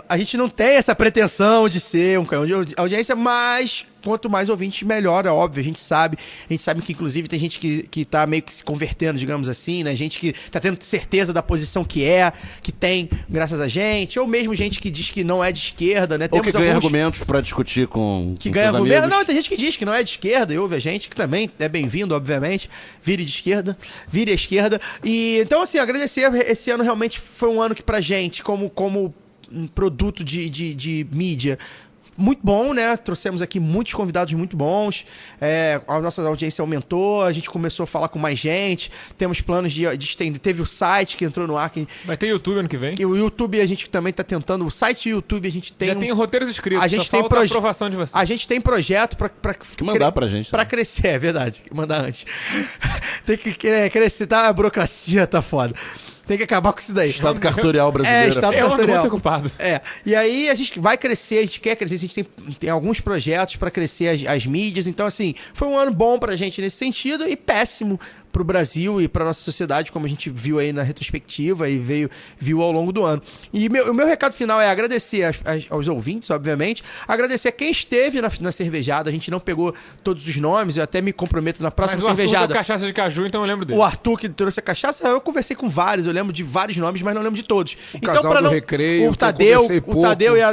A gente não tem essa pretensão de ser um canhão de audiência, mas quanto mais ouvintes, melhor, é óbvio. A gente sabe que, inclusive, tem gente que tá meio que se convertendo, digamos assim, né? Gente que tá tendo certeza da posição que tem, graças a gente, ou mesmo gente que diz que não é de esquerda, né? Ou que ganha alguns argumentos pra discutir com que seus ganha argumento. amigos. Não, tem gente que diz que não é de esquerda, e ouve a gente, que também é bem-vindo, obviamente. Vire à esquerda. E então, assim, agradecer. Esse ano realmente foi um ano que pra gente, como um produto de mídia, muito bom, né? Trouxemos aqui muitos convidados muito bons. A nossa audiência aumentou, a gente começou a falar com mais gente. Temos planos de estender. Teve o site que entrou no ar. Vai ter YouTube ano que vem. E o YouTube a gente também tá tentando. O site do YouTube a gente tem. Já tem roteiros escritos, a gente só tem falta a aprovação de vocês. A gente tem projeto pra mandar pra gente. Pra crescer, é verdade. Mandar antes. Tem que crescer, tá? A burocracia tá foda. Tem que acabar com isso daí. Estado cartorial brasileiro. Estado Eu ando cartorial. muito ocupado. E aí a gente vai crescer, a gente quer crescer, a gente tem alguns projetos para crescer as mídias. Então, assim, foi um ano bom pra gente nesse sentido e péssimo pro Brasil e pra nossa sociedade, como a gente viu aí na retrospectiva e viu ao longo do ano. E o meu recado final é agradecer aos ouvintes, obviamente, agradecer a quem esteve na cervejada. A gente não pegou todos os nomes, eu até me comprometo na próxima Mas o Arthur cervejada. da cachaça de caju, então eu lembro dele. O Arthur que trouxe a cachaça, eu conversei com vários, eu lembro de vários nomes, mas não lembro de todos. Casal do Recreio, o Tadeu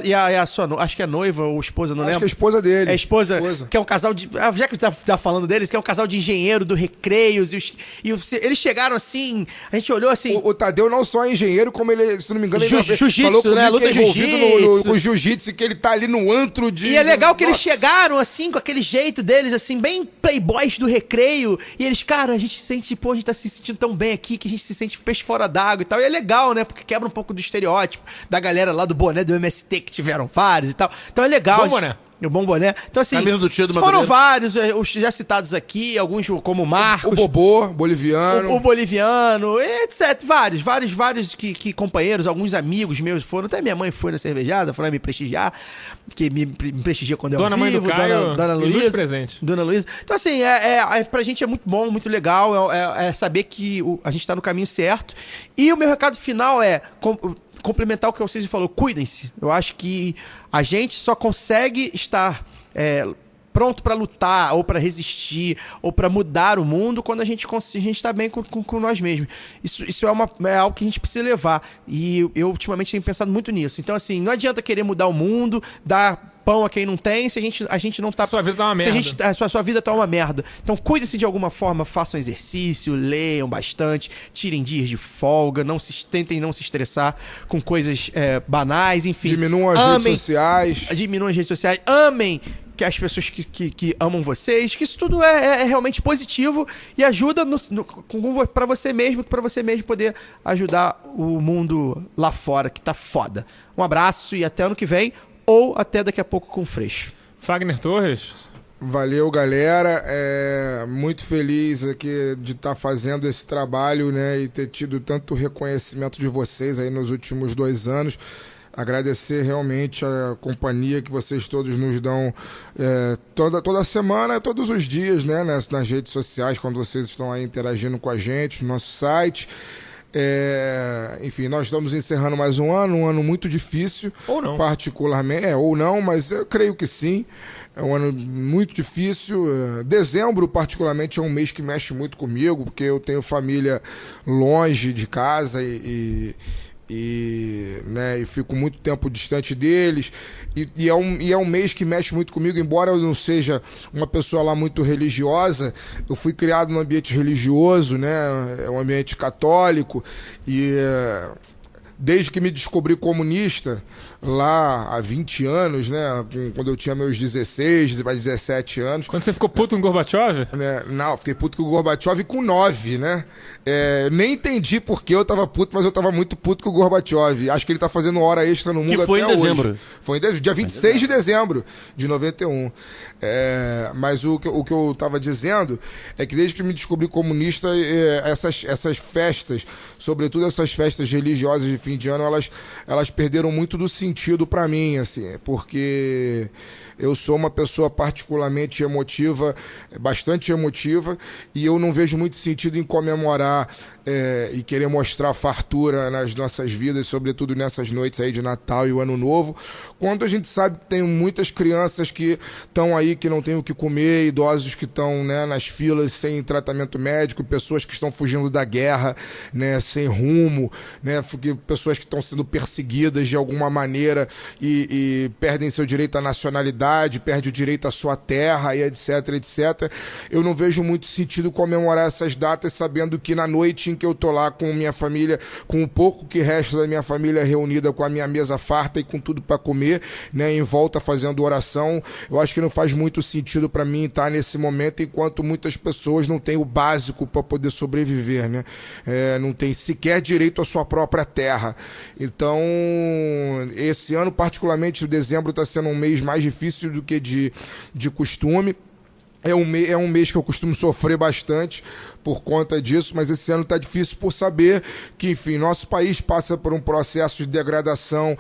e a sua acho que é noiva ou esposa, não lembro. Acho que é a esposa dele. É a esposa, que é um casal de... Já que tá falando deles, que é um casal de engenheiro do Recreios, eles chegaram assim, a gente olhou assim... O Tadeu não só é engenheiro, como ele, se não me engano, ele jiu-jitsu, falou comigo, né? Luta que é envolvido jiu-jitsu. no jiu-jitsu, que ele tá ali no antro de... E é legal que eles chegaram assim, com aquele jeito deles, assim, bem playboys do Recreio, e eles, cara, a gente sente, pô, a gente tá se sentindo tão bem aqui, que a gente se sente peixe fora d'água e tal, e é legal, né, porque quebra um pouco do estereótipo da galera lá do boné do MST, que tiveram vários e tal, então é legal. Bom boné. O bom boné. Então, assim, foram vários, os já citados aqui, alguns como o Marcos. O Bobô, boliviano. O boliviano, etc. Vários que companheiros, alguns amigos meus foram. Até minha mãe foi na cervejada, foi lá me prestigiar, que me prestigia quando eu Dona vivo. Mãe do Caio, Dona Luísa. Presente. Dona Luísa. Então, assim, pra gente é muito bom, muito legal, é saber que a gente tá no caminho certo. E o meu recado final é... complementar o que vocês falou, cuidem-se. Eu acho que a gente só consegue estar pronto para lutar, ou para resistir, ou para mudar o mundo quando a gente está bem com nós mesmos. Isso é algo que a gente precisa levar. E eu ultimamente tenho pensado muito nisso. Então, assim, não adianta querer mudar o mundo, dar pão a quem não tem, se a gente não tá... Sua vida tá uma merda. Sua vida tá uma merda. Então, cuide-se de alguma forma, façam exercício, leiam bastante, tirem dias de folga, tentem não se estressar com coisas banais, enfim. Diminuam as redes sociais. Amem que as pessoas que amam vocês, que isso tudo é realmente positivo e ajuda para você mesmo poder ajudar o mundo lá fora, que tá foda. Um abraço e até ano que vem, ou até daqui a pouco com o Freixo. Fagner Torres. Valeu, galera. Muito feliz aqui de estar fazendo esse trabalho, né, e ter tido tanto reconhecimento de vocês aí nos últimos 2 anos. Agradecer realmente a companhia que vocês todos nos dão toda semana, todos os dias, né, nas redes sociais, quando vocês estão aí interagindo com a gente, no nosso site. Enfim, nós estamos encerrando mais um ano muito difícil. Ou não. Particularmente, ou não, mas eu creio que sim. É um ano muito difícil. Dezembro, particularmente, é um mês que mexe muito comigo, porque eu tenho família longe de casa e fico muito tempo distante deles, e é um mês que mexe muito comigo, embora eu não seja uma pessoa lá muito religiosa. Eu fui criado num ambiente religioso, né, é um ambiente católico, e desde que me descobri comunista, lá há 20 anos, né, quando eu tinha meus 16, 17 anos. Quando você ficou puto com o Gorbachev? Não, fiquei puto com o Gorbachev com 9, né? Nem entendi por que eu tava puto, mas eu tava muito puto com o Gorbachev. Acho que ele tá fazendo hora extra no mundo até hoje. Foi em dezembro. Foi em dia 26 de dezembro de 91. Mas o que eu tava dizendo é que desde que me descobri comunista, essas festas, sobretudo essas festas religiosas de fim de ano, elas perderam muito do sentido para mim, assim, porque eu sou uma pessoa particularmente emotiva, bastante emotiva, e eu não vejo muito sentido em comemorar e querer mostrar fartura nas nossas vidas, sobretudo nessas noites aí de Natal e o Ano Novo, quando a gente sabe que tem muitas crianças que estão aí, que não têm o que comer, idosos que estão, né, nas filas sem tratamento médico, pessoas que estão fugindo da guerra, né, sem rumo, né, pessoas que estão sendo perseguidas de alguma maneira e perdem seu direito à nacionalidade, perdem o direito à sua terra e etc, etc. Eu não vejo muito sentido comemorar essas datas sabendo que na noite em que eu tô lá com minha família, com o pouco que resta da minha família reunida, com a minha mesa farta e com tudo para comer, né, em volta fazendo oração, eu acho que não faz muito sentido para mim estar nesse momento, enquanto muitas pessoas não têm o básico para poder sobreviver, né? Não tem sequer direito à sua própria terra. Então, esse ano, particularmente, o dezembro está sendo um mês mais difícil do que de costume. É um mês que eu costumo sofrer bastante por conta disso, mas esse ano está difícil por saber que, enfim, nosso país passa por um processo de degradação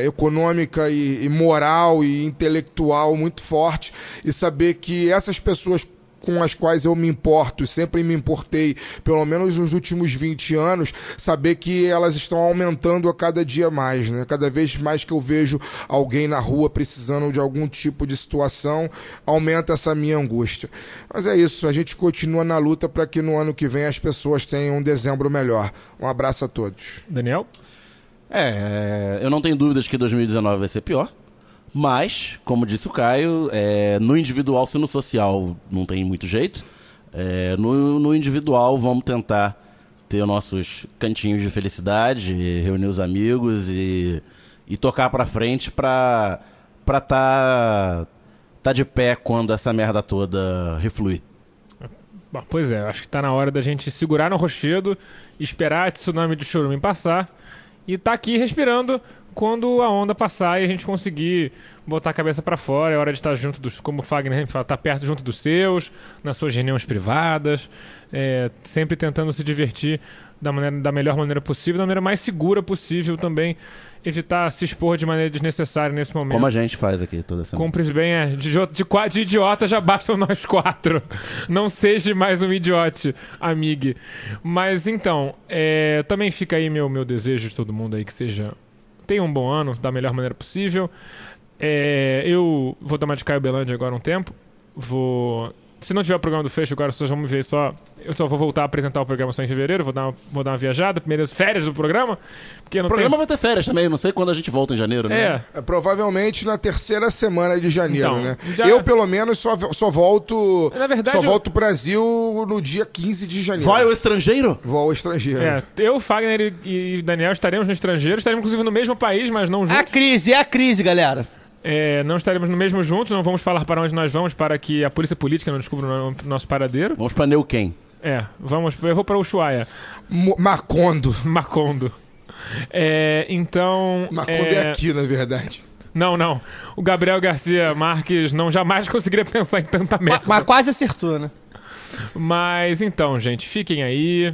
econômica e moral e intelectual muito forte, e saber que essas pessoas com as quais eu me importo, sempre me importei, pelo menos nos últimos 20 anos, saber que elas estão aumentando a cada dia mais, né? Cada vez mais que eu vejo alguém na rua precisando de algum tipo de situação, aumenta essa minha angústia. Mas é isso, a gente continua na luta para que no ano que vem as pessoas tenham um dezembro melhor. Um abraço a todos. Daniel? Eu não tenho dúvidas que 2019 vai ser pior. Mas, como disse o Caio, no individual, se no social não tem muito jeito, no individual vamos tentar ter nossos cantinhos de felicidade, reunir os amigos e tocar pra frente pra tá de pé quando essa merda toda refluir. Bom, pois é, acho que tá na hora da gente segurar no rochedo, esperar a tsunami de chorume passar e tá aqui respirando quando a onda passar e a gente conseguir botar a cabeça pra fora. É hora de estar junto dos, como o Fagner fala, estar perto junto dos seus, nas suas reuniões privadas, sempre tentando se divertir da melhor maneira possível, da maneira mais segura possível também, evitar se expor de maneira desnecessária nesse momento. Como a gente faz aqui toda semana. Cumpre bem, de idiota já bastam nós 4. Não seja mais um idiote, amigue. Mas então, também fica aí meu desejo de todo mundo aí que tenha um bom ano, da melhor maneira possível. Eu vou dar uma de Caio Belandi agora um tempo. Se não tiver o programa do Fecho agora, vocês vão me ver só. Eu só vou voltar a apresentar o programa só em fevereiro. Vou dar uma viajada, primeiras férias do programa. Porque o programa vai ter férias também, não sei quando a gente volta em janeiro, né? Provavelmente na terceira semana de janeiro, então, né? Eu, pelo menos, só volto. Na verdade, só volto pro Brasil no dia 15 de janeiro. Vai ao estrangeiro? Vou ao estrangeiro. Eu, Fagner e Daniel estaremos no estrangeiro, estaremos inclusive no mesmo país, mas não juntos. É a crise, galera. Não estaremos no mesmo juntos, não vamos falar para onde nós vamos para que a polícia política não descubra o nosso paradeiro. Vamos para Neuquén. Eu vou para Ushuaia. Macondo. Então... Macondo é aqui, na verdade. Não. O Gabriel Garcia Marques jamais conseguiria pensar em tanta merda. Mas quase acertou, né? Mas então, gente, fiquem aí.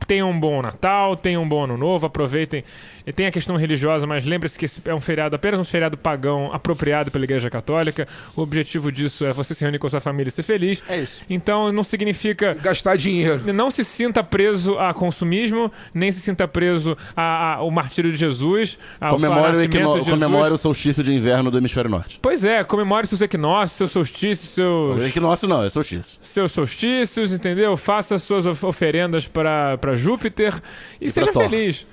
Tenham um bom Natal, tenham um bom Ano Novo, aproveitem. E tem a questão religiosa, mas lembre-se que esse é um feriado, apenas um feriado pagão apropriado pela Igreja Católica. O objetivo disso é você se reunir com a sua família e ser feliz. É isso. Então não significa... gastar dinheiro. Não se sinta preso a consumismo, nem se sinta preso ao martírio de Jesus, ao nascimento de Jesus. Comemore o solstício de inverno do Hemisfério Norte. Pois é, comemore seus equinócios, seus solstícios, seus... Equinócio não, é solstício. Seus solstícios, entendeu? Faça suas oferendas para Júpiter e seja feliz.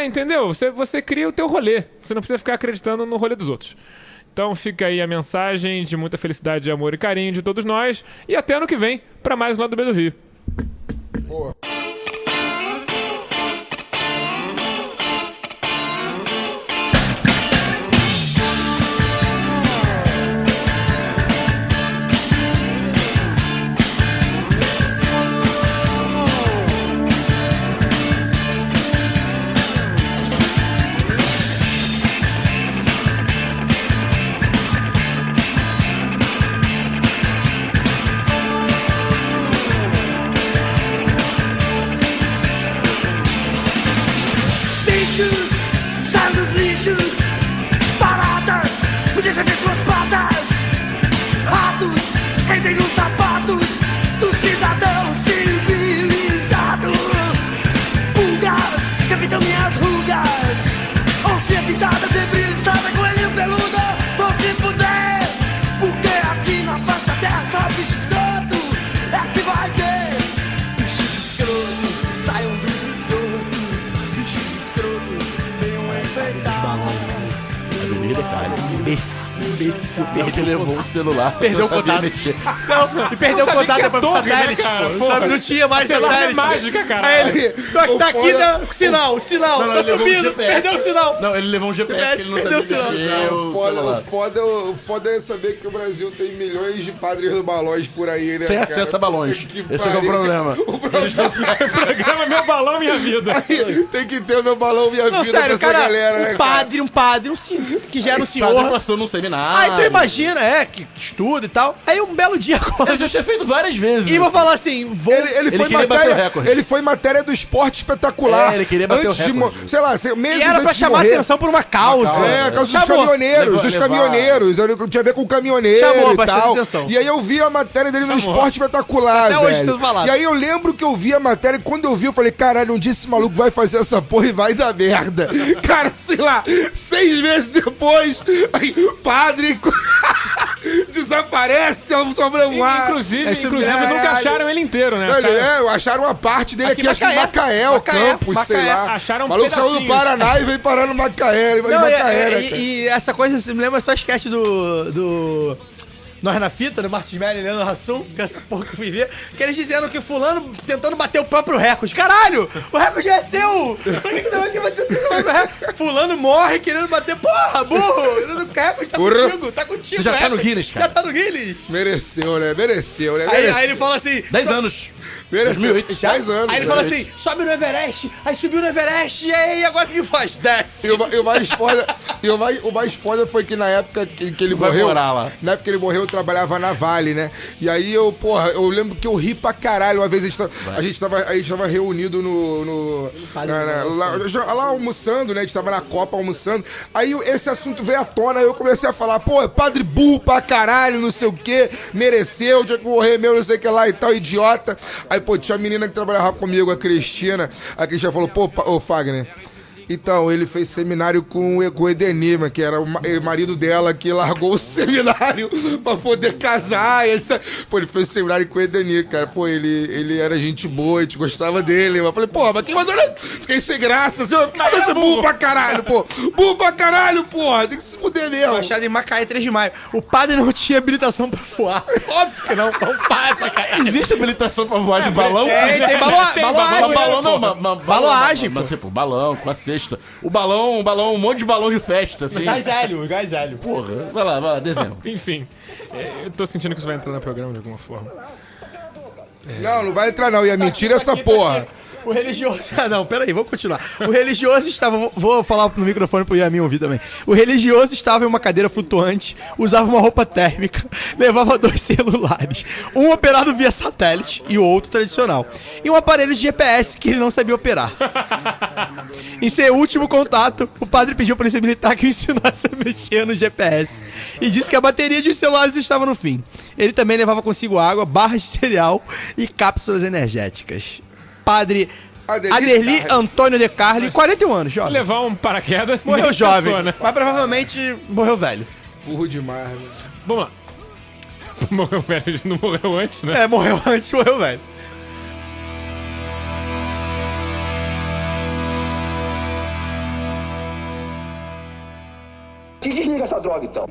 Entendeu? Você cria o teu rolê. Você não precisa ficar acreditando no rolê dos outros. Então fica aí a mensagem de muita felicidade, amor e carinho de todos nós. E até ano que vem para mais um Lado do B do Rio. Boa. Porque levou o celular. Perdeu o contato. Não, e perdeu o contato depois pro satélite, pô. Sabe, não tinha mais satélite. Mágica, cara. Aí ele, só que tá aqui, né? Sinal, tá subindo, perdeu o sinal. Não, ele levou um GPS, ele não sabia O foda é saber que o Brasil tem milhões de padres do balões por aí, né? Sem acesso a balões. Esse é o problema. O programa Meu Balão Minha Vida. Aí, tem que ter o Meu Balão Minha Vida sério, pra essa galera, né? Um padre, que gera um senhor. Padre passou num seminário. Aí tu imagina, que estuda e tal. Aí um belo dia Ele já tinha feito várias vezes. E vou falar assim, Ele foi queria bater o matéria, recorde. ele foi matéria do Esporte Espetacular. Ele queria bater antes o recorde. sei lá, meses E era pra antes de chamar morrer. atenção por uma causa. A causa dos Chamou. caminhoneiros, Levar- caminhoneiros. Eu tinha a ver com caminhoneiro Chamou e bastante tal. atenção. E aí eu vi a matéria dele no Esporte Espetacular, Até hoje velho. vocês falaram. E aí eu lembro que eu vi a matéria e quando eu vi, eu falei, caralho, um dia esse maluco vai fazer essa porra e vai dar merda. Cara, sei lá, 6 meses depois, aí, padre desaparece, sobra um ar. Inclusive Esse nunca caralho. acharam ele inteiro, né? Acharam uma parte dele aqui, Aqui em acho que em Macaé, o campus, sei Macaé. lá. Acharam O maluco saiu do pedacinhos. Paraná e veio parar no Macaé. Ele vai em Não, Macaé, né, cara? e essa coisa, você me lembra só a sketch do Nós na Fita, do Márcio Smelly e Leandro Hassum, que é essa porra que eu fui ver, que eles dizendo que fulano tentando bater o próprio recorde. Caralho, o recorde é seu! Por que você vai bater o próprio recorde? Fulano morre querendo bater, porra, burro! O recorde tá Porra. contigo, tá contigo. Você já o tá no recorde. Guinness, cara. Já tá no Guinness. Mereceu, né? Mereceu. Aí ele fala assim... 10 anos. Mereceu. 2008. 10 anos. Aí ele fala assim, sobe no Everest, aí subiu no Everest, e aí agora o que faz? Desce. E o mais foda foi que na época que ele Vai morreu. morar lá. Na época que ele morreu, eu trabalhava na Vale, né? E aí eu lembro que eu ri pra caralho. Uma vez a gente tava reunido lá almoçando, né? A gente tava na Copa almoçando. Aí esse assunto veio à tona, aí eu comecei a falar, pô, padre burro pra caralho, não sei o quê, mereceu, tinha que morrer mesmo, não sei o que lá e tal, idiota. Aí, pô, tinha uma menina que trabalhava comigo, a Cristina falou, pô, ô Fagner, então, ele fez seminário com o Edenir, que era o marido dela, que largou o seminário pra poder casar, e etc. Pô, ele fez seminário com o Edenir, cara. Pô, ele era gente boa, a gente gostava dele. Eu falei, pô, mas quem mandou isso? Fiquei sem graça, assim, quem mandou esse burro pra caralho, pô? Burro pra caralho, porra, tem que se fuder mesmo. Achado em Macaé, 3 de maio. O padre não tinha habilitação pra voar. Óbvio que não, o padre pra caralho. Existe habilitação pra voar de balão? Tem baloagem. Balão não, Baloagem, pô. mas tipo, balão, com a cesta. O balão, um monte de balão de festa, assim. Gás hélio. Porra, vai lá, desenho. Enfim, eu tô sentindo que isso vai entrar no programa de alguma forma. Não vai entrar não, e a mentira é essa porra. O religioso... Ah, não, peraí, vamos continuar. O religioso estava... Vou falar no microfone pro Yamin ouvir também. O religioso estava em uma cadeira flutuante, usava uma roupa térmica, levava 2 celulares. Um operado via satélite e o outro tradicional. E um aparelho de GPS que ele não sabia operar. Em seu último contato, o padre pediu ao polícia militar que o ensinasse a mexer no GPS. E disse que a bateria de os celulares estava no fim. Ele também levava consigo água, barras de cereal e cápsulas energéticas. Padre Aderli Antônio de Carli, 41 anos, jovem. Levar um paraquedas. Morreu nem jovem, pensou, né? mas provavelmente morreu velho. Burro demais, né? Vamos lá. Morreu velho, não morreu antes, né? Morreu antes, morreu velho. Desliga essa droga, então.